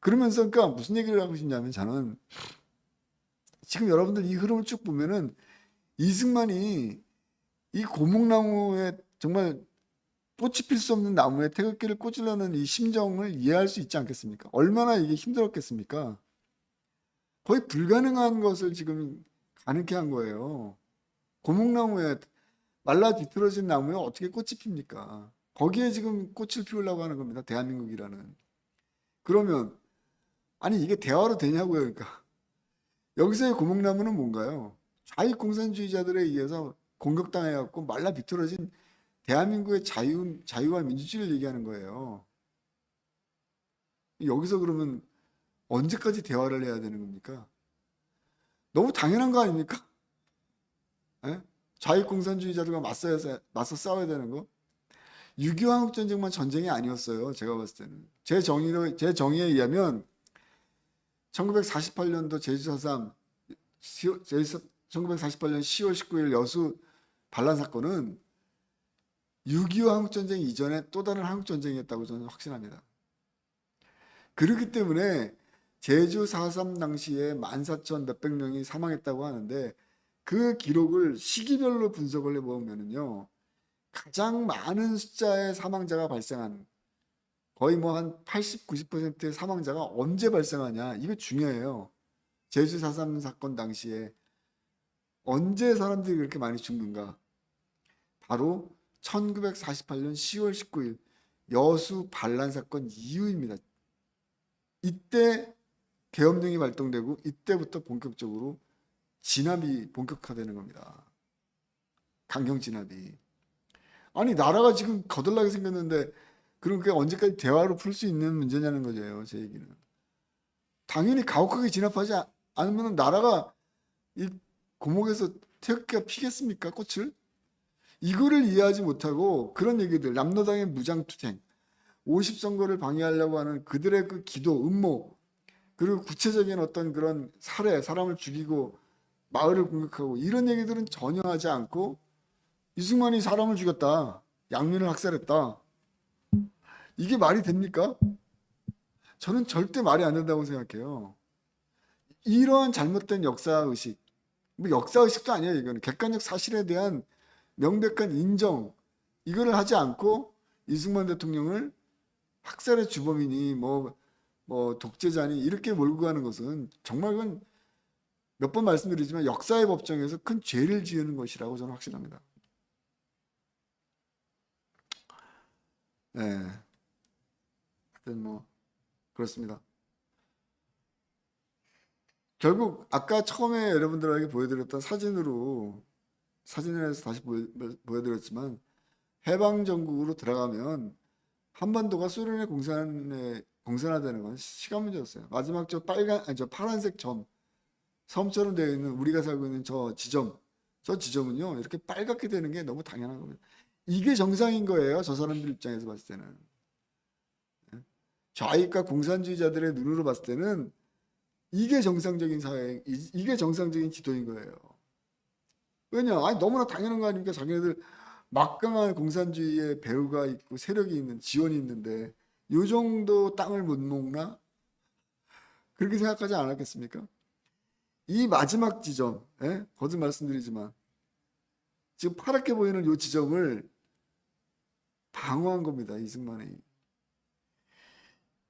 그러면서 그러니까 무슨 얘기를 하고 싶냐면 저는 지금 여러분들 이 흐름을 쭉 보면은 이승만이 이 고목나무에 정말 꽃이 필 수 없는 나무에 태극기를 꽂으려는 이 심정을 이해할 수 있지 않겠습니까? 얼마나 이게 힘들었겠습니까? 거의 불가능한 것을 지금 가능케 한 거예요. 고목나무에 말라 비틀어진 나무에 어떻게 꽃이 핍니까? 거기에 지금 꽃을 피우려고 하는 겁니다. 대한민국이라는. 그러면 아니 이게 대화로 되냐고요, 그러니까. 여기서의 고목나무는 뭔가요? 좌익 공산주의자들에 의해서 공격당해갖고 말라 비틀어진 대한민국의 자유와 민주주의를 얘기하는 거예요. 여기서 그러면 언제까지 대화를 해야 되는 겁니까? 너무 당연한 거 아닙니까? 예? 자유공산주의자들과 맞서 싸워야 되는 거. 6.25 한국전쟁만 전쟁이 아니었어요. 제가 봤을 때는. 제 정의에 의하면 1948년도 제주 4.3, 1948년 10월 19일 여수 반란 사건은 6.25 한국전쟁 이전에 또 다른 한국전쟁이었다고 저는 확신합니다. 그렇기 때문에 제주 4.3 당시에 14,000 몇백 명이 사망했다고 하는데 그 기록을 시기별로 분석을 해보면요. 가장 많은 숫자의 사망자가 발생한 거의 뭐 한 80, 90%의 사망자가 언제 발생하냐. 이게 중요해요. 제주 4.3 사건 당시에 언제 사람들이 그렇게 많이 죽는가. 바로 1948년 10월 19일 여수 반란 사건 이후입니다. 이때 계엄령이 발동되고 이때부터 본격적으로 진압이 본격화되는 겁니다. 강경 진압이. 아니 나라가 지금 거덜나게 생겼는데 그럼 그게 언제까지 대화로 풀 수 있는 문제냐는 거죠. 제 얘기는. 당연히 가혹하게 진압하지 않으면 나라가 이 고목에서 태극기가 피겠습니까? 꽃을? 이거를 이해하지 못하고 그런 얘기들, 남로당의 무장투쟁, 50선거를 방해하려고 하는 그들의 그 기도, 음모, 그리고 구체적인 어떤 그런 살해, 사람을 죽이고 마을을 공격하고 이런 얘기들은 전혀 하지 않고 이승만이 사람을 죽였다, 양민을 학살했다. 이게 말이 됩니까? 저는 절대 말이 안 된다고 생각해요. 이러한 잘못된 역사의식, 뭐 역사의식도 아니에요. 이거는 객관적 사실에 대한 명백한 인정, 이거를 하지 않고 이승만 대통령을 학살의 주범이니 뭐 독재자니 이렇게 몰고 가는 것은 정말 그건 몇 번 말씀드리지만 역사의 법정에서 큰 죄를 지은 것이라고 저는 확신합니다. 네, 하여튼 뭐 그렇습니다. 결국 아까 처음에 여러분들에게 보여드렸던 사진을 해서 다시 보여드렸지만 해방전국으로 들어가면 한반도가 소련의 공산화되는 건 시간 문제였어요. 마지막 저 파란색 섬처럼 되어 있는 우리가 살고 있는 저 지점은요 이렇게 빨갛게 되는 게 너무 당연한 겁니다. 이게 정상인 거예요. 저 사람들 입장에서 봤을 때는. 좌익과 공산주의자들의 눈으로 봤을 때는 이게 정상적인 사회, 이게 정상적인 지도인 거예요. 왜냐? 아니 너무나 당연한 거 아닙니까? 자기네들 막강한 공산주의의 배후가 있고 세력이 있는 지원이 있는데 요 정도 땅을 못 먹나? 그렇게 생각하지 않았겠습니까? 이 마지막 지점, 거듭 말씀드리지만 지금 파랗게 보이는 요 지점을 방어한 겁니다. 이승만이.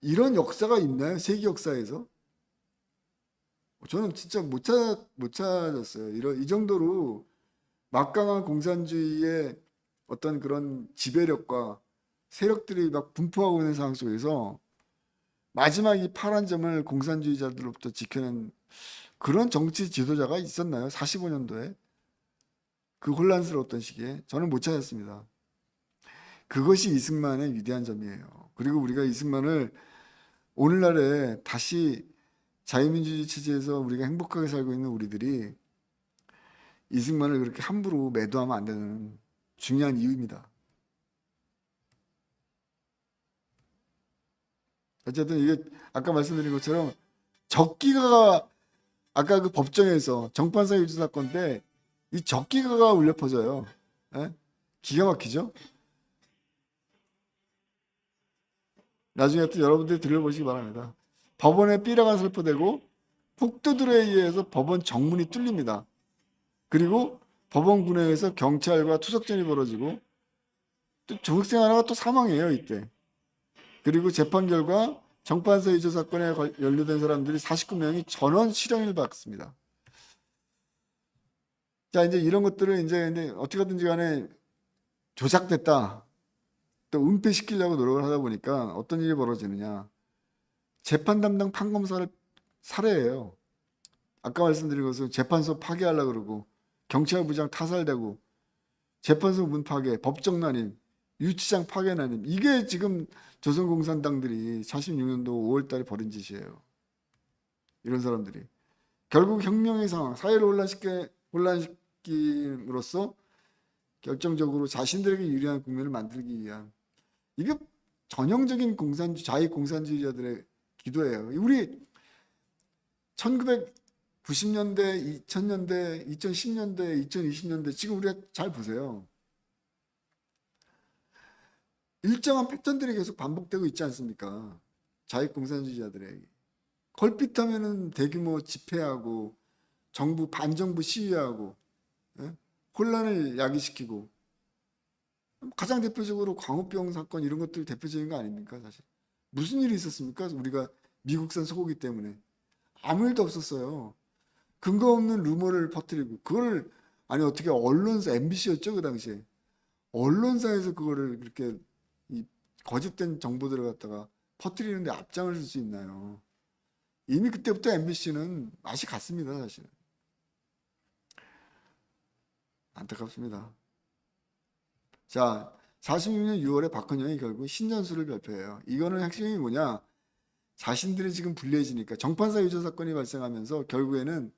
이런 역사가 있나요? 세계 역사에서? 저는 진짜 못 찾았어요. 이 정도로 막강한 공산주의의 어떤 그런 지배력과 세력들이 막 분포하고 있는 상황 속에서 마지막 이 파란 점을 공산주의자들로부터 지켜낸 그런 정치 지도자가 있었나요? 45년도에 그 혼란스러웠던 시기에 저는 못 찾았습니다. 그것이 이승만의 위대한 점이에요. 그리고 우리가 이승만을 오늘날에 다시 자유민주주의 체제에서 우리가 행복하게 살고 있는 우리들이 이승만을 그렇게 함부로 매도하면 안 되는 중요한 이유입니다. 어쨌든 이게 아까 말씀드린 것처럼 적기가가 아까 그 법정에서 정판사 유죄 사건 때 이 적기가가 울려 퍼져요. 예? 기가 막히죠? 나중에 또 여러분들이 들려보시기 바랍니다. 법원의 삐라가 살포되고 폭도들에 의해서 법원 정문이 뚫립니다. 그리고 법원 군내에서 경찰과 투석전이 벌어지고 또 조학생 하나가 또 사망해요 이때. 그리고 재판 결과 정판사 유죄 사건에 연루된 사람들이 49명이 전원 실형을 받습니다. 자 이제 이런 것들을 이제 어떻게든지 간에 조작됐다, 또 은폐시키려고 노력을 하다 보니까 어떤 일이 벌어지느냐. 재판 담당 판검사를 살해해요. 아까 말씀드린 것은 재판소 파괴하려고 그러고 경찰부장 타살되고 재판소 문 파괴, 법정 난임, 유치장 파괴 난임. 이게 지금 조선공산당들이 46년도 5월 달에 벌인 짓이에요. 이런 사람들이. 결국 혁명의 상황, 사회를 혼란시킴으로써 결정적으로 자신들에게 유리한 국면을 만들기 위한, 이게 전형적인 자익 공산주의자들의 기도예요. 우리 1990년대, 2000년대, 2010년대, 2020년대 지금 우리가 잘 보세요. 일정한 패턴들이 계속 반복되고 있지 않습니까? 자익 공산주의자들에게. 걸핏하면은 대규모 집회하고 정부 반정부 시위하고, 예? 혼란을 야기시키고, 가장 대표적으로 광우병 사건 이런 것들 대표적인 거 아닙니까? 사실 무슨 일이 있었습니까? 우리가 미국산 소고기 때문에 아무 일도 없었어요. 근거 없는 루머를 퍼뜨리고, 그걸 아니 어떻게 언론사, MBC였죠 그 당시에, 언론사에서 그거를 그렇게 이 거짓된 정보들을 갖다가 퍼뜨리는데 앞장을 쓸 수 있나요? 이미 그때부터 MBC는 맛이 갔습니다. 사실은 안타깝습니다. 자, 46년 6월에 박헌영이 결국 신전술을 발표해요. 이거는 핵심이 뭐냐? 자신들이 지금 불리해지니까, 정판사 유죄 사건이 발생하면서 결국에는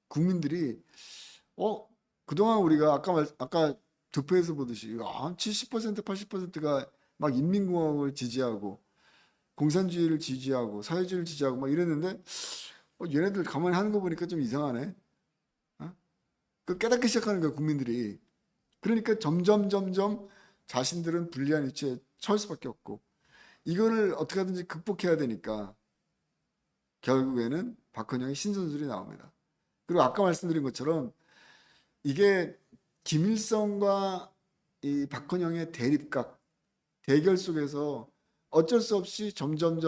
국민들이 그동안 우리가 아까 득표에서 보듯이 70% 80%가 막 인민공화국을 지지하고 공산주의를 지지하고 사회주의를 지지하고 막 이랬는데, 얘네들 가만히 하는 거 보니까 좀 이상하네. 어? 그 깨닫기 시작하는 거야 국민들이. 그러니까 점점 자신들은 불리한 위치에 처할 수밖에 없고, 이거를 어떻게 하든지 극복해야 되니까 결국에는 박헌영의 신선술이 나옵니다. 그리고 아까 말씀드린 것처럼 이게 김일성과 이 박헌영의 대결 속에서 어쩔 수 없이 점점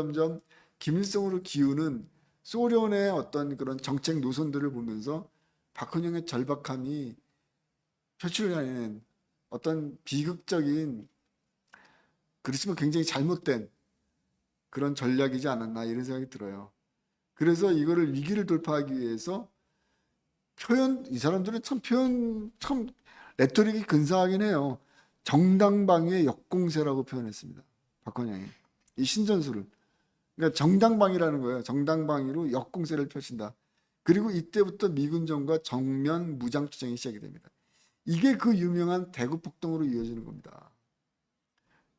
김일성으로 기우는 소련의 어떤 그런 정책 노선들을 보면서 박헌영의 절박함이 표출하는 어떤 비극적인, 그렇지만 굉장히 잘못된 그런 전략이지 않았나 이런 생각이 들어요. 그래서 이거를 위기를 돌파하기 위해서 이 사람들은 참 레토릭이 근사하긴 해요. 정당방위의 역공세라고 표현했습니다. 박헌영이 이 신전술을. 그러니까 정당방위라는 거예요. 정당방위로 역공세를 펼친다. 그리고 이때부터 미군정과 정면 무장투쟁이 시작이 됩니다. 이게 그 유명한 대구폭동으로 이어지는 겁니다.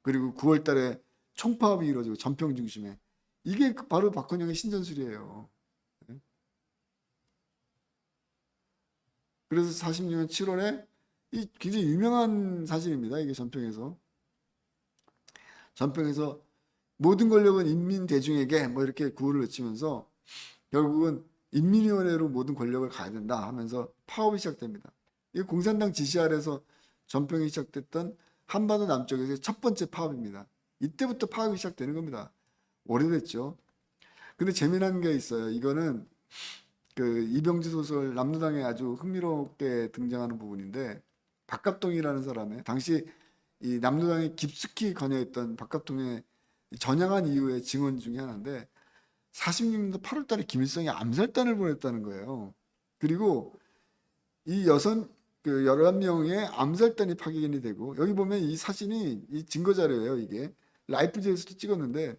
그리고 9월 달에 총파업이 이루어지고 전평 중심에, 이게 바로 박헌영의 신전술이에요. 그래서 46년 7월에 이 굉장히 유명한 사진입니다. 이게 전평에서 모든 권력은 인민 대중에게 뭐 이렇게 구호를 외치면서 결국은 인민위원회로 모든 권력을 가야 된다 하면서 파업이 시작됩니다. 이 공산당 지시 아래서 전평이 시작됐던 한반도 남쪽에서의 첫 번째 파업입니다. 이때부터 파업이 시작되는 겁니다. 오래됐죠. 근데 재미난 게 있어요. 이거는 그 이병지 소설 남로당에 아주 흥미롭게 등장하는 부분인데, 박갑동이라는 사람의 당시 이 남로당에 깊숙이 관여했던 박갑동의 전향한 이후의 증언 중에 하나인데, 46년도 8월 달에 김일성이 암살단을 보냈다는 거예요. 그리고 이 11명의 암살단이 파견이 되고, 여기 보면 이 사진이 이 증거 자료예요. 이게 라이프지에서도 찍었는데,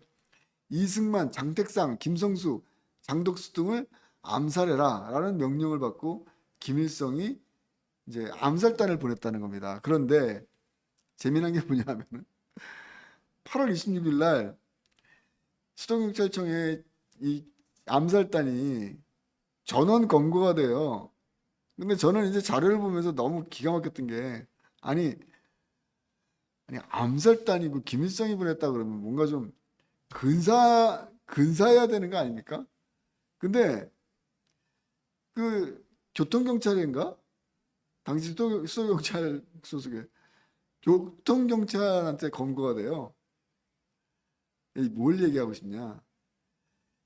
이승만, 장택상, 김성수, 장덕수 등을 암살해라 라는 명령을 받고 김일성이 이제 암살단을 보냈다는 겁니다. 그런데 재미난 게 뭐냐면 8월 26일 날 수도경찰청에 이 암살단이 전원 검거가 돼요. 근데 저는 이제 자료를 보면서 너무 기가 막혔던 게, 아니 암살단이고 김일성이 보냈다 그러면 뭔가 좀 근사해야 되는 거 아닙니까? 근데 그 교통경찰인가? 당시 수도경찰 소속의 교통경찰한테 검거가 돼요. 뭘 얘기하고 싶냐?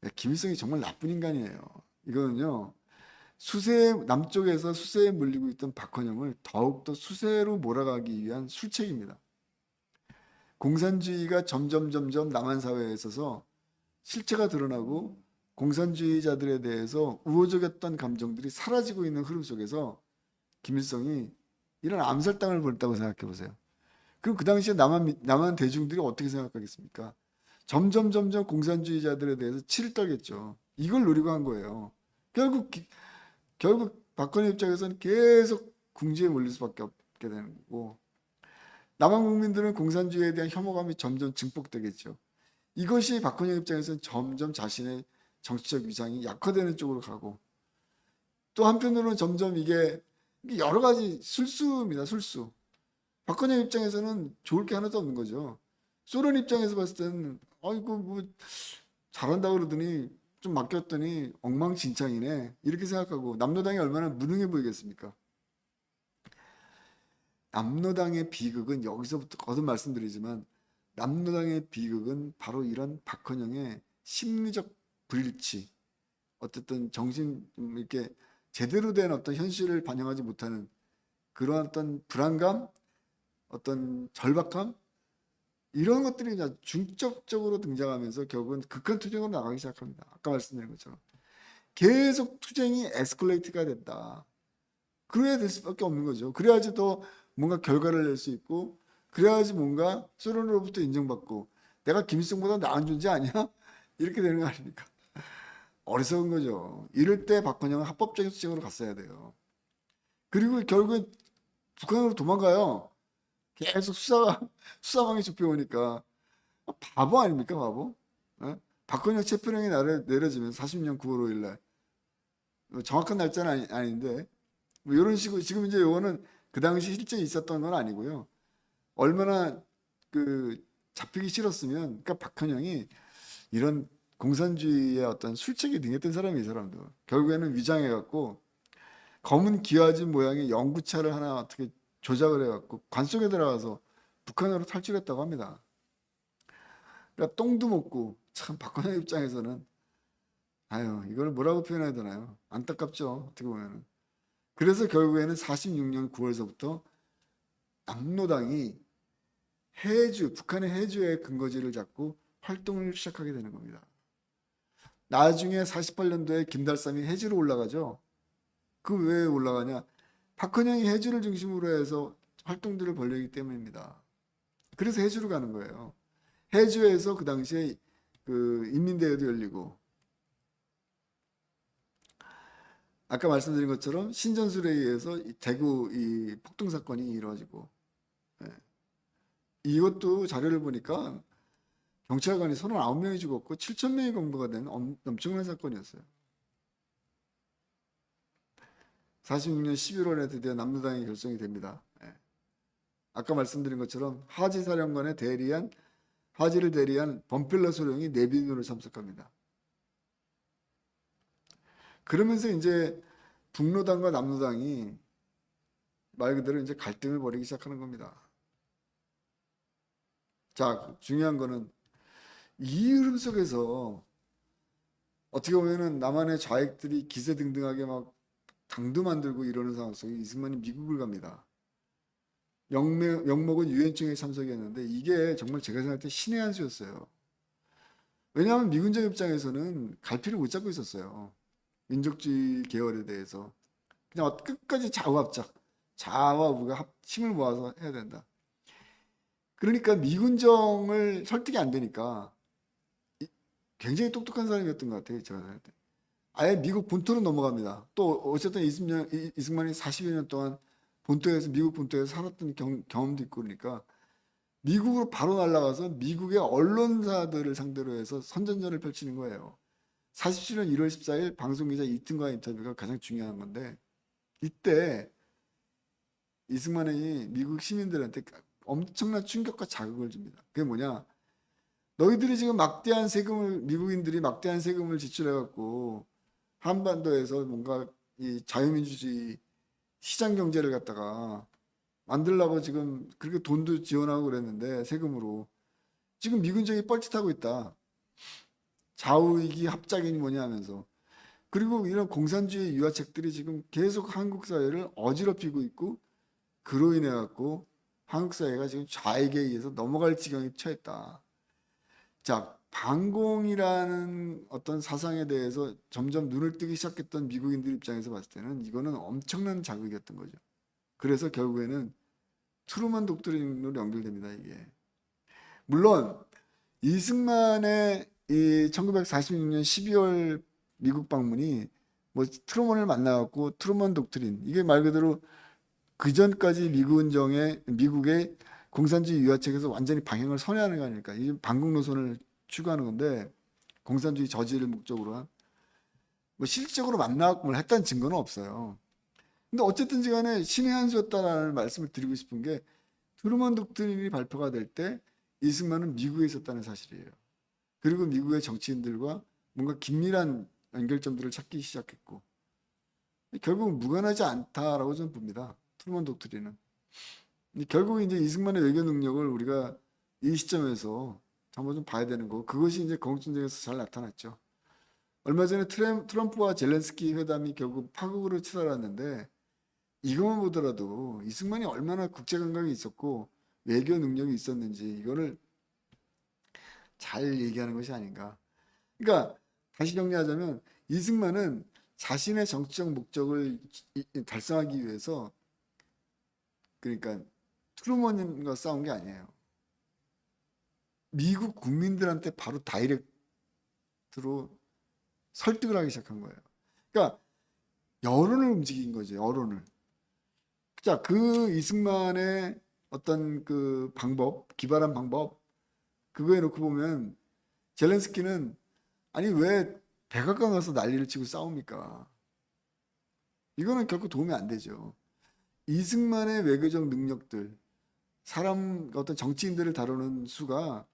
야, 김일성이 정말 나쁜 인간이에요. 이거는요, 남쪽에서 수세에 물리고 있던 박헌영을 더욱더 수세로 몰아가기 위한 술책입니다. 공산주의가 점점 남한 사회에 있어서 실체가 드러나고 공산주의자들에 대해서 우호적이었던 감정들이 사라지고 있는 흐름 속에서 김일성이 이런 암살당을 벌였다고 생각해 보세요. 그럼 그 당시에 남한 대중들이 어떻게 생각하겠습니까? 점점 공산주의자들에 대해서 치를 떨겠죠. 이걸 노리고 한 거예요. 결국 박헌영 입장에서는 계속 궁지에 몰릴 수밖에 갖게 되는 거고, 남한 국민들은 공산주의에 대한 혐오감이 점점 증폭되겠죠. 이것이 박헌영 입장에서는 점점 자신의 정치적 위상이 약화되는 쪽으로 가고, 또 한편으로는 점점 이게 여러 가지 술수입니다. 술수. 박헌영 입장에서는 좋을 게 하나도 없는 거죠. 소련 입장에서 봤을 때는 아이고 뭐 잘한다 그러더니 좀 맡겼더니 엉망진창이네 이렇게 생각하고, 남로당이 얼마나 무능해 보이겠습니까? 남로당의 비극은 여기서부터 거듭 말씀드리지만, 남로당의 비극은 바로 이런 박헌영의 심리적 불일치, 어쨌든 정신 이렇게 제대로 된 어떤 현실을 반영하지 못하는 그런 어떤 불안감, 어떤 절박함, 이런 것들이 이제 중점적으로 등장하면서 결국은 극한 투쟁으로 나가기 시작합니다. 아까 말씀드린 것처럼 계속 투쟁이 에스컬레이트가 된다. 그래야 될 수밖에 없는 거죠. 그래야지 더 뭔가 결과를 낼 수 있고, 그래야지 뭔가 소련으로부터 인정받고, 내가 김일성보다 나은 존재 아니야? 이렇게 되는 거 아닙니까? 어리석은 거죠. 이럴 때 박헌영은 합법적인 수쟁으로 갔어야 돼요. 그리고 결국엔 북한으로 도망가요. 계속 수사망이 좁혀오니까. 바보 아닙니까, 바보? 어? 박헌영 체포령이 내려지면 40년 9월 5일 날. 정확한 날짜는 아닌데, 뭐 이런 식으로, 지금 이제 요거는 그 당시 실제 있었던 건 아니고요. 얼마나 그 잡히기 싫었으면, 그러니까 박헌영이 이런 공산주의의 어떤 술책에 능했던 사람이, 이 사람도 결국에는 위장해갖고 검은 기와집 모양의 연구차를 하나 어떻게 조작을 해갖고 관 속에 들어가서 북한으로 탈출했다고 합니다. 그러니까 똥도 먹고, 참 박헌영 입장에서는 아유 이걸 뭐라고 표현해야 되나요? 안타깝죠, 어떻게 보면은. 그래서 결국에는 46년 9월서부터 남로당이 해주, 북한의 해주의 근거지를 잡고 활동을 시작하게 되는 겁니다. 나중에 48년도에 김달삼이 해주로 올라가죠. 그 왜 올라가냐? 박헌영이 해주를 중심으로 해서 활동들을 벌이기 때문입니다. 그래서 해주로 가는 거예요. 해주에서 그 당시에 그 인민대회도 열리고, 아까 말씀드린 것처럼 신전술에 의해서 대구 이 폭동 사건이 이루어지고, 예. 이것도 자료를 보니까 경찰관이 39명이 죽었고 7,000명이 검거가 된 엄청난 사건이었어요. 46년 11월에 드디어 남로당이 결성이 됩니다. 예. 아까 말씀드린 것처럼 하지 사령관의 하지를 대리한 범필러 소령이 내빈으로 참석합니다. 그러면서 이제 북로당과 남로당이 말 그대로 이제 갈등을 벌이기 시작하는 겁니다. 자, 중요한 거는 이 흐름 속에서 어떻게 보면은 남한의 좌익들이 기세등등하게 막 당도 만들고 이러는 상황 속에 이승만이 미국을 갑니다. 명목은 유엔총회 참석이었는데 이게 정말 제가 생각할 때 신의 한 수였어요. 왜냐하면 미군정 입장에서는 갈피를 못 잡고 있었어요. 민족주의 계열에 대해서 그냥 끝까지 좌우합작, 좌와 우가 힘을 모아서 해야 된다. 그러니까 미군정을 설득이 안 되니까 굉장히 똑똑한 사람이었던 것 같아요. 제가 생각할 때. 아예 미국 본토로 넘어갑니다. 또 어쨌든 이승만이 40여 년 동안 본토에서, 미국 본토에서 살았던 경험도 있고, 그러니까 미국으로 바로 날아가서 미국의 언론사들을 상대로 해서 선전전을 펼치는 거예요. 47년 1월 14일 방송기자 이튼과의 인터뷰가 가장 중요한 건데, 이때 이승만이 미국 시민들한테 엄청난 충격과 자극을 줍니다. 그게 뭐냐? 너희들이 지금 미국인들이 막대한 세금을 지출해갖고 한반도에서 뭔가 이 자유민주주의 시장 경제를 갖다가 만들려고 지금 그렇게 돈도 지원하고 그랬는데, 세금으로 지금 미군정이 뻘짓하고 있다. 좌우이기 합작이니 뭐냐 하면서. 그리고 이런 공산주의 유화책들이 지금 계속 한국 사회를 어지럽히고 있고, 그로 인해 갖고 한국 사회가 지금 좌익에 의해서 넘어갈 지경에 처했다. 자, 반공이라는 어떤 사상에 대해서 점점 눈을 뜨기 시작했던 미국인들 입장에서 봤을 때는 이거는 엄청난 자극이었던 거죠. 그래서 결국에는 트루먼 독트린으로 연결됩니다, 이게. 물론 이승만의 이 1946년 12월 미국 방문이 뭐 트루먼을 만나갖고 트루먼 독트린, 이게 말 그대로 그 전까지 미국의 공산주의 유화책에서 완전히 방향을 선회하는 거 아닙니까? 이 반공 노선을 추구하는 건데 공산주의 저지를 목적으로 한 뭐 실질적으로 만나고 뭘 했다는 증거는 없어요. 근데 어쨌든지 간에 신의 한 수였다라는 말씀을 드리고 싶은 게 트루먼 독트린이 발표가 될 때 이승만은 미국에 있었다는 사실이에요. 그리고 미국의 정치인들과 뭔가 긴밀한 연결점들을 찾기 시작했고 결국 무관하지 않다라고 저는 봅니다. 트루먼 독트린은. 결국 이제 이승만의 외교 능력을 우리가 이 시점에서 한번 좀 봐야 되는 거고 그것이 이제 건국전쟁에서 잘 나타났죠. 얼마 전에 트럼프와 젤렌스키 회담이 결국 파국으로 치달았는데 이것만 보더라도 이승만이 얼마나 국제 감각이 있었고 외교 능력이 있었는지 이거를 잘 얘기하는 것이 아닌가. 그러니까 다시 정리하자면 이승만은 자신의 정치적 목적을 달성하기 위해서 그러니까 트루먼과 싸운 게 아니에요. 미국 국민들한테 바로 다이렉트로 설득을 하기 시작한 거예요. 그러니까 여론을 움직인 거죠. 여론을. 자, 그 이승만의 어떤 그 방법, 기발한 방법 그거에 놓고 보면 젤렌스키는 아니 왜 백악관 가서 난리를 치고 싸웁니까? 이거는 결코 도움이 안 되죠. 이승만의 외교적 능력들, 사람 어떤 정치인들을 다루는 수가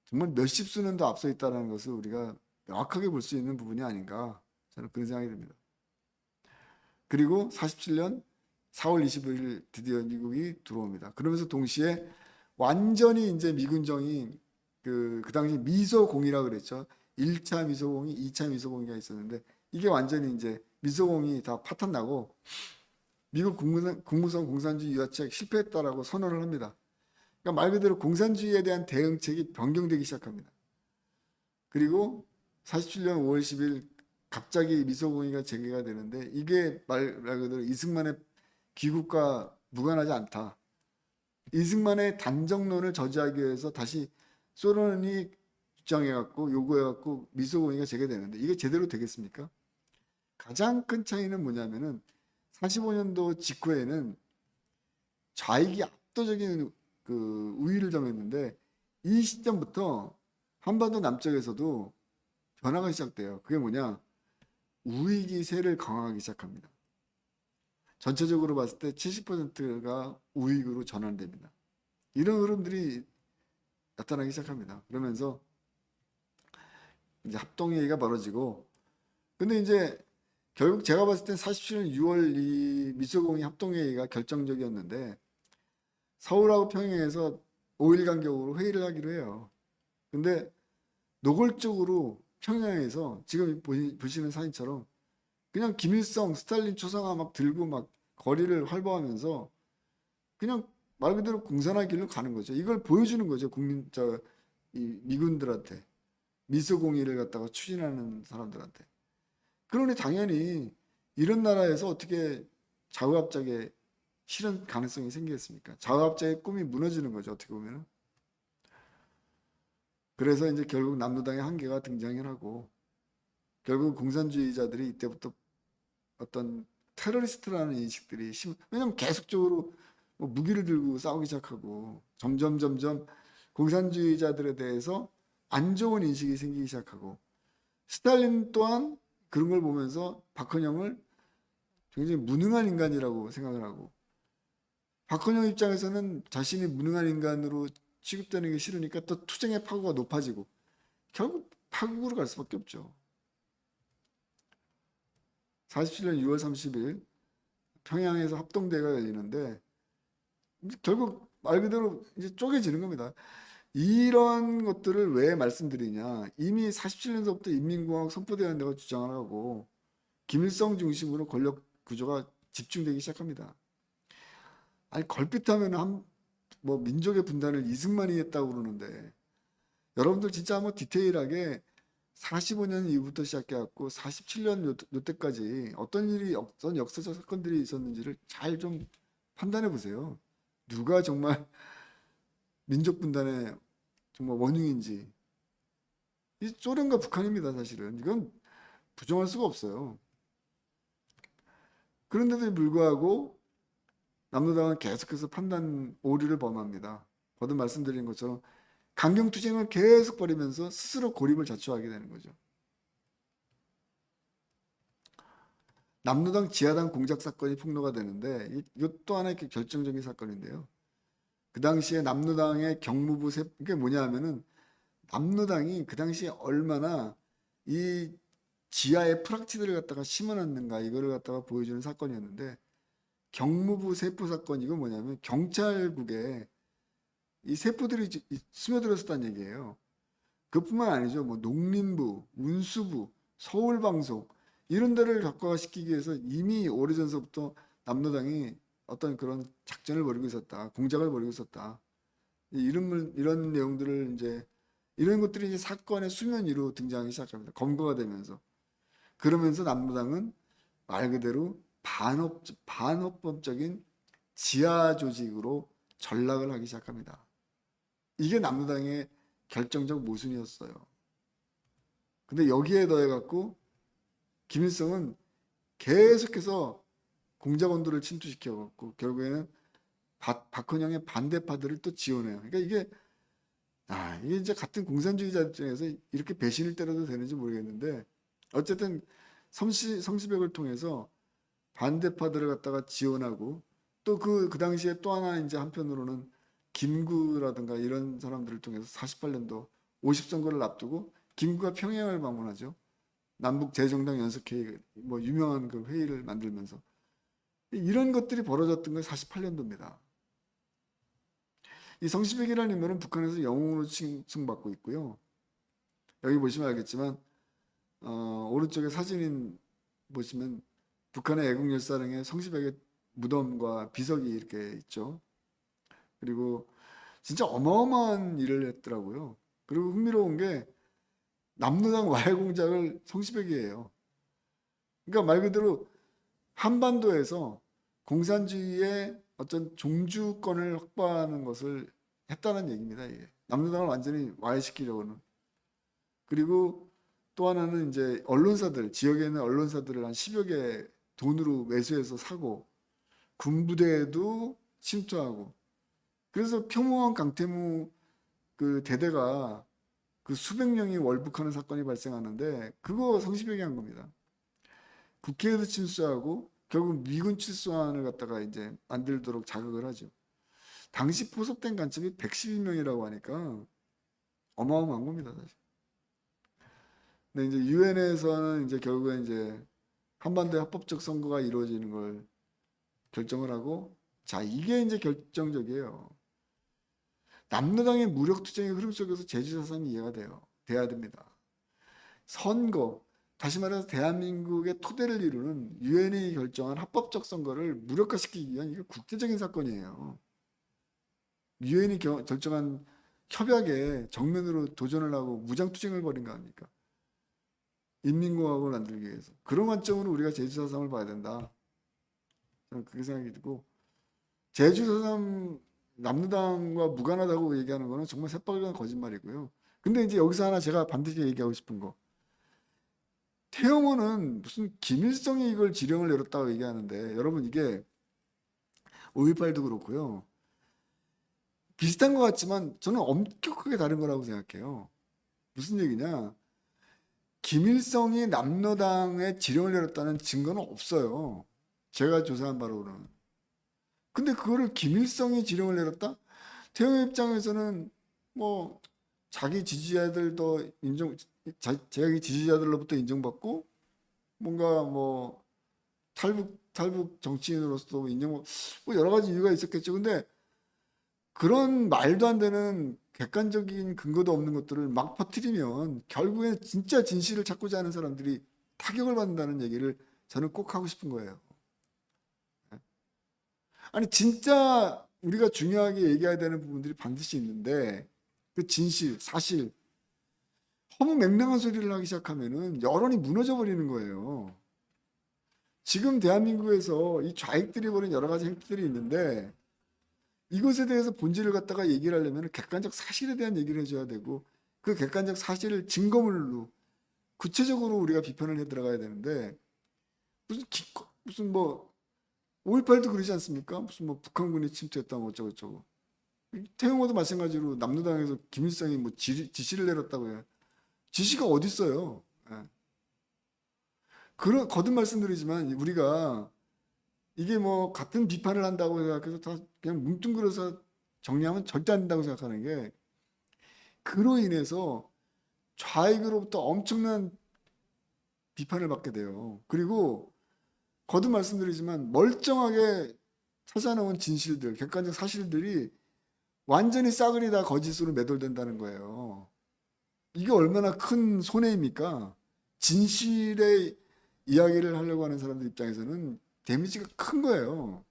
정말 몇십 수는 더 앞서 있다는 것을 우리가 명확하게 볼 수 있는 부분이 아닌가 저는 그런 생각이 듭니다. 그리고 47년 4월 25일 드디어 미국이 들어옵니다. 그러면서 동시에 완전히 이제 미군정이 그 당시 미소공이라 그랬죠. 1차 미소공이, 2차 미소공이가 있었는데 이게 완전히 이제 미소공이 다 파탄 나고 미국 국무성 공산주의 유화책 실패했다라고 선언을 합니다. 그러니까 말 그대로 공산주의에 대한 대응책이 변경되기 시작합니다. 그리고 47년 5월 10일 갑자기 미소공의가 재개가 되는데 이게 말 그대로 이승만의 귀국과 무관하지 않다. 이승만의 단정론을 저지하기 위해서 다시 소련이 주장해갖고 요구해갖고 미소공의가 재개되는데 이게 제대로 되겠습니까? 가장 큰 차이는 뭐냐면은 45년도 직후에는 좌익이 압도적인 그 우위를 점했는데 이 시점부터 한반도 남쪽에서도 변화가 시작돼요. 그게 뭐냐? 우익이 세를 강화하기 시작합니다. 전체적으로 봤을 때 70%가 우익으로 전환됩니다. 이런 흐름들이 나타나기 시작합니다. 그러면서 이제 합동회의가 벌어지고 근데 이제 결국 제가 봤을 땐 47년 6월 이 미소공의 합동회의가 결정적이었는데 서울하고 평양에서 5일 간격으로 회의를 하기로 해요. 근데 노골적으로 평양에서 지금 보시는 사진처럼 그냥 김일성, 스탈린 초상화 막 들고 막 거리를 활보하면서 그냥 말 그대로 공산화 길로 가는 거죠. 이걸 보여주는 거죠. 이 미군들한테 미소공의를 갖다가 추진하는 사람들한테. 그러니 당연히 이런 나라에서 어떻게 좌우합작의 실현 가능성이 생기겠습니까? 좌우합작의 꿈이 무너지는 거죠. 어떻게 보면은. 그래서 이제 결국 남로당의 한계가 등장을 하고 결국 공산주의자들이 이때부터 어떤 테러리스트라는 인식들이 왜냐면 계속적으로 뭐 무기를 들고 싸우기 시작하고 점점 공산주의자들에 대해서 안 좋은 인식이 생기기 시작하고 스탈린 또한 그런 걸 보면서 박헌영을 굉장히 무능한 인간이라고 생각을 하고 박헌영 입장에서는 자신이 무능한 인간으로 취급되는 게 싫으니까 또 투쟁의 파고가 높아지고 결국 파국으로 갈 수밖에 없죠. 47년 6월 30일 평양에서 합동대회가 열리는데 결국 말 그대로 이제 쪼개지는 겁니다. 이런 것들을 왜 말씀드리냐? 이미 47년서부터 인민공화국 선포대회가 주장을 하고 김일성 중심으로 권력 구조가 집중되기 시작합니다. 아니 걸핏하면 뭐 민족의 분단을 이승만이 했다고 그러는데 여러분들 진짜 한번 디테일하게 45년 이후부터 시작해갖고 47년 요때까지 어떤 역사적 사건들이 있었는지를 잘 좀 판단해 보세요. 누가 정말 민족 분단의 정말 원흉인지. 이 소련과 북한입니다, 사실은. 이건 부정할 수가 없어요. 그런데도 불구하고 남로당은 계속해서 판단 오류를 범합니다. 거듭 말씀드린 것처럼 강경투쟁을 계속 벌이면서 스스로 고립을 자초하게 되는 거죠. 남로당 지하당 공작 사건이 폭로가 되는데 이것도 하나의 결정적인 사건인데요. 그 당시에 남로당의 경무부 이게 뭐냐 하면은 남로당이 그 당시에 얼마나 이 지하에 프락치들을 갖다가 심어놨는가 이거를 갖다가 보여주는 사건이었는데 경무부 세포 사건 이건 뭐냐면 경찰국에 이 세포들이 스며들었었다는 얘기예요. 그뿐만 아니죠. 뭐 농림부, 운수부, 서울방송 이런 데를 격화시키기 위해서 이미 오래전서부터 남로당이 어떤 그런 작전을 벌이고 있었다. 공작을 벌이고 있었다. 이런 내용들을 이제 이런 것들이 이제 사건의 수면 위로 등장하기 시작합니다. 검거가 되면서. 그러면서 남로당은 말 그대로 반헌법적인 지하 조직으로 전락을 하기 시작합니다. 이게 남로당의 결정적 모순이었어요. 근데 여기에 더해갖고 김일성은 계속해서 공작원들을 침투시켜갖고 결국에는 박헌영의 반대파들을 또 지원해요. 그러니까 이게 이제 같은 공산주의자 입장에서 이렇게 배신을 때려도 되는지 모르겠는데 어쨌든 성시백을 통해서 반대파들을 갖다가 지원하고 또 그 당시에 또 하나 이제 한편으로는 김구라든가 이런 사람들을 통해서 48년도 50선거를 앞두고 김구가 평양을 방문하죠. 남북 재정당 연석회의 뭐 유명한 그 회의를 만들면서 이런 것들이 벌어졌던 게 48년도입니다. 이 성시백이라는 인물은 북한에서 영웅으로 칭송받고 있고요. 여기 보시면 알겠지만 오른쪽에 사진인 보시면 북한의 애국열사령에 성시백의 무덤과 비석이 이렇게 있죠. 그리고 진짜 어마어마한 일을 했더라고요. 그리고 흥미로운 게 남로당 와해 공작을 성시백이 해요. 그러니까 말 그대로 한반도에서 공산주의의 어떤 종주권을 확보하는 것을 했다는 얘기입니다. 이게. 남로당을 완전히 와해시키려고는. 그리고 또 하나는 이제 언론사들, 지역에 있는 언론사들을 한 10여 개 돈으로 매수해서 사고 군부대에도 침투하고 그래서 평화원 강태무 그 대대가 그 수백 명이 월북하는 사건이 발생하는데 그거 성시백이 한 겁니다. 국회에도 침수하고 결국 미군 출소안을 갖다가 이제 만들도록 자극을 하죠. 당시 포섭된 간첩이 112명이라고 하니까 어마어마한 겁니다, 사실. 근데 이제 유엔에서는 이제 결국에 이제 한반도의 합법적 선거가 이루어지는 걸 결정을 하고 자, 이게 이제 결정적이에요. 남로당의 무력 투쟁의 흐름 속에서 제주 4.3이 이해가 돼야 됩니다. 선거, 다시 말해서 대한민국의 토대를 이루는 유엔이 결정한 합법적 선거를 무력화시키기 위한 이게 국제적인 사건이에요. 유엔이 결정한 협약에 정면으로 도전을 하고 무장투쟁을 벌인 거 아닙니까? 인민공화국을 만들기 위해서. 그런 관점으로 우리가 제주 4.3을 봐야 된다. 저는 그렇게 생각이 들고 제주 4.3 남로당과 무관하다고 얘기하는 거는 정말 새빨간 거짓말이고요. 근데 이제 여기서 하나 제가 반드시 얘기하고 싶은 거. 태영호는 무슨 김일성이 이걸 지령을 내렸다고 얘기하는데 여러분 이게 5.18도 그렇고요. 비슷한 것 같지만 저는 엄격하게 다른 거라고 생각해요. 무슨 얘기냐. 김일성이 남로당에 지령을 내렸다는 증거는 없어요. 제가 조사한 바로는. 근데 그거를 김일성이 지령을 내렸다? 태영호 입장에서는 뭐 자기 지지자들도 자기 지지자들로부터 인정받고 뭔가 뭐 탈북 정치인으로서도 뭐 여러 가지 이유가 있었겠죠. 근데 그런 말도 안 되는 객관적인 근거도 없는 것들을 막 퍼뜨리면 결국에 진짜 진실을 찾고자 하는 사람들이 타격을 받는다는 얘기를 저는 꼭 하고 싶은 거예요. 아니 진짜 우리가 중요하게 얘기해야 되는 부분들이 반드시 있는데 그 진실, 사실 허무맹랑한 소리를 하기 시작하면은 여론이 무너져 버리는 거예요. 지금 대한민국에서 이 좌익들이 벌인 여러 가지 행태들이 있는데 이것에 대해서 본질을 갖다가 얘기를 하려면 객관적 사실에 대한 얘기를 해줘야 되고 그 객관적 사실을 증거물로 구체적으로 우리가 비판을 해 들어가야 되는데 무슨 뭐 5.18도 그러지 않습니까? 무슨 뭐 북한군이 침투했다 뭐 어쩌고저쩌고. 태영호도 마찬가지로 남로당에서 김일성이 뭐 지시를 내렸다고 해요. 지시가 어디 있어요? 예. 그런 거듭 말씀드리지만 우리가 이게 뭐 같은 비판을 한다고 생각해서 다 그냥 뭉뚱그려서 정리하면 절대 안 된다고 생각하는 게, 그로 인해서 좌익으로부터 엄청난 비판을 받게 돼요. 그리고 거듭 말씀드리지만 멀쩡하게 찾아놓은 진실들, 객관적 사실들이 완전히 싸그리 다 거짓으로 매돌된다는 거예요. 이게 얼마나 큰 손해입니까? 진실의 이야기를 하려고 하는 사람들 입장에서는 데미지가 큰 거예요.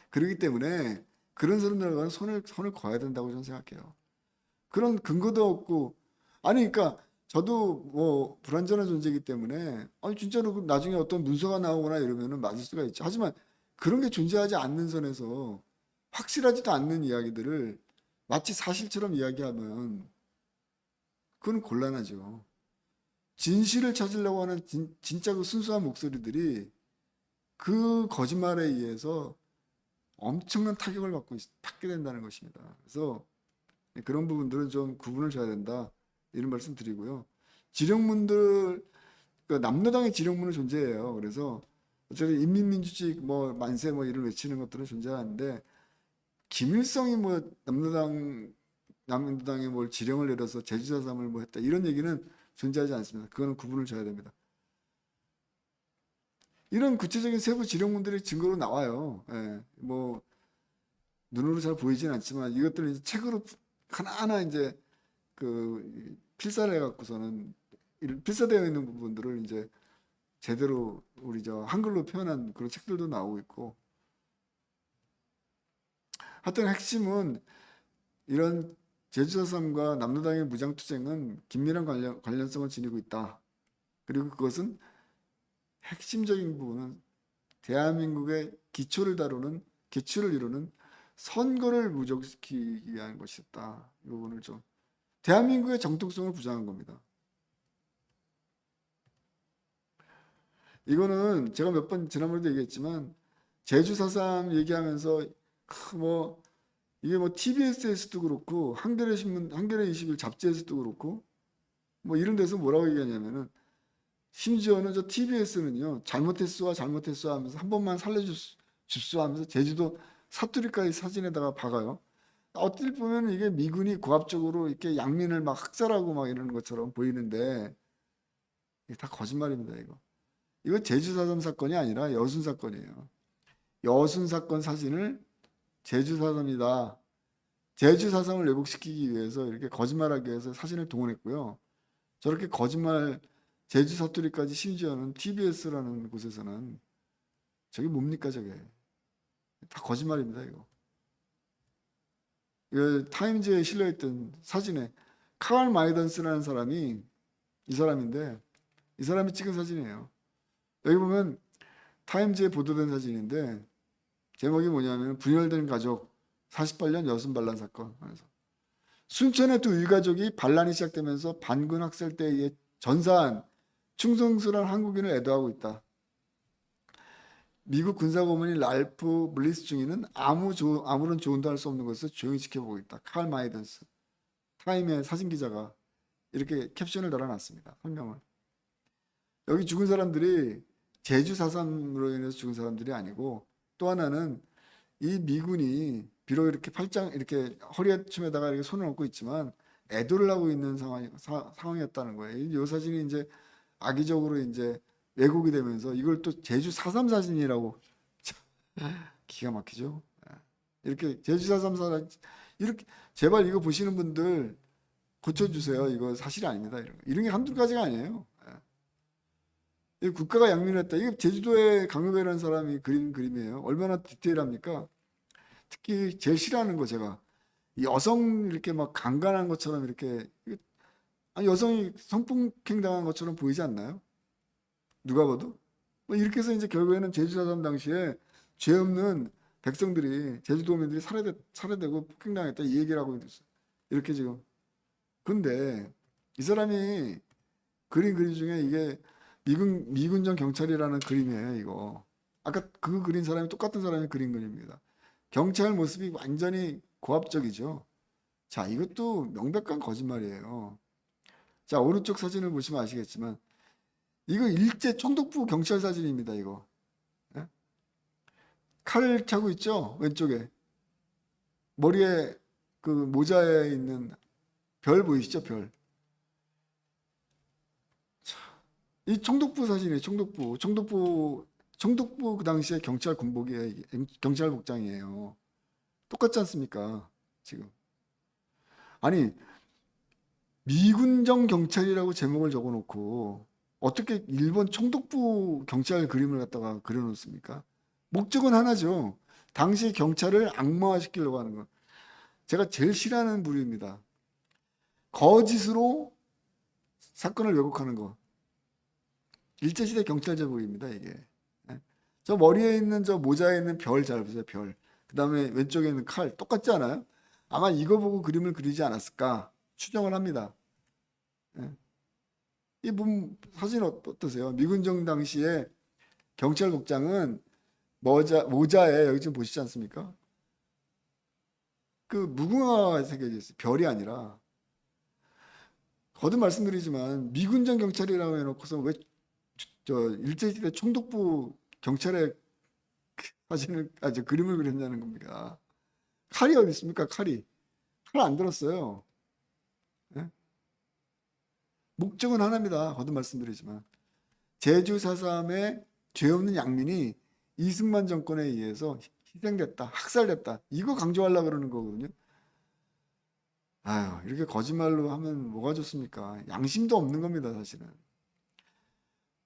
그렇기 때문에 그런 사람들과는 손을 거야 된다고 저는 생각해요. 그런 근거도 없고, 아니, 그러니까 저도 뭐 불완전한 존재이기 때문에, 아니, 진짜로 나중에 어떤 문서가 나오거나 이러면은 맞을 수가 있죠. 하지만 그런 게 존재하지 않는 선에서 확실하지도 않는 이야기들을 마치 사실처럼 이야기하면 그건 곤란하죠. 진실을 찾으려고 하는 진짜 그 순수한 목소리들이 그 거짓말에 의해서 엄청난 타격을 받게 된다는 것입니다. 그래서 그런 부분들은 좀 구분을 줘야 된다, 이런 말씀 드리고요. 지령문들, 그 남로당의 지령문은 존재해요. 그래서 어차피 인민민주주의 뭐 만세 뭐 이런 외치는 것들은 존재하는데, 김일성이 뭐 남로당에 뭘 지령을 내려서 제주 4.3을 뭐 했다 이런 얘기는 존재하지 않습니다. 그거는 구분을 줘야 됩니다. 이런 구체적인 세부 지령문들이 증거로 나와요. 예, 뭐 눈으로 잘 보이진 않지만 이것들을 이제 책으로 하나하나 이제 그 필사를 해갖고서는 필사되어 있는 부분들을 이제 제대로 우리 저 한글로 표현한 그런 책들도 나오고 있고, 하여튼 핵심은 이런 제주 4.3과 남로당의 무장투쟁은 긴밀한 관련성을 지니고 있다. 그리고 그것은 핵심적인 부분은 대한민국의 기초를 이루는 선거를 무력시키기 위한 것이었다. 이 부분을 좀, 대한민국의 정통성을 부정한 겁니다. 이거는 제가 몇 번 지난번에도 얘기했지만, 제주 4.3 얘기하면서 뭐 이게 뭐 TBS에서도 그렇고 한겨레 신문, 한겨레 21 잡지에서도 그렇고 뭐 이런 데서 뭐라고 얘기하냐면은, 심지어는 저 TBS는요 잘못했어 하면서 한 번만 살려줍수 하면서 제주도 사투리까지 사진에다가 박아요. 어딜 보면 이게 미군이 고압적으로 이렇게 양민을 막 학살하고 막 이러는 것처럼 보이는데, 이게 다 거짓말입니다. 이거 제주 4.3 사건이 아니라 여순 사건이에요. 여순 사건 사진을 제주 4.3이다, 제주 4.3을 왜곡시키기 위해서 이렇게 거짓말하기 위해서 사진을 동원했고요. 저렇게 거짓말, 제주 사투리까지 심지어는 TBS라는 곳에서는, 저게 뭡니까 저게? 다 거짓말입니다 이거. 타임즈에 실려있던 사진에 카알 마이던스라는 사람이, 이 사람인데 이 사람이 찍은 사진이에요. 여기 보면 타임즈에 보도된 사진인데 제목이 뭐냐면, 분열된 가족 48년 여순 반란 사건. 그래서 순천의 두 일가족이 반란이 시작되면서 반군 학살 때에 전사한 충성스러운 한국인을 애도하고 있다. 미국 군사고문인 랄프 블리스 중위는 아무런 조언도 할 수 없는 것을 조용히 지켜보고 있다. 칼 마이던스, 타임의 사진 기자가 이렇게 캡션을 달아놨습니다. 설명을. 여기 죽은 사람들이 제주 4.3으로 인해서 죽은 사람들이 아니고, 또 하나는 이 미군이 비록 이렇게 이렇게 허리춤에다가 이렇게 손을 얹고 있지만 애도를 하고 있는 상황이었다는 거예요. 이 사진이 이제 악의적으로 이제 왜곡이 되면서 이걸 또 제주 4.3 사진이라고, 기가 막히죠. 이렇게 제주 4.3 사진, 이렇게 제발 이거 보시는 분들 고쳐주세요. 이거 사실이 아닙니다. 이런 게 한두 가지가 아니에요. 국가가 양민했다. 이게 제주도에 강요배라는 사람이 그린 그림이에요. 얼마나 디테일합니까? 특히 제일 싫어하는 거, 제가 여성 이렇게 막 강간한 것처럼 이렇게, 아니 여성이 성폭행 당한 것처럼 보이지 않나요? 누가 봐도. 뭐 이렇게 해서 이제 결국에는 제주 4.3 당시에 죄 없는 백성들이, 제주도민들이 살해되고 폭행당했다, 이 얘기를 하고 있어요. 이렇게 지금. 근데 이 사람이 그린 그림 중에 이게 미군정 경찰이라는 그림이에요. 이거 아까 그 그린 사람이 똑같은 사람이 그린 그림입니다. 경찰 모습이 완전히 고압적이죠. 자, 이것도 명백한 거짓말이에요. 자, 오른쪽 사진을 보시면 아시겠지만 이거 일제 총독부 경찰 사진입니다. 이거. 예? 칼을 차고 있죠? 왼쪽에. 머리에 그 모자에 있는 별 보이시죠? 별. 이 총독부 사진이에요. 총독부 그 당시에 경찰 군복이에요. 이게. 경찰 복장이에요. 똑같지 않습니까? 지금. 아니, 미군정 경찰이라고 제목을 적어놓고 어떻게 일본 총독부 경찰 그림을 갖다가 그려놓습니까? 목적은 하나죠. 당시 경찰을 악마화시키려고 하는 거. 제가 제일 싫어하는 부류입니다. 거짓으로 사건을 왜곡하는 거. 일제시대 경찰 제목입니다, 이게. 예? 저 머리에 있는 저 모자에 있는 별 잘 보세요, 별. 그 다음에 왼쪽에 있는 칼 똑같지 않아요? 아마 이거 보고 그림을 그리지 않았을까 추정을 합니다. 예? 사진 어떠세요? 미군정 당시에 경찰 복장은 모자에 여기 지금 보시지 않습니까? 그 무궁화가 새겨져 있어요. 별이 아니라. 거듭 말씀드리지만 미군정 경찰이라고 해놓고서 왜 저 일제시대 총독부 경찰의 사진을 저 그림을 그렸냐는 겁니다. 칼이 어디 있습니까? 칼이 칼 안 들었어요. 예? 목적은 하나입니다. 거듭 말씀드리지만 제주 4.3의 죄 없는 양민이 이승만 정권에 의해서 희생됐다, 학살됐다. 이거 강조하려고 그러는 거거든요. 아유, 이렇게 거짓말로 하면 뭐가 좋습니까? 양심도 없는 겁니다, 사실은.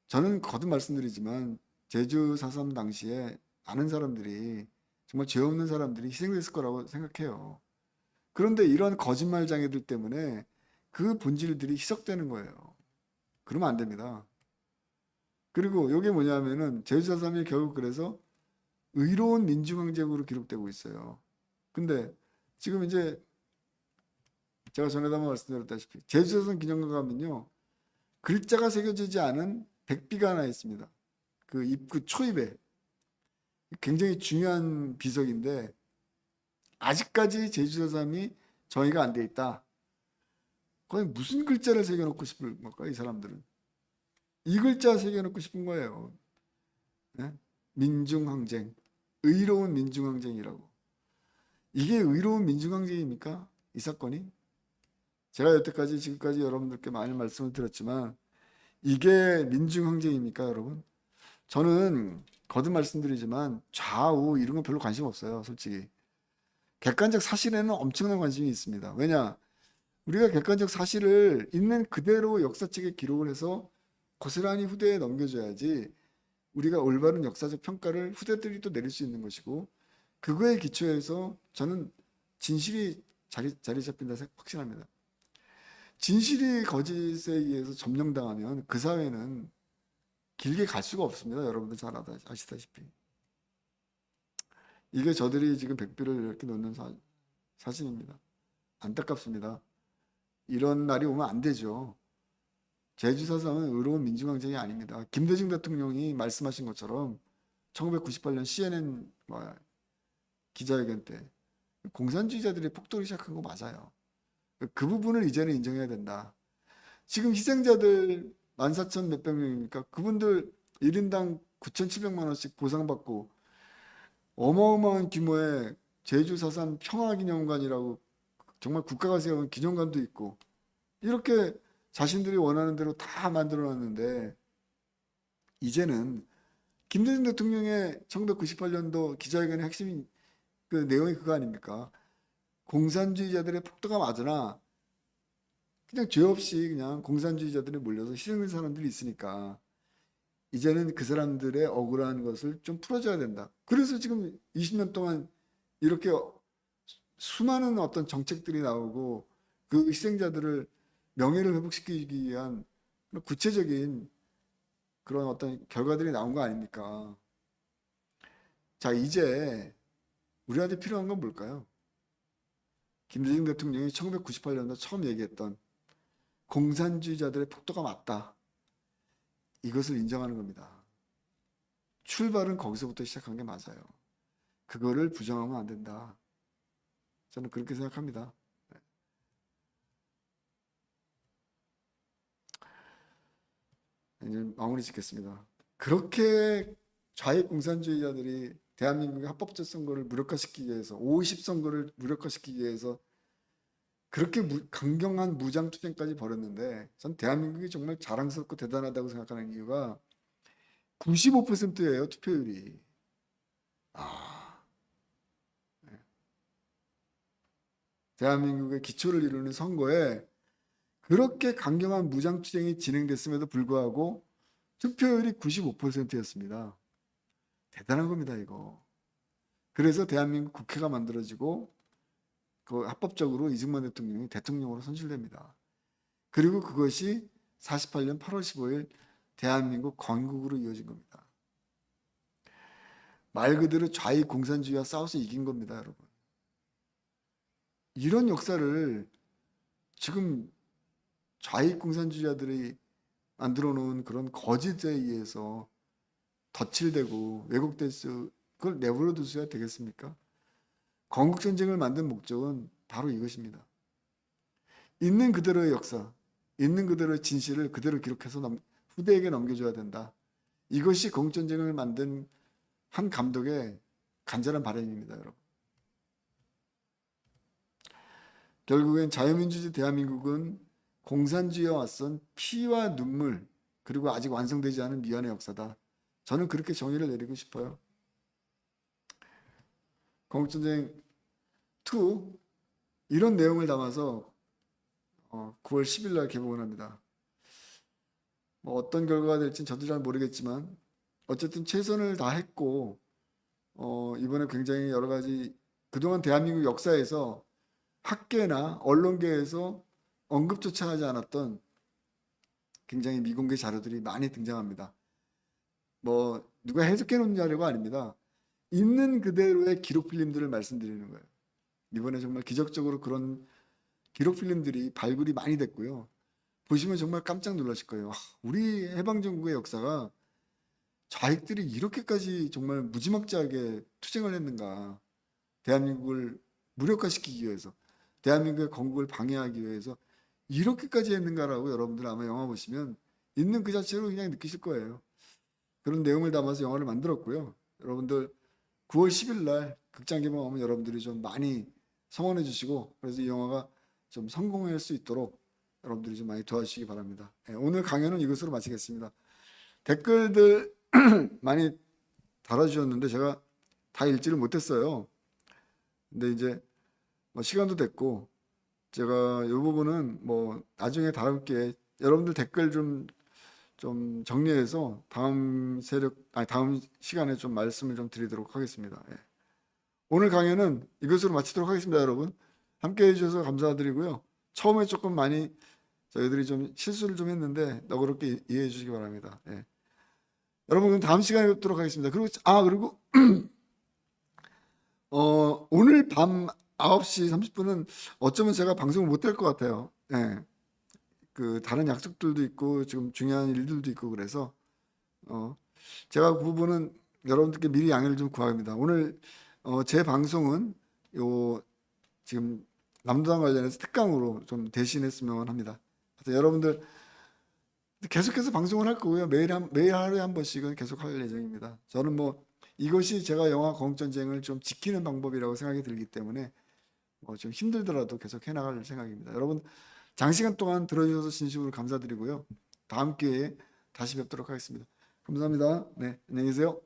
저는 거듭 말씀드리지만 제주 4.3 당시에 많은 사람들이 정말 죄 없는 사람들이 희생됐을 거라고 생각해요. 그런데 이런 거짓말장애들 때문에 그 본질들이 희석되는 거예요. 그러면 안 됩니다. 그리고 이게 뭐냐면은 제주 4.3이 결국 그래서 의로운 민중항쟁으로 기록되고 있어요. 근데 지금 이제 제가 전에도 한번 말씀드렸다시피 제주 4.3 기념관 가면요. 글자가 새겨지지 않은 백비가 하나 있습니다. 그 입구 초입에 굉장히 중요한 비석인데 아직까지 제주 4.3이 정의가 안 돼 있다. 거의 무슨 글자를 새겨놓고 싶은 걸까 이 사람들은. 이 글자 새겨놓고 싶은 거예요. 네? 민중항쟁, 의로운 민중항쟁이라고. 이게 의로운 민중항쟁입니까? 이 사건이? 제가 여태까지 지금까지 여러분들께 많이 말씀을 드렸지만 이게 민중항쟁입니까, 여러분? 저는 거듭 말씀드리지만 좌우 이런 건 별로 관심 없어요, 솔직히. 객관적 사실에는 엄청난 관심이 있습니다. 왜냐? 우리가 객관적 사실을 있는 그대로 역사책에 기록을 해서 고스란히 후대에 넘겨줘야지 우리가 올바른 역사적 평가를 후대들이 또 내릴 수 있는 것이고 그거에 기초해서 저는 진실이 자리 잡힌다 확신합니다. 진실이 거짓에 의해서 점령당하면 그 사회는 길게 갈 수가 없습니다. 여러분들 잘 아시다시피. 이게 저들이 지금 백비를 이렇게 놓는 사진입니다. 안타깝습니다. 이런 날이 오면 안 되죠. 제주 4.3은 의로운 민중항쟁이 아닙니다. 김대중 대통령이 말씀하신 것처럼 1998년 CNN 기자회견 때 공산주의자들이 폭동을 시작한 거 맞아요. 그 부분을 이제는 인정해야 된다. 지금 희생자들 14,000 몇백 명이니까 그분들 1인당 9,700만 원씩 보상받고 어마어마한 규모의 제주 4.3 평화기념관이라고 정말 국가가 세운 기념관도 있고 이렇게 자신들이 원하는 대로 다 만들어 놨는데 이제는 김대중 대통령의 1998년도 기자회견의 핵심 그 내용이 그거 아닙니까? 공산주의자들의 폭도가 맞으나 그냥 죄 없이 그냥 공산주의자들이 몰려서 희생된 사람들이 있으니까 이제는 그 사람들의 억울한 것을 좀 풀어줘야 된다. 그래서 지금 20년 동안 이렇게 수많은 어떤 정책들이 나오고 그 희생자들을 명예를 회복시키기 위한 구체적인 그런 어떤 결과들이 나온 거 아닙니까? 자, 이제 우리한테 필요한 건 뭘까요? 김대중 대통령이 1998년도 처음 얘기했던 공산주의자들의 폭도가 맞다. 이것을 인정하는 겁니다. 출발은 거기서부터 시작한 게 맞아요. 그거를 부정하면 안 된다. 저는 그렇게 생각합니다. 이제 마무리 짓겠습니다. 그렇게 좌익 공산주의자들이 대한민국의 합법적 선거를 무력화시키기 위해서 50선거를 무력화시키기 위해서 그렇게 강경한 무장투쟁까지 벌였는데 전 대한민국이 정말 자랑스럽고 대단하다고 생각하는 이유가 95%예요, 투표율이. 아, 대한민국의 기초를 이루는 선거에 그렇게 강경한 무장투쟁이 진행됐음에도 불구하고 투표율이 95%였습니다. 대단한 겁니다, 이거. 그래서 대한민국 국회가 만들어지고 그 합법적으로 이승만 대통령이 대통령으로 선출됩니다. 그리고 그것이 48년 8월 15일 대한민국 건국으로 이어진 겁니다. 말 그대로 좌익 공산주의와 싸워서 이긴 겁니다, 여러분. 이런 역사를 지금 좌익 공산주의자들이 만들어 놓은 그런 거짓에 의해서 덧칠되고 왜곡돼서 그걸 내버려 두셔야 되겠습니까? 건국전쟁을 만든 목적은 바로 이것입니다. 있는 그대로의 역사, 있는 그대로의 진실을 그대로 기록해서 후대에게 넘겨줘야 된다. 이것이 건국전쟁을 만든 한 감독의 간절한 바람입니다, 여러분. 결국엔 자유민주주의 대한민국은 공산주의와 맞선 피와 눈물 그리고 아직 완성되지 않은 미완의 역사다. 저는 그렇게 정의를 내리고 싶어요. 건국전쟁 2 이런 내용을 담아서 9월 10일 날 개봉을 합니다. 뭐 어떤 결과가 될지는 저도 잘 모르겠지만 어쨌든 최선을 다했고 이번에 굉장히 여러 가지 그동안 대한민국 역사에서 학계나 언론계에서 언급조차 하지 않았던 굉장히 미공개 자료들이 많이 등장합니다. 뭐 누가 해석해 놓은 자료가 아닙니다. 있는 그대로의 기록 필름들을 말씀드리는 거예요. 이번에 정말 기적적으로 그런 기록 필름들이 발굴이 많이 됐고요. 보시면 정말 깜짝 놀라실 거예요. 우리 해방정국의 역사가 좌익들이 이렇게까지 정말 무지막지하게 투쟁을 했는가. 대한민국을 무력화시키기 위해서, 대한민국의 건국을 방해하기 위해서 이렇게까지 했는가라고 여러분들 아마 영화 보시면 있는 그 자체로 그냥 느끼실 거예요. 그런 내용을 담아서 영화를 만들었고요. 여러분들 9월 10일 날 극장 개봉하면 여러분들이 좀 많이 성원해 주시고 그래서 이 영화가 좀 성공할 수 있도록 여러분들이 좀 많이 도와주시기 바랍니다. 오늘 강연은 이것으로 마치겠습니다. 댓글들 많이 달아주셨는데 제가 다 읽지를 못했어요. 근데 이제 뭐 시간도 됐고 제가 이 부분은 뭐 나중에 다음 기회에 여러분들 댓글 좀 정리해서 다음 시간에 좀 말씀을 좀 드리도록 하겠습니다. 오늘 강연은 이것으로 마치도록 하겠습니다, 여러분. 함께 해주셔서 감사드리고요. 처음에 조금 많이 저희들이 좀 실수를 좀 했는데 너그럽게 이해해 주시기 바랍니다. 여러분 그럼 다음 시간에 뵙도록 하겠습니다. 그리고 오늘 밤 9시 30분은 어쩌면 제가 방송을 못 할 것 같아요. 그 다른 약속들도 있고 지금 중요한 일들도 있고 그래서 제가 그 부분은 여러분들께 미리 양해를 좀 구합니다. 오늘 제 방송은 요 지금 남도당 관련해서 특강으로 좀 대신했으면 합니다. 여러분들 계속해서 방송을 할 거고요. 매일 하루에 한 번씩은 계속 할 예정입니다. 저는 뭐 이것이 제가 영화 건국전쟁을 좀 지키는 방법이라고 생각이 들기 때문에 좀 힘들더라도 계속 해나갈 생각입니다. 여러분 장시간 동안 들어주셔서 진심으로 감사드리고요. 다음 기회에 다시 뵙도록 하겠습니다. 감사합니다. 네, 안녕히 계세요.